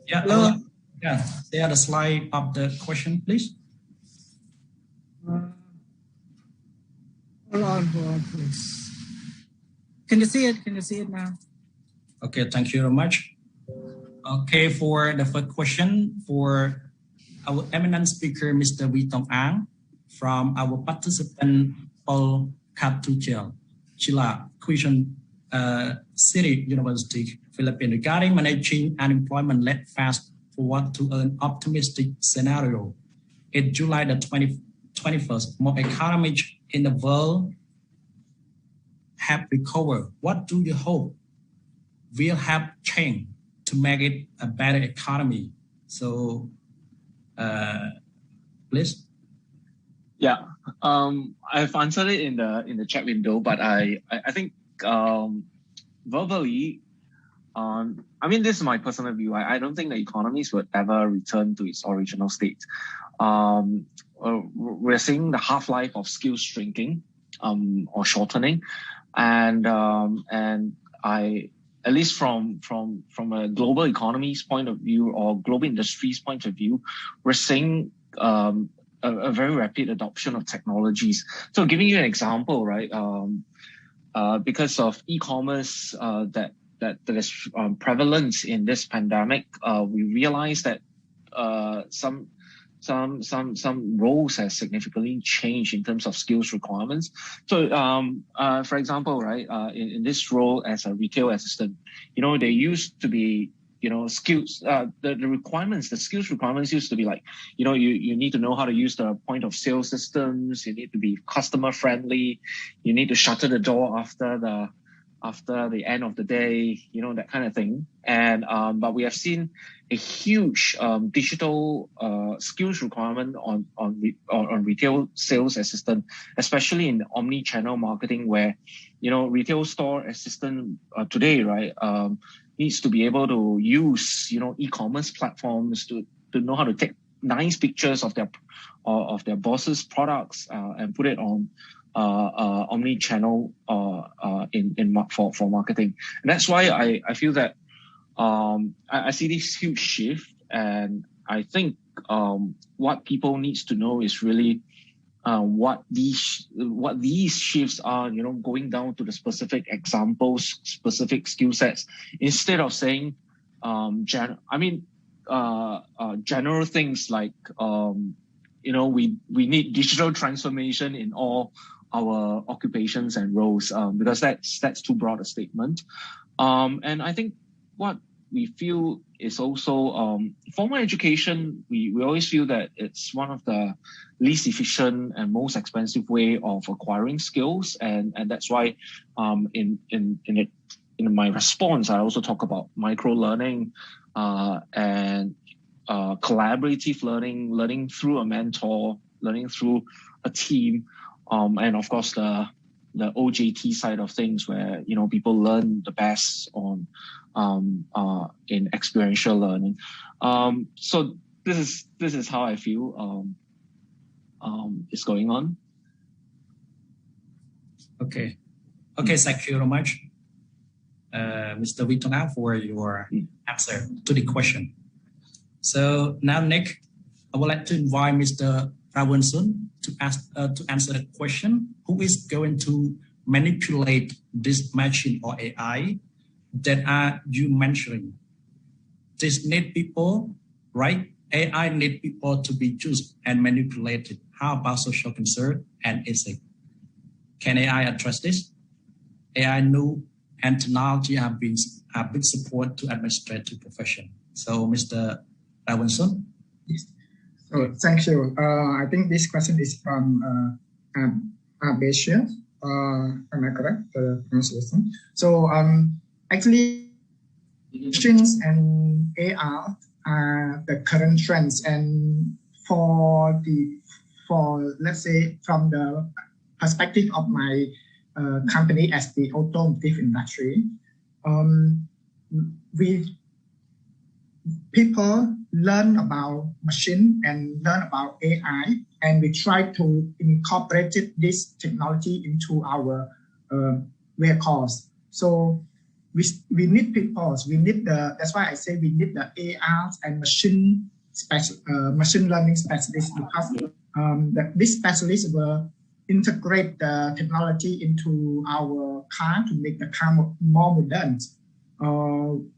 Yeah. Hello. Yeah, share the slide of the question, please. Hold on, please. Can you see it? Can you see it now? Okay, thank you very much. Okay, for the first question for our eminent speaker, Mr. Wee Tong Ang, from our participant Paul Cartuchel, Chila, Quezon City University, Philippines, regarding managing unemployment led fast forward to an optimistic scenario. In July the 21st, more economies in the world have recovered. What do you hope will have changed to make it a better economy? So, please. Yeah, I've answered it in the chat window, but I think verbally, I mean, this is my personal view. I don't think the economies would ever return to its original state. We're seeing the half-life of skills shrinking or shortening, and at least from a global economy's point of view or global industry's point of view, we're seeing a very rapid adoption of technologies. So giving you an example, right? Because of e-commerce that is prevalent in this pandemic, we realize that some roles have significantly changed in terms of skills requirements. So, for example, right, in this role as a retail assistant, they used to be, skills, the requirements, the skills requirements used to be like, you need to know how to use the point of sale systems. You need to be customer friendly. You need to shutter the door after the end of the day, that kind of thing. And, but we have seen a huge, digital, skills requirement on retail sales assistant, especially in omni-channel marketing, where retail store assistant today, right, needs to be able to use, e-commerce platforms to know how to take nice pictures of their boss's products and put it on omni-channel for marketing. And that's why I feel that I see this huge shift, and I think what people needs to know is really what these shifts are, going down to the specific examples, specific skill sets, instead of saying general things like we need digital transformation in all our occupations and roles, because that's too broad a statement. And I think what we feel is also formal education. We always feel that it's one of the least efficient and most expensive way of acquiring skills, and that's why in my response I also talk about micro learning and collaborative learning through a mentor, learning through a team, and of course the OJT side of things, where people learn the best on in experiential learning. So this is how I feel is going on. Okay, thank you very much, Mr. Vitona, for your answer to the question. So now, Nick, I would like to invite Mr. Rawansun to answer the question: who is going to manipulate this machine or AI that are you mentioning? This need people, right? AI need people to be used and manipulated. How about social concern and ethics? Can AI address this? AI new and technology have been support to administrative profession. So, Mr. Rawansun. Yes. So, thank you. I think this question is from Abesia. Am I correct? The pronunciation. So, actually, machines and AR are the current trends, and for let's say from the perspective of my company as the automotive industry, people learn about machine and learn about AI, and we try to incorporate this technology into our vehicles. So we need people. That's why I say we need the AR and machine learning specialists, because this specialist will integrate the technology into our car to make the car more modern.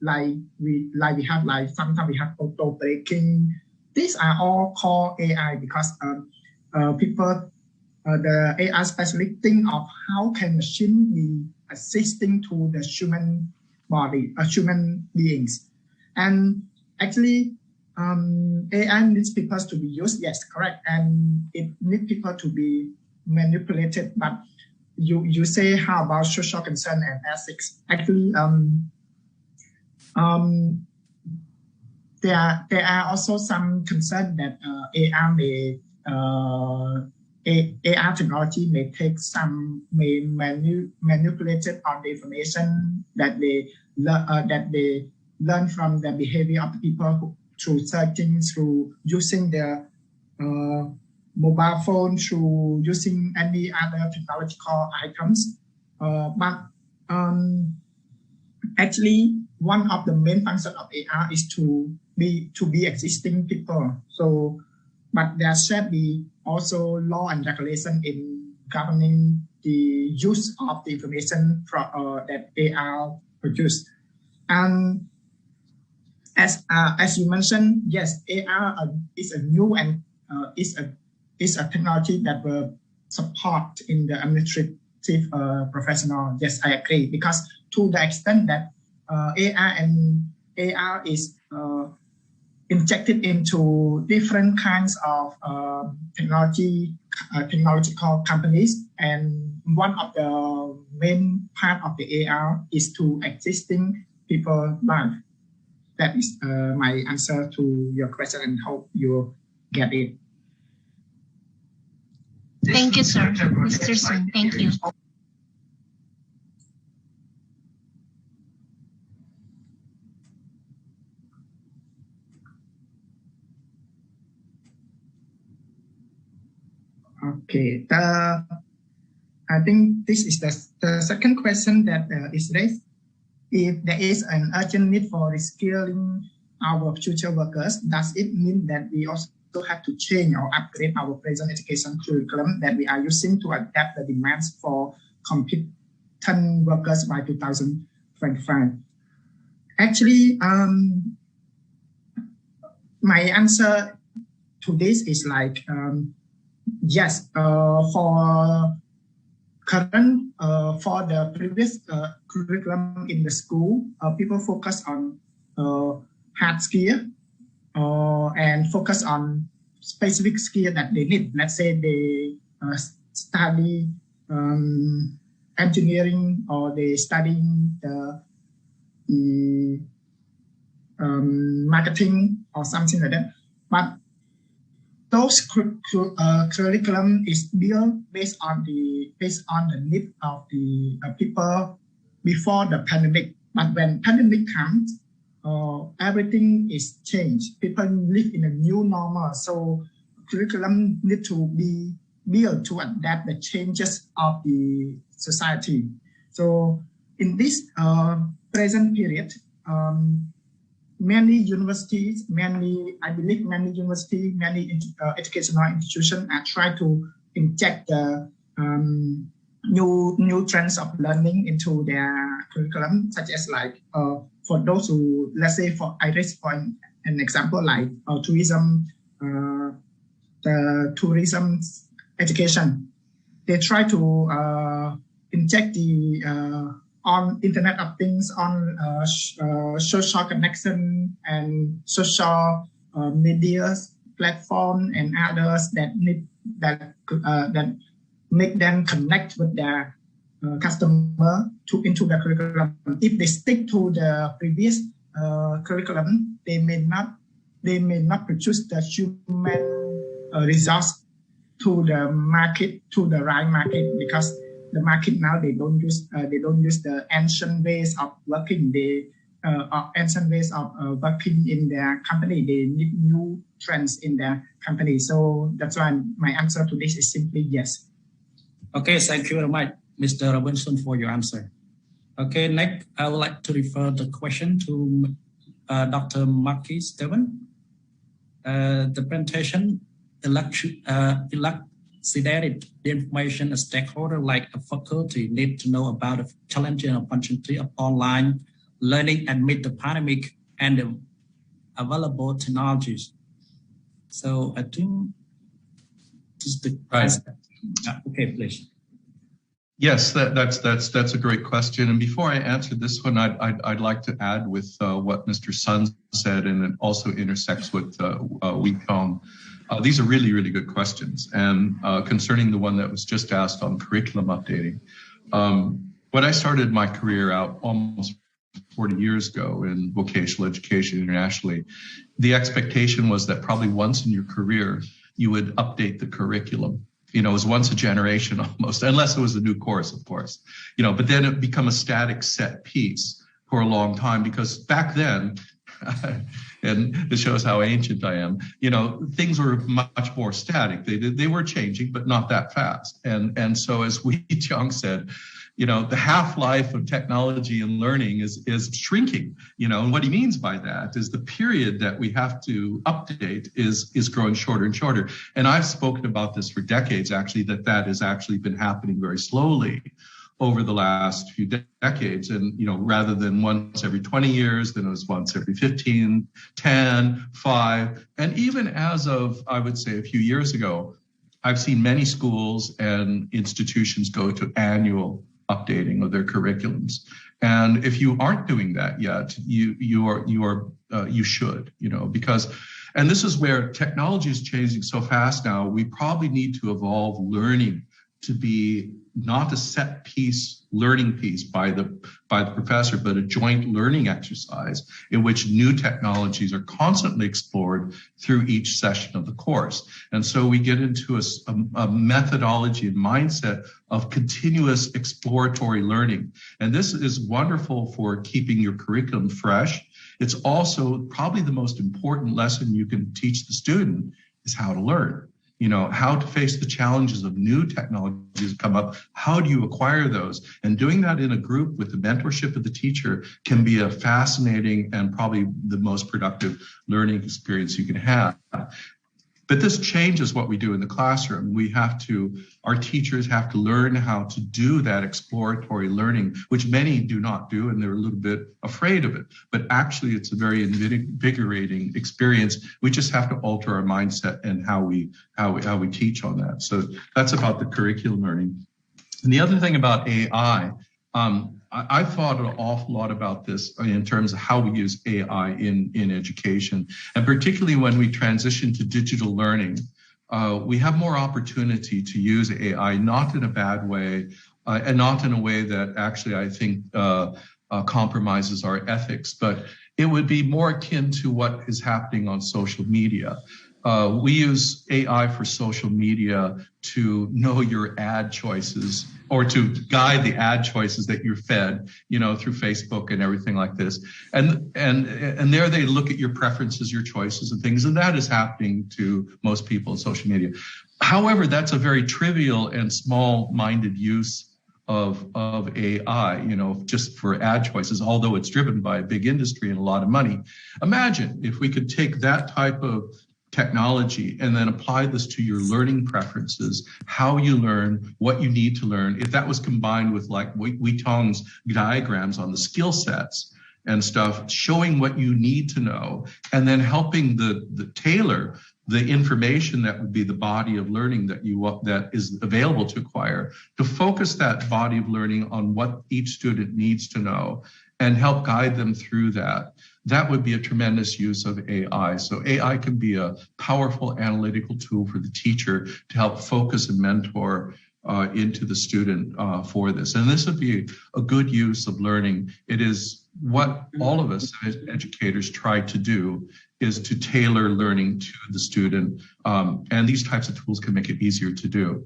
Like we have, like sometimes we have auto braking. These are all called AI, because people, the AI specialists think of how can machine be assisting to the human body, human beings. And actually, AI needs people to be used, yes, correct, and it needs people to be manipulated. But you say how about social concern and ethics? Actually, there are also some concern that AR technology may manipulate on the information that they learn from the behavior of the people through searching, through using their mobile phone, through using any other technological items. But actually, one of the main functions of AR is to be existing people. So, but there should be also law and regulation in governing the use of the information that AR produce. And as you mentioned, yes, AR is a new and is a technology that will support in the administrative professional. Yes, I agree, because to the extent that AR is injected into different kinds of technological companies, and one of the main part of the AR is to existing people's life. That is my answer to your question, and hope you get it. Thank you, sir. Mr. Sun, thank you. Okay. I think this is the second question that is raised. If there is an urgent need for reskilling our future workers, does it mean that we also have to change or upgrade our present education curriculum that we are using to adapt the demands for competent workers by 2025? Actually, my answer to this is like, yes, for current, for the previous curriculum in the school, people focus on hard skill and focus on specific skill that they need. Let's say they study engineering, or they studying the marketing or something like that. But those curriculum is built based on the need of the people before the pandemic. But when pandemic comes, everything is changed. People live in a new normal, so curriculum need to be built to adapt the changes of the society. So in this present period, many universities, many educational institutions are trying to inject the new trends of learning into their curriculum, such as like for those who, let's say for Iris, for an example, like tourism, the tourism education, they try to inject the on Internet of Things, on social connection and social media platform and others that make them connect with their customer into the curriculum. If they stick to the previous curriculum, they may not produce the human results to the market, to the right market, because the market now they don't use the ancient ways of working. Ancient ways of working in their company. They need new trends in their company. So that's why my answer to this is simply yes. Okay, thank you very much, Mr. Robinson, for your answer. Okay, next I would like to refer the question to Dr. Marky Steven. The presentation elucidated the information a stakeholder like a faculty need to know about the challenge and opportunity of online learning amid the pandemic and the available technologies. So I think this is the answer. Okay, please. Yes, that's a great question. And before I answer this one, I'd like to add with what Mr. Sun said, and it also intersects with Wee Kong. These are really, really good questions. And concerning the one that was just asked on curriculum updating, when I started my career out almost 40 years ago in vocational education internationally, the expectation was that probably once in your career, you would update the curriculum. You know, it was once a generation almost, unless it was a new course, of course. You know, but then it become a static set piece for a long time, because back then, and it shows how ancient I am, you know, things were much more static. They were changing, but not that fast. And so as Wee Chung said, you know, the half-life of technology and learning is shrinking, you know, and what he means by that is the period that we have to update is growing shorter and shorter. And I've spoken about this for decades, actually, that has actually been happening very slowly over the last few decades. And, you know, rather than once every 20 years, then it was once every 15, 10, 5. And even as of, I would say, a few years ago, I've seen many schools and institutions go to annual updating of their curriculums. And if you aren't doing that yet, you should, you know, because, and this is where technology is changing so fast now, we probably need to evolve learning to be not a set piece, learning piece by the professor, but a joint learning exercise in which new technologies are constantly explored through each session of the course. And so we get into a methodology and mindset of continuous exploratory learning. And this is wonderful for keeping your curriculum fresh. It's also probably the most important lesson you can teach the student is how to learn. how to face the challenges of new technologies come up. How do you acquire those? And doing that in a group with the mentorship of the teacher can be a fascinating and probably the most productive learning experience you can have. But this changes what we do in the classroom. Our teachers have to learn how to do that exploratory learning, which many do not do, and they're a little bit afraid of it. But actually, it's a very invigorating experience. We just have to alter our mindset and how we teach on that. So that's about the curriculum learning. And the other thing about AI, I thought an awful lot about this in terms of how we use AI in education, and particularly when we transition to digital learning, we have more opportunity to use AI, not in a bad way, and not in a way that actually I think compromises our ethics, but it would be more akin to what is happening on social media. We use AI for social media to know your ad choices or to guide the ad choices that you're fed, through Facebook and everything like this. And there they look at your preferences, your choices and things, and that is happening to most people in social media. However, that's a very trivial and small-minded use of AI, just for ad choices, although it's driven by a big industry and a lot of money. Imagine if we could take that type of technology and then apply this to your learning preferences, how you learn, what you need to learn. If that was combined with like Wei Tong's diagrams on the skill sets and stuff, showing what you need to know, and then helping the tailor the information that would be the body of learning that is available to acquire, to focus that body of learning on what each student needs to know and help guide them through that. That would be a tremendous use of AI. So AI can be a powerful analytical tool for the teacher to help focus and mentor into the student for this. And this would be a good use of learning. It is what all of us as educators try to do, is to tailor learning to the student. And these types of tools can make it easier to do.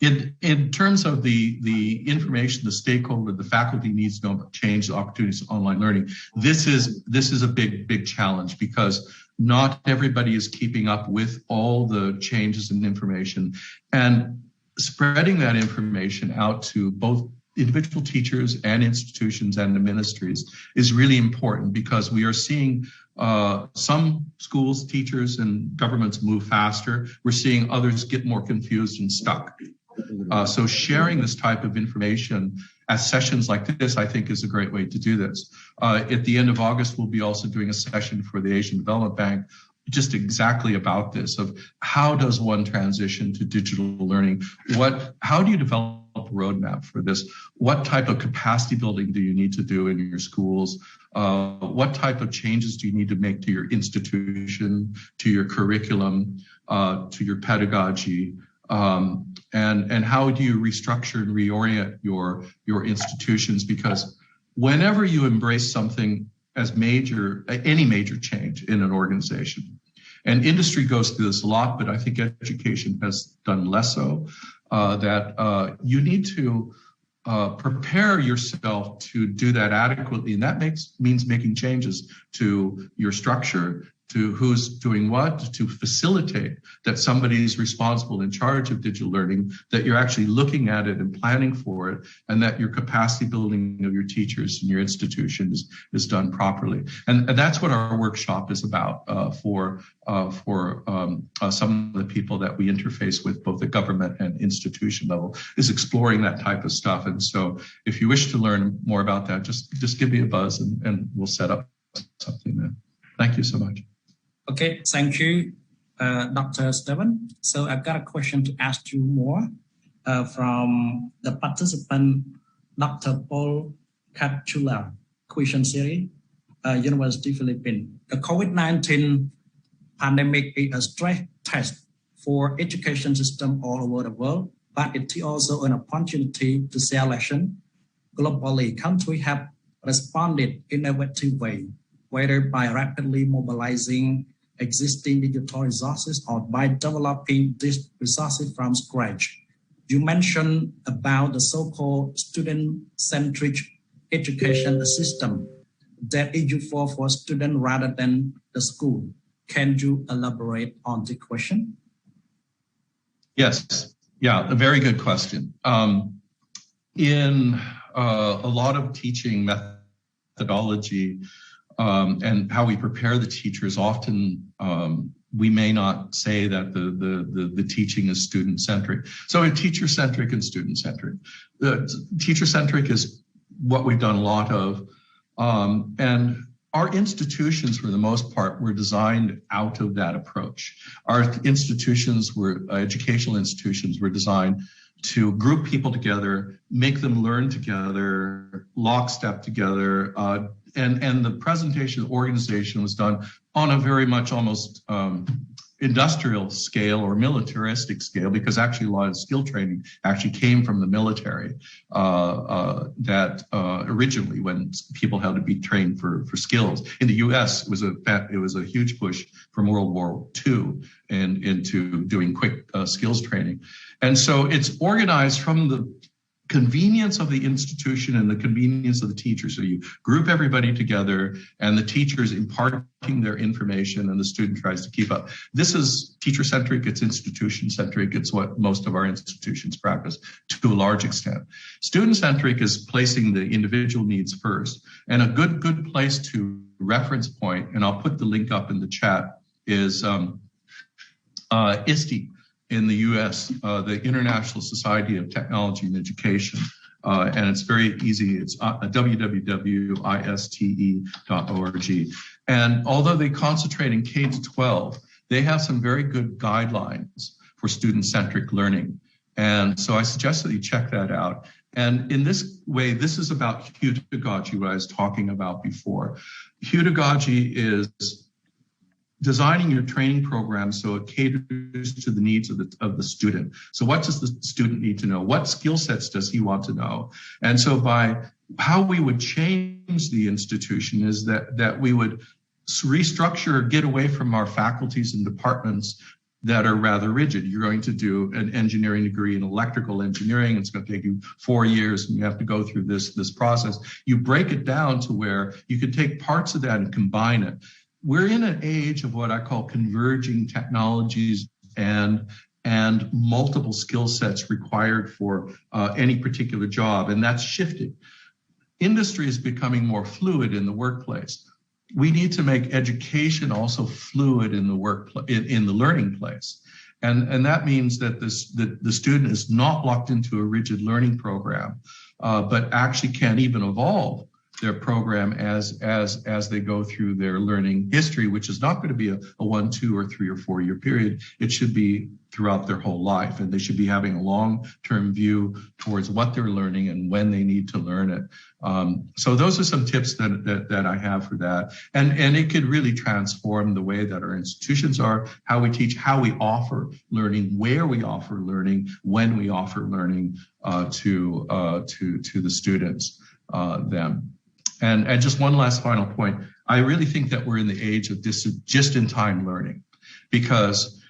In terms of the information, the stakeholder, the faculty needs to know about change, the opportunities of online learning. This is a big challenge, because not everybody is keeping up with all the changes in information, and spreading that information out to both individual teachers and institutions and the ministries is really important, because we are seeing some schools, teachers, and governments move faster. We're seeing others get more confused and stuck. So sharing this type of information at sessions like this, I think, is a great way to do this. At the end of August, we'll be also doing a session for the Asian Development Bank, just exactly about this, of how does one transition to digital learning? How do you develop a roadmap for this? What type of capacity building do you need to do in your schools? What type of changes do you need to make to your institution, to your curriculum, to your pedagogy? And how do you restructure and reorient your institutions? Because whenever you embrace something as major, any major change in an organization, and industry goes through this a lot, but I think education has done less so, that you need to prepare yourself to do that adequately. And that means making changes to your structure, to who's doing what, to facilitate that somebody is responsible in charge of digital learning, that you're actually looking at it and planning for it, and that your capacity building of your teachers and your institutions is done properly. And that's what our workshop is about for some of the people that we interface with, both the government and institution level, is exploring that type of stuff. And so if you wish to learn more about that, just give me a buzz and we'll set up something there. Thank you so much. Okay, thank you, Dr. Stephen. So I've got a question to ask you more from the participant, Dr. Paul Catchula, question series, University Philippines. The COVID-19 pandemic is a stress test for education system all over the world, but it is also an opportunity to share lessons. Globally, countries have responded in an innovative way, whether by rapidly mobilizing existing digital resources or by developing these resources from scratch. You mentioned about the so-called student-centric education system that is useful for students rather than the school. Can you elaborate on the question? Yes. Yeah, a very good question. In a lot of teaching methodology and how we prepare the teachers, often we may not say that the teaching is student-centric. So teacher-centric and student-centric. Teacher-centric is what we've done a lot of. And our institutions, for the most part, were designed out of that approach. Our institutions were, educational institutions were designed to group people together, make them learn together, lockstep together, and the presentation organization was done on a very much almost industrial scale or militaristic scale, because actually a lot of skill training actually came from the military that originally, when people had to be trained for skills. In the US, it was a huge push from World War II and into doing quick skills training. And so it's organized from the convenience of the institution and the convenience of the teacher. So you group everybody together and the teacher's imparting their information and the student tries to keep up. This is teacher-centric, it's institution-centric, it's what most of our institutions practice to a large extent. Student-centric is placing the individual needs first. And a good place to reference point, and I'll put the link up in the chat, is ISTE. In the US, the International Society of Technology and Education. And it's very easy. It's www.iste.org. And although they concentrate in K-12, they have some very good guidelines for student-centric learning. And so I suggest that you check that out. And in this way, this is about pedagogy, what I was talking about before. Pedagogy is designing your training program so it caters to the needs of the student. So what does the student need to know? What skill sets does he want to know? And so by how we would change the institution is that we would restructure, get away from our faculties and departments that are rather rigid. You're going to do an engineering degree in electrical engineering. It's going to take you 4 years and you have to go through this process. You break it down to where you can take parts of that and combine it. We're in an age of what I call converging technologies and multiple skill sets required for any particular job, and that's shifted. Industry is becoming more fluid in the workplace. We need to make education also fluid in the in the learning place, and that means that the student is not locked into a rigid learning program, but actually can even evolve their program as they go through their learning history, which is not going to be a 1, 2, or 3 or 4 year period. It should be throughout their whole life, and they should be having a long-term view towards what they're learning and when they need to learn it. So those are some tips that I have for that, and it could really transform the way that our institutions are, how we teach, how we offer learning, where we offer learning, when we offer learning to the students. And just one last final point. I really think that we're in the age of just-in-time learning, because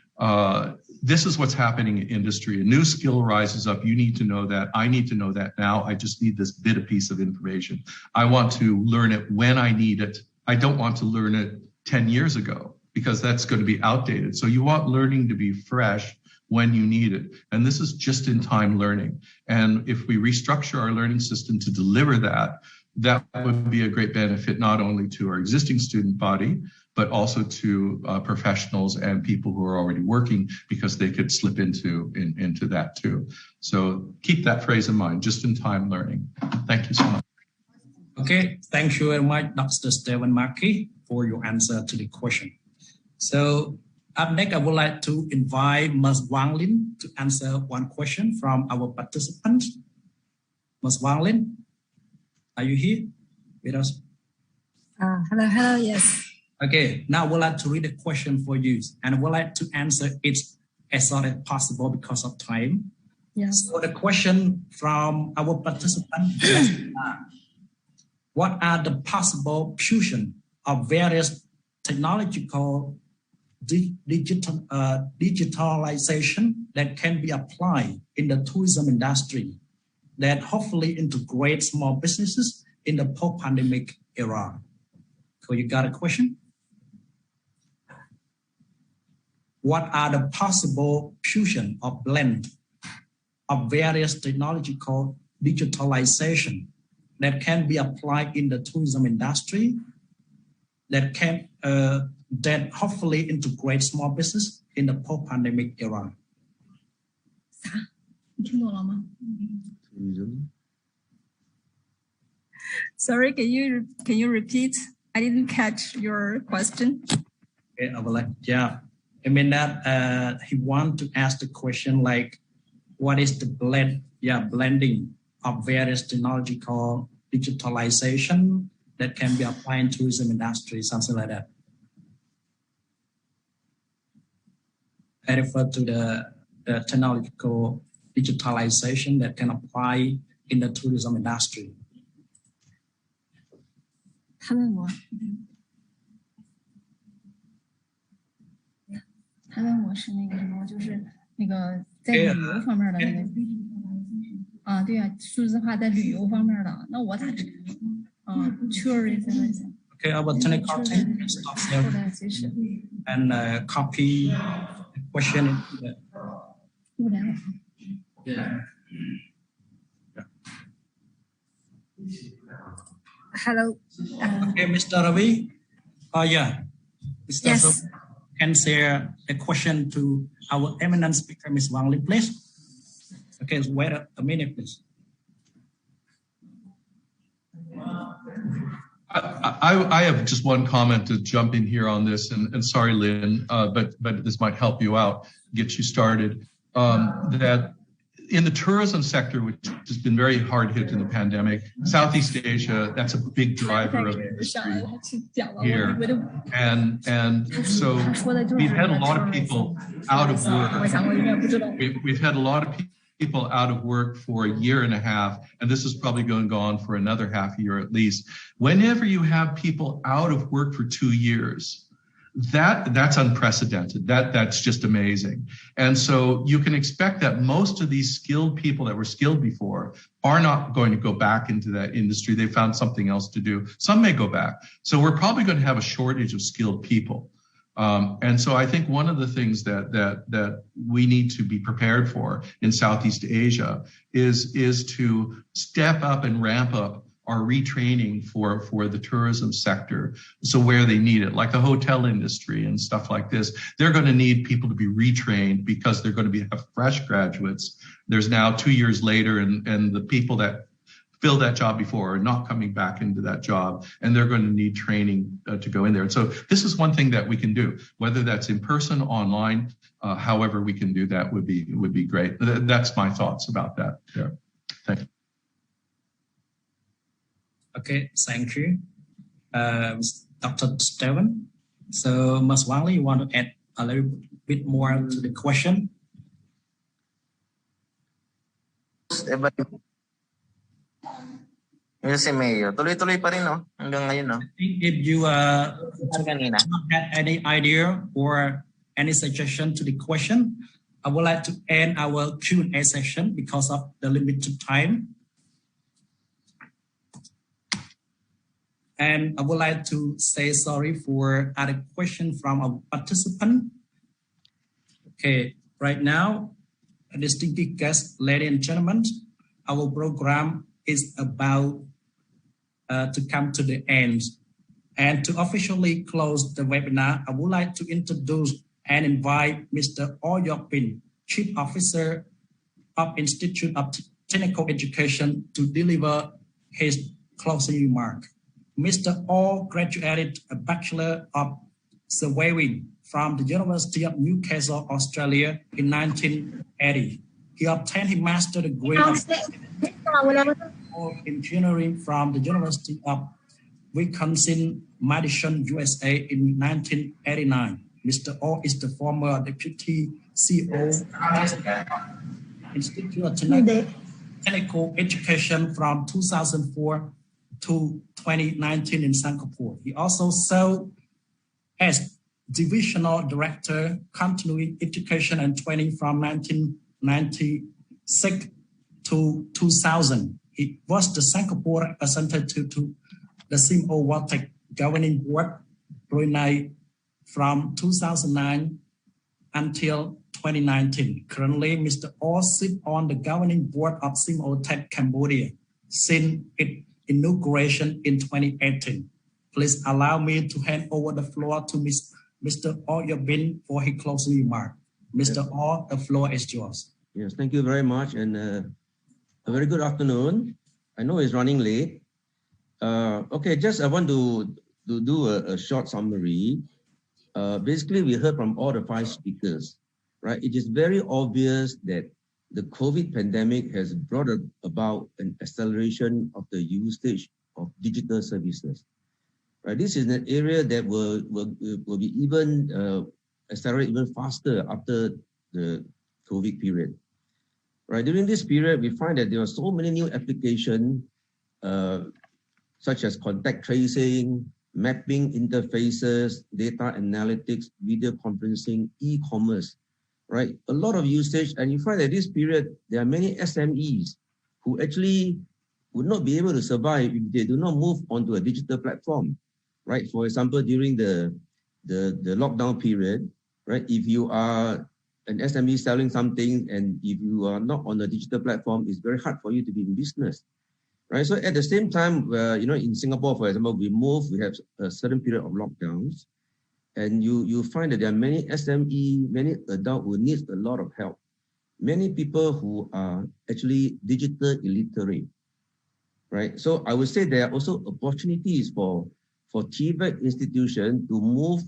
this is what's happening in industry. A new skill rises up. You need to know that. I need to know that now. I just need this piece of information. I want to learn it when I need it. I don't want to learn it 10 years ago, because that's going to be outdated. So you want learning to be fresh when you need it. And this is just-in-time learning. And if we restructure our learning system to deliver that, that would be a great benefit not only to our existing student body, but also to professionals and people who are already working, because they could slip into that too. So keep that phrase in mind, just-in-time learning. Thank you so much. Okay, thank you very much, Dr. Stephen Markey, for your answer to the question. So up next, I would like to invite Ms. Wang Lin to answer one question from our participants. Ms. Wang Lin, are you here with us? Hello, yes. Okay, now I would like to read a question for you, and I would like to answer it as short as possible because of time. Yes. So the question from our participant is, what are the possible fusion of various technological digitalization that can be applied in the tourism industry that hopefully integrate small businesses in the post-pandemic era? So you got a question? what are the possible fusion or blend of various technological digitalization that can be applied in the tourism industry that can that hopefully integrate small business in the post-pandemic era. Sorry, can you repeat? I didn't catch your question. Okay, I will yeah. I mean that he want to ask the question like, what is the blending of various technological digitalization that can be applied in tourism industry, something like that. I refer to the technological digitalization that can apply in the tourism industry. 他问我是那个什么，就是那个在旅游方面的那个啊，对呀，数字化在旅游方面的，那我咋知道？tourism. Okay, our technical team can stop there and copy the question into the. Yeah. Hello. Okay, Mr. Ravi. Yeah. Mr. Yes. Ravi can share the question to our eminent speaker, Ms. Wang Li, please. Okay, wait a minute, please. I have just one comment to jump in here on this, and sorry, Lynn, but this might help you out, get you started. That in the tourism sector, which has been very hard hit in the pandemic, Southeast Asia, that's a big driver of industry here. And so we've had a lot of people out of work. We've had a lot of people out of work for a year and a half, and this is probably going to go on for another half a year at least. Whenever you have people out of work for 2 years, that's unprecedented. That's just amazing. And so you can expect that most of these skilled people that were skilled before are not going to go back into that industry. They found something else to do. Some may go back. So we're probably going to have a shortage of skilled people. And so I think one of the things that we need to be prepared for in Southeast Asia is to step up and ramp up our retraining for the tourism sector. So where they need it, like the hotel industry and stuff like this, they're going to need people to be retrained because they're going to have fresh graduates. There's now 2 years later, and the people that filled that job before are not coming back into that job, and they're going to need training to go in there. And so this is one thing that we can do, whether that's in person, online, however we can do that would be great. That's my thoughts about that. Yeah. Thank you. Okay, thank you, Dr. Steven. So, Ms. Wang Li, you want to add a little bit more to the question? Tuloy-tuloy pa rin, no? Hanggang ngayon, no? If you have any idea or any suggestion to the question, I would like to end our Q&A session because of the limited time. And I would like to say sorry for other question from a participant. Okay, right now, distinguished guests, ladies and gentlemen, our program is about to come to the end. And to officially close the webinar, I would like to introduce and invite Mr. Oh Yok Bin, Chief Officer of Institute of Technical Education, to deliver his closing remark. Mr. Oh graduated a Bachelor of Surveying from the University of Newcastle, Australia in 1980. He obtained his master's degree of engineering from the University of Wisconsin-Madison, USA in 1989. Mr. Oh is the former Deputy CEO of Institute of Technical Education from 2004 to 2019 in Singapore. He also served as Divisional Director, Continuing Education and Training from 1996 to 2000. He was the Singapore representative to the CMO World Tech Governing Board, Brunei, from 2009 until 2019. Currently, Mr. Orr sits on the governing board of Simotech Cambodia since its inauguration in 2018. Please allow me to hand over the floor to Mr. Orr Yobin for his closing remark. Mr. Orr, the floor is yours. Yes, thank you very much, and a very good afternoon. I know it's running late. Okay, I want to do a short summary. Basically, we heard from all the 5 speakers, right? It is very obvious that the COVID pandemic has brought about an acceleration of the usage of digital services. Right, this is an area that will be even accelerate even faster after the COVID period. Right, during this period, we find that there are so many new applications, such as contact tracing, mapping interfaces, data analytics, video conferencing, e-commerce. Right, a lot of usage, and you find that this period there are many SMEs who actually would not be able to survive if they do not move onto a digital platform. Right, for example, during the lockdown period, right, if you are an SME selling something and if you are not on a digital platform, it's very hard for you to be in business, right? So at the same time, you know, in Singapore, for example, we have a certain period of lockdowns, and you find that there are many SME, many adults who need a lot of help, many people who are actually digital illiterate, right? So I would say there are also opportunities for TVET institution to move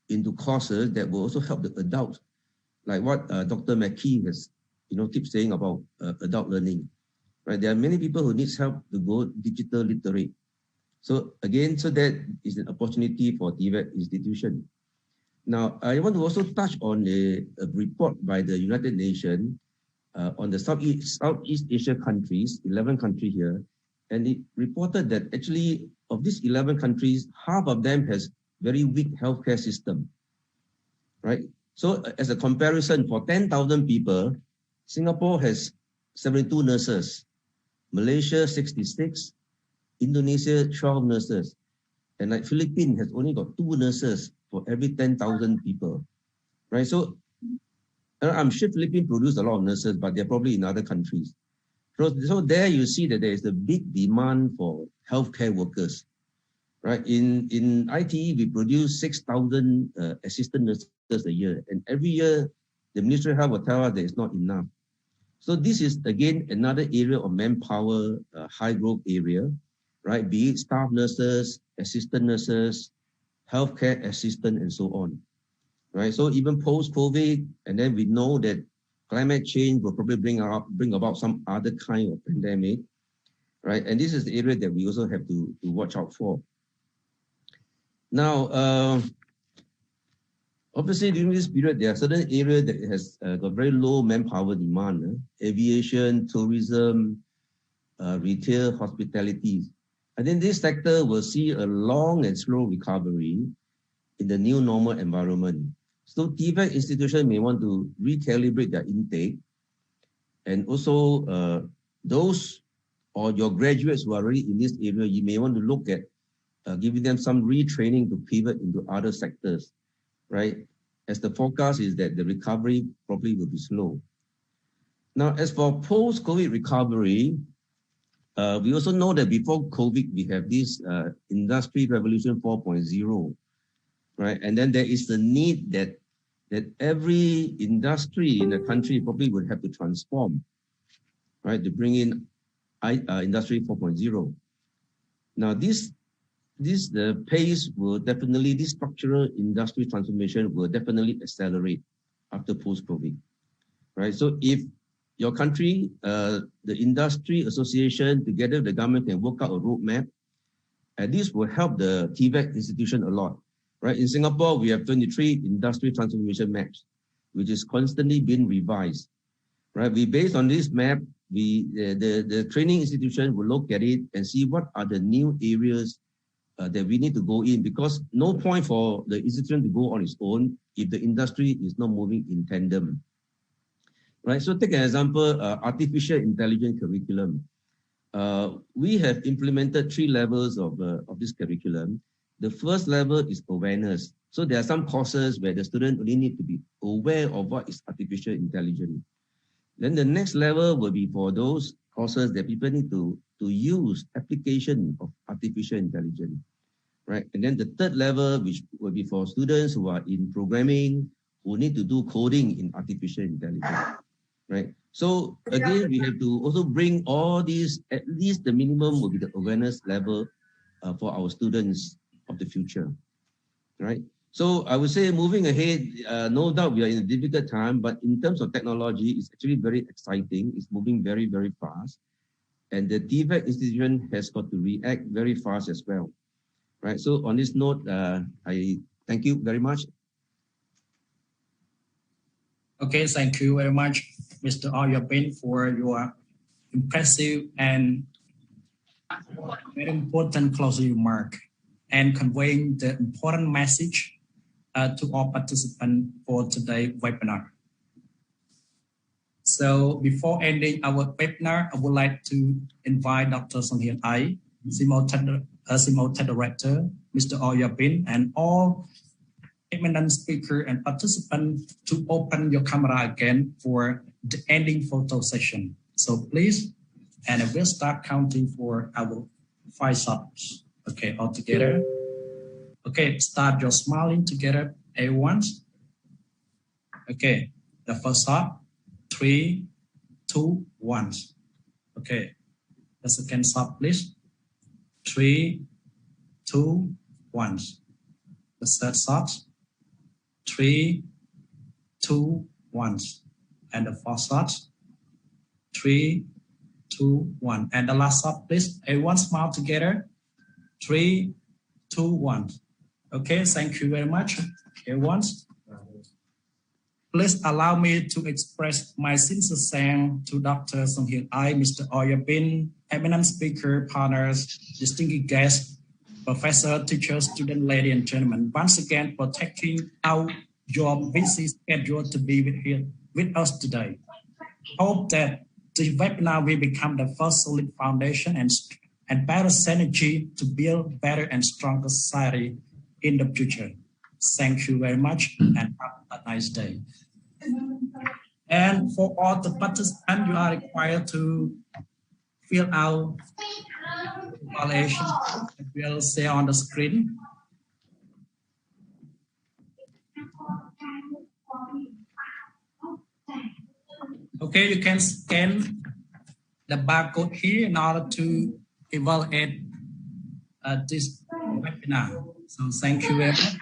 into courses that will also help the adults, like what Dr. McKee has, you know, keeps saying about adult learning, right? There are many people who need help to go digital literate. So again, so that is an opportunity for TVET institution. Now, I want to also touch on a report by the United Nations on the Southeast Asia countries, 11 countries here, and it reported that actually of these 11 countries, half of them has very weak healthcare system, right? So as a comparison, for 10,000 people, Singapore has 72 nurses, Malaysia 66, Indonesia 12 nurses, and like Philippines has only got 2 nurses for every 10,000 people, right? So I'm sure Philippines produce a lot of nurses, but they're probably in other countries. So there you see that there is a big demand for healthcare workers, right? In ITE, we produce 6,000 assistant nurses a year, and every year the Ministry of Health will tell us that it's not enough. So this is again another area of manpower, high growth area, right? Be it staff nurses, assistant nurses, healthcare assistant, and so on, right? So even post-COVID, and then we know that climate change will probably bring about some other kind of pandemic, right? And this is the area that we also have to watch out for. Now, obviously during this period, there are certain areas that has got very low manpower demand, aviation, tourism, retail, hospitality. I think this sector will see a long and slow recovery in the new normal environment. So TVET institutions may want to recalibrate their intake, and also those or your graduates who are already in this area, you may want to look at giving them some retraining to pivot into other sectors, right? As the forecast is that the recovery probably will be slow. Now, as for post-COVID recovery, we also know that before COVID, we have this Industry Revolution 4.0, right? And then there is the need that every industry in the country probably would have to transform, right, to bring in Industry 4.0. Now, the pace will definitely, this structural industry transformation will definitely accelerate after post-COVID, right? So if your country, the industry association, together with the government can work out a roadmap, and this will help the TVET institution a lot, right? In Singapore, we have 23 industry transformation maps, which is constantly being revised, right? We, based on this map, the training institution will look at it and see what are the new areas that we need to go in, because no point for the institution to go on its own if the industry is not moving in tandem, right? So take an example, artificial intelligence curriculum. We have implemented 3 levels of this curriculum, The first level is awareness. So there are some courses where the student only need to be aware of what is artificial intelligence. Then the next level will be for those courses that people need to use application of artificial intelligence, right? And then the third level, which will be for students who are in programming, who need to do coding in artificial intelligence, right? So again, we have to also bring all these, at least the minimum will be the awareness level for our students of the future, right? So I would say moving ahead, no doubt we are in a difficult time, but in terms of technology, it's actually very exciting. It's moving very, very fast. And the TVET institution has got to react very fast as well, right? So on this note, I thank you very much. Okay, thank you very much, Mr. Oyapin, for your impressive and very important closing remark and conveying the important message to all participants for today's webinar. So before ending our webinar, I would like to invite Dr. Song Hian Ai, Simultaneous Director, Mr. Oyapin, and all eminent speaker and participants to open your camera again for the ending photo session. So please, and I will start counting for our 5 shots. Okay, all together. Okay, start your smiling together, everyone. Okay, the first shot, 3, 2, 1. Okay, the second shot, please. 3, 2, 1. The third shot, 3, 2, 1. And the fourth shot, 3, 2, 1. And the last shot, please. Everyone smile together. 3, 2, 1. Okay, thank you very much, everyone. Please allow me to express my sincere thanks to Dr. Song Hian Ai, Mr. Oyapin, eminent speaker, partners, distinguished guests, professor, teachers, students, ladies and gentlemen, once again for taking out your busy schedule to be with us today. Hope that the webinar will become the first solid foundation and better synergy to build better and stronger society in the future. Thank you very much and have a nice day. And for all the participants, you are required to fill out evaluation that will share on the screen. Okay, you can scan the barcode here in order to evaluate this webinar. So thank you very much.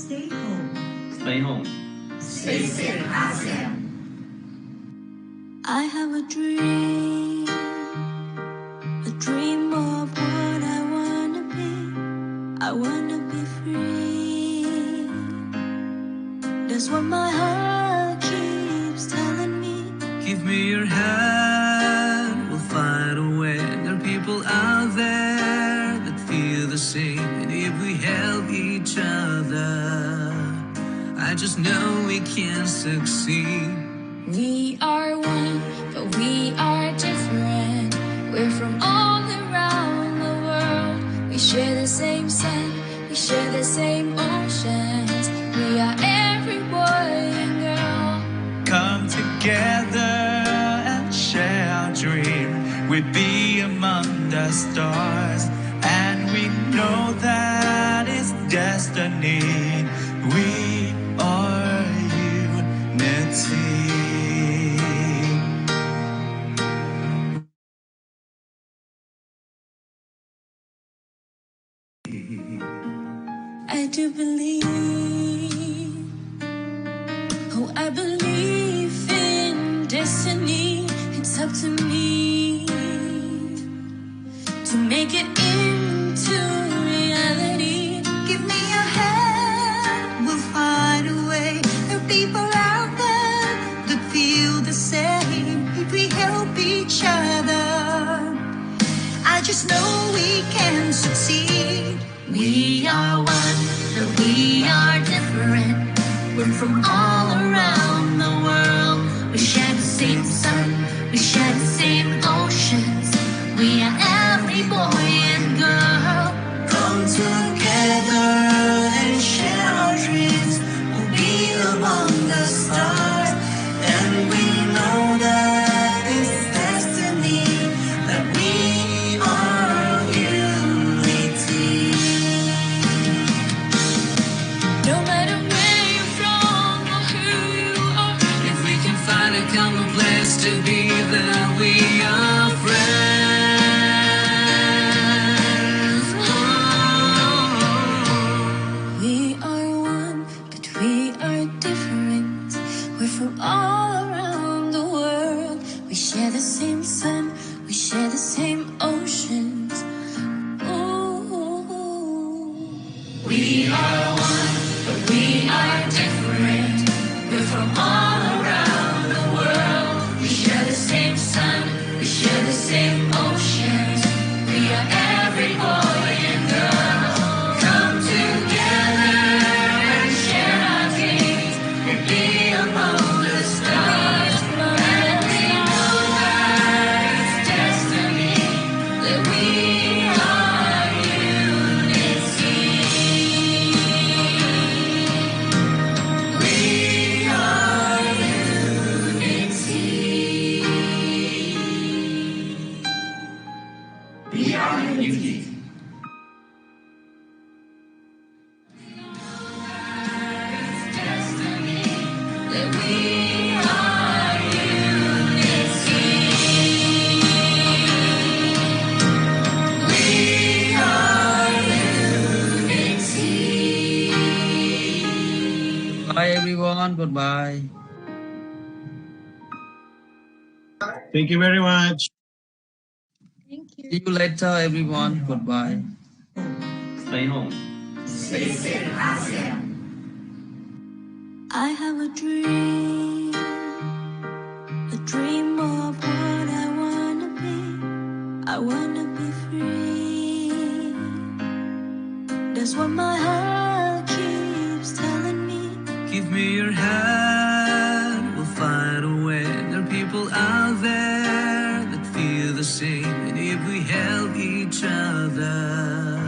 Stay home. Stay home. Stay safe, ASEAN. I have a dream of what I wanna be. I wanna be free. That's what my heart keeps telling me. Give me your hand, we'll find a way. There are people out there that feel the same, and if we help each other, I just know we can succeed. We are one, but we are different. We're from all around the world. We share the same sun, we share the same oceans. We are every boy and girl. Come together and share our dream. We'll be among the stars, and we know that it's destiny. We are unity. I do believe, oh, I believe in destiny. It's up to me to make it into reality. Give me your hand, we'll find a way. There are people out there that feel the same. If we help each other, I just know we can succeed. We are one, but we are different. We're from all around the world. We share the same sun, we share the same oceans. We are every boy and girl. Come together and share our dreams. We'll be among the stars, and we know that it's destiny, that we are unity. No matter where you're from or who you are, If we can find a common place to be, then we are friends. Oh. we are one, but we are different. We're from all around the world. We share the same sun, we share the same oceans. Ooh. We are one, but we are different. We're from all around the world. We share the same sun, we share the same oceans. We are every boy and girl. Come together and share our dreams. We'll be among the stars, and we know that it's destiny, that we are unity. We are unity. We are unity. It's destiny, that we are unity. We are unity. Bye everyone. Goodbye. Thank you very much. Thank you. See you later, everyone. Goodbye. Stay home. Stay safe, ASEAN. I have a dream of what I wanna be. I wanna be free. That's what my heart keeps telling me. Give me your hand, we'll find a way. There are people out there that feel the same, and if we help each other,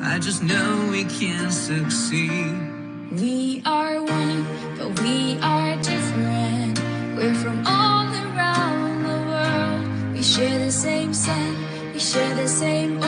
I just know we can succeed. We are one, but we are different. We're from all around the world. We share the same sun, we share the same